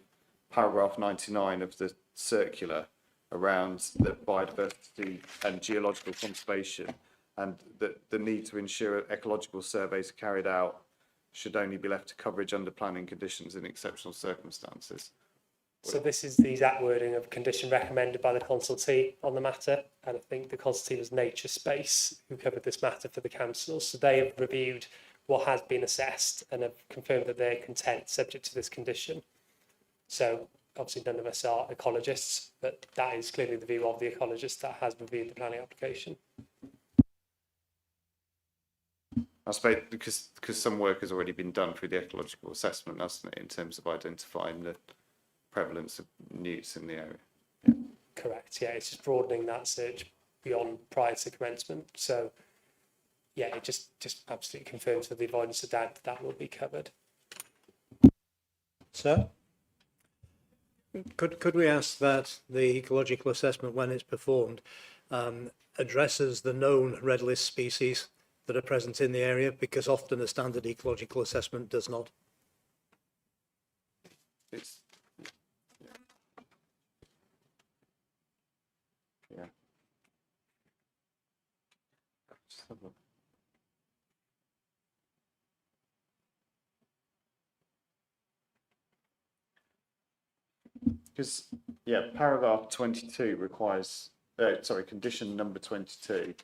paragraph 99 of the circular around the biodiversity and geological conservation, and that the need to ensure ecological surveys are carried out should only be left to coverage under planning conditions in exceptional circumstances? So this is the exact wording of condition recommended by the consultee on the matter, and I think the consultee was Nature Space who covered this matter for the council. So they have reviewed what has been assessed and have confirmed that they're content subject to this condition. So obviously none of us are ecologists, but that is clearly the view of the ecologist that has reviewed the planning application. I suppose because some work has already been done through the ecological assessment, hasn't it, in terms of identifying the prevalence of newts in the area. Yeah. Correct, yeah, it's just broadening that search beyond prior to commencement. So yeah, it just absolutely confirms for the avoidance of doubt that will be covered. Sir? Could we ask that the ecological assessment, when it's performed, addresses the known red list species that are present in the area, because often a standard ecological assessment does not? Yeah. Because, paragraph 22 requires, condition number 22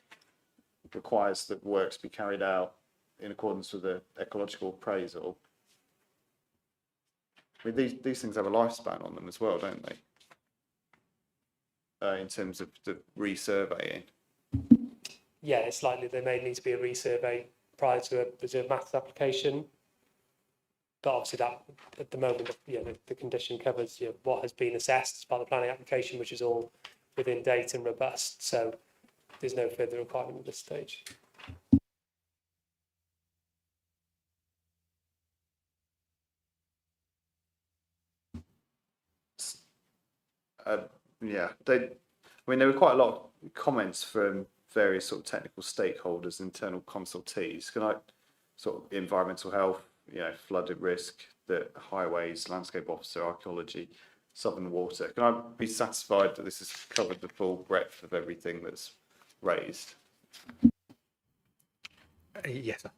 requires that works be carried out in accordance with the ecological appraisal. I mean, these things have a lifespan on them as well, don't they? In terms of the resurveying. Yeah, it's likely there may need to be a resurvey prior to a reserve matters application. But obviously that, at the moment, the condition covers what has been assessed as part of the planning application, which is all within date and robust. So there's no further requirement at this stage. There were quite a lot of comments from various sort of technical stakeholders, internal consultees. Can I environmental health, flood at risk, the highways, landscape officer, archaeology, southern water. Can I be satisfied that this has covered the full breadth of everything that's raised? Yes, sir.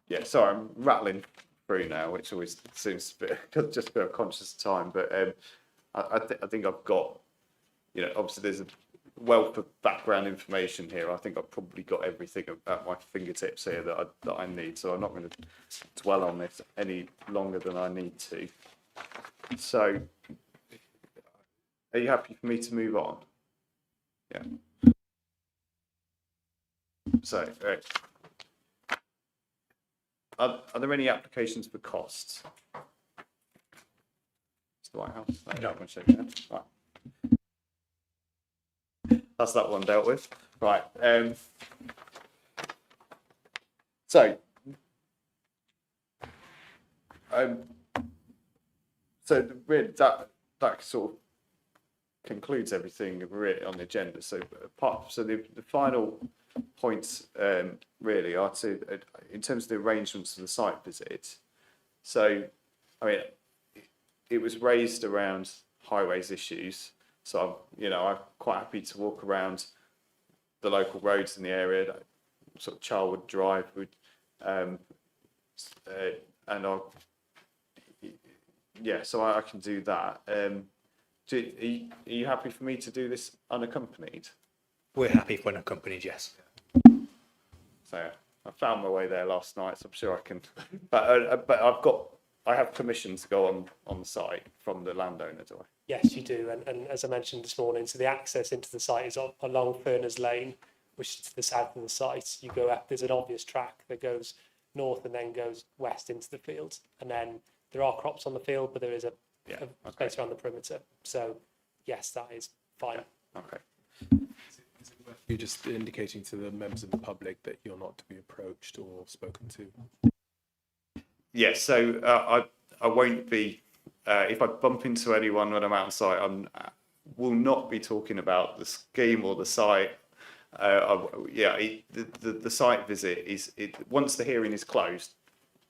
Yeah, sorry, I'm rattling through now, which always seems just a bit of conscious time, but I think I've got, obviously there's a wealth of background information here. I think I've probably got everything at my fingertips here that I need, so I'm not going to dwell on this any longer than I need to. So Are you happy for me to move on? Yeah. So, are there any applications for costs? Mr. Whitehouse? No. Right. That's that one dealt with. Right. So really that sort of concludes everything really on the agenda. So the final points really are to in terms of the arrangements for the site visit. So I mean, it was raised around highways issues. So I'm quite happy to walk around the local roads in the area, sort of Charlwood Drive, and so I can do that. Are you happy for me to do this unaccompanied? We're happy for unaccompanied, yes. So I found my way there last night, so I'm sure I can. But I have permission to go on the site from the landowner, do I? Yes, you do. And as I mentioned this morning, so the access into the site is along Furness Lane, which is to the south of the site. You go up, there's an obvious track that goes north and then goes west into the field. And then there are crops on the field, but there is a space around the perimeter. So yes, that is fine. Okay. Is it worth you just indicating to the members of the public that you're not to be approached or spoken to? Yes, so I won't be. If I bump into anyone when I'm outside, I will not be talking about the scheme or the site. The site visit is once the hearing is closed.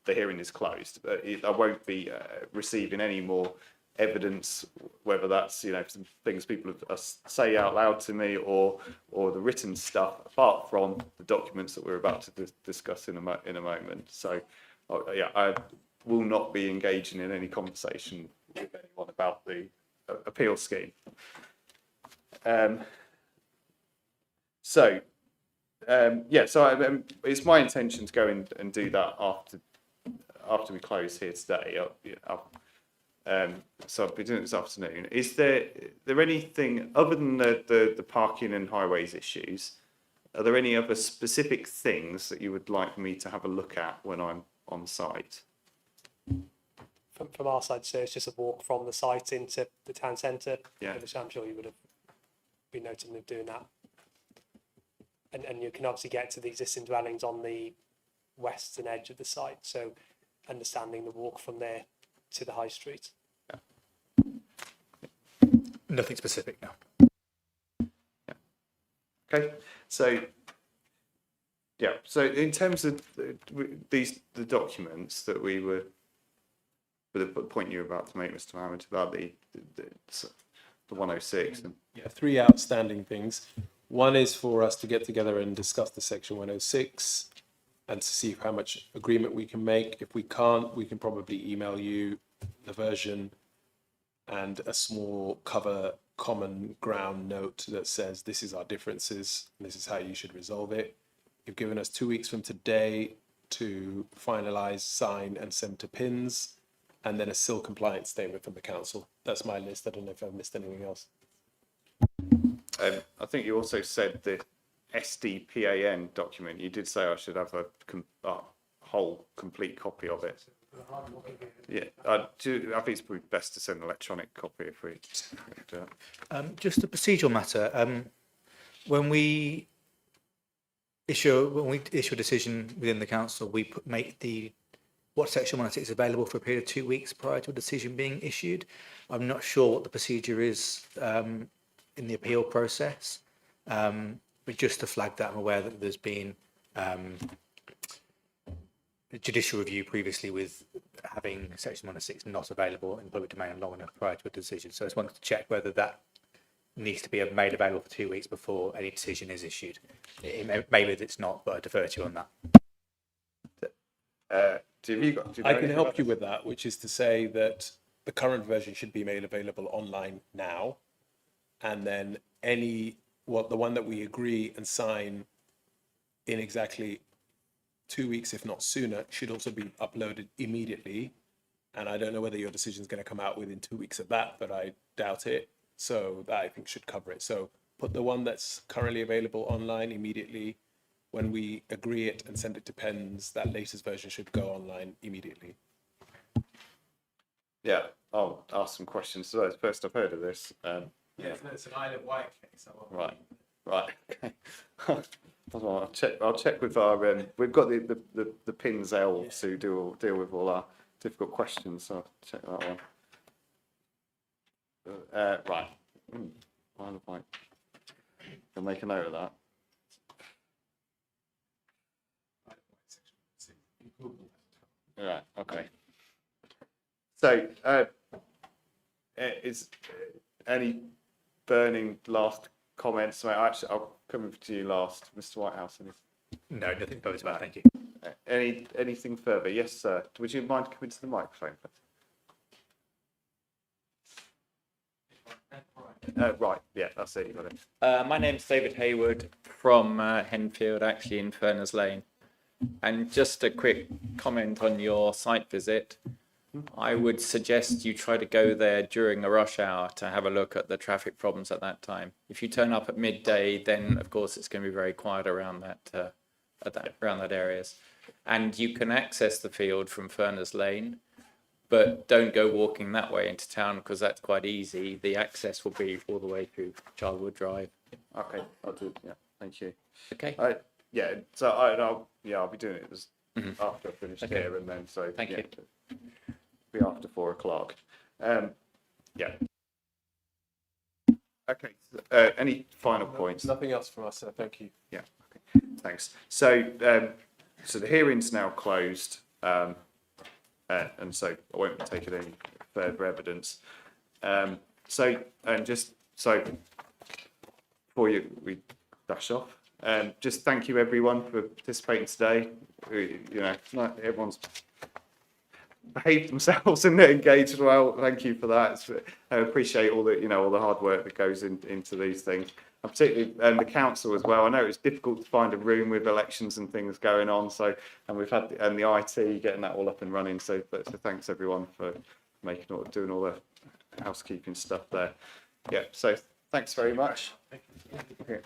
The hearing is closed. I won't be receiving any more evidence, whether that's some things people say out loud to me or the written stuff, apart from the documents that we're about to discuss in a moment. So I will not be engaging in any conversation with anyone about the appeal scheme. So it's my intention to go and do that after we close here today. So I'll be doing it this afternoon. Is there anything other than the parking and highways issues? Are there any other specific things that you would like me to have a look at when I'm on site? From our side, so it's just a walk from the site into the town centre. Yeah. Which I'm sure you would have been noting of doing that. And you can obviously get to the existing dwellings on the western edge of the site. So understanding the walk from there to the high street. Nothing specific, no. Okay, so in terms of the documents that we were, the point you were about to make, Mr. Mohammed, about the 106. Three outstanding things. One is for us to get together and discuss the section 106 and to see how much agreement we can make. If we can't, we can probably email you the version and a small common ground note that says this is our differences and this is how you should resolve it. You've given us 2 weeks from today to finalise, sign and send to PINS, and then a SIL compliance statement from the council. That's my list. I don't know if I've missed anything else. I think you also said the SDPAN document. You did say I should have a whole complete copy of it. Yeah, I think it's probably best to send an electronic copy if we do it. Just a procedural matter. When we issue a decision within the council, we make what section 106 is available for a period of 2 weeks prior to a decision being issued. I'm not sure what the procedure is in the appeal process, but just to flag that, I'm aware that there's been a judicial review previously with having section 106 not available in the public domain long enough prior to a decision. So I just wanted to check whether that needs to be made available for 2 weeks before any decision is issued. Maybe it's not, but I defer to you on that. I can help you with that, which is to say that the current version should be made available online now, and then the one that we agree and sign in exactly 2 weeks, if not sooner, should also be uploaded immediately. And I don't know whether your decision is going to come out within 2 weeks of that, but I doubt it. So that I think should cover it. So put the one that's currently available online immediately. When we agree it and send it to pens, that latest version should go online immediately. Yeah, I'll ask some questions. So it's the first I've heard of this. Yeah, it's an Isle of Wight case. Right, okay. I'll check with our, we've got the pins elves who deal with all our difficult questions, so I'll check that one. Right. Isle of Wight. I'll make a note of that. Right, okay. So, is any burning last comments? Actually, I'll come to you last, Mr. Whitehouse. No, nothing further about. Thank you. Anything further? Yes, sir. Would you mind coming to the microphone? Right, yeah, that's it. You got it. My name's David Hayward from Henfield, actually in Furness Lane. And just a quick comment on your site visit. I would suggest you try to go there during a rush hour to have a look at the traffic problems at that time. If you turn up at midday, then of course it's going to be very quiet around that around that areas. And you can access the field from Furness Lane, but don't go walking that way into town because that's quite easy. The access will be all the way through Charlwood Drive. Okay, I'll do it. Yeah, thank you. Okay. Yeah, so I'll be doing it after I finish here, and then so Thank you. Be after 4 o'clock. Yeah. Okay. Any final points? Nothing else from us, sir. Thank you. Yeah. Okay. Thanks. So so the hearing's now closed, and so I won't be taking any further evidence. Just so before we dash off. Just thank you everyone for participating today. Everyone's behaved themselves and engaged well. Thank you for that. I appreciate all the hard work that goes into these things, and particularly the council as well. I know it's difficult to find a room with elections and things going on. And we've had the IT getting that all up and running. So thanks everyone for doing all the housekeeping stuff there. Yeah. So thanks very much. Thank you.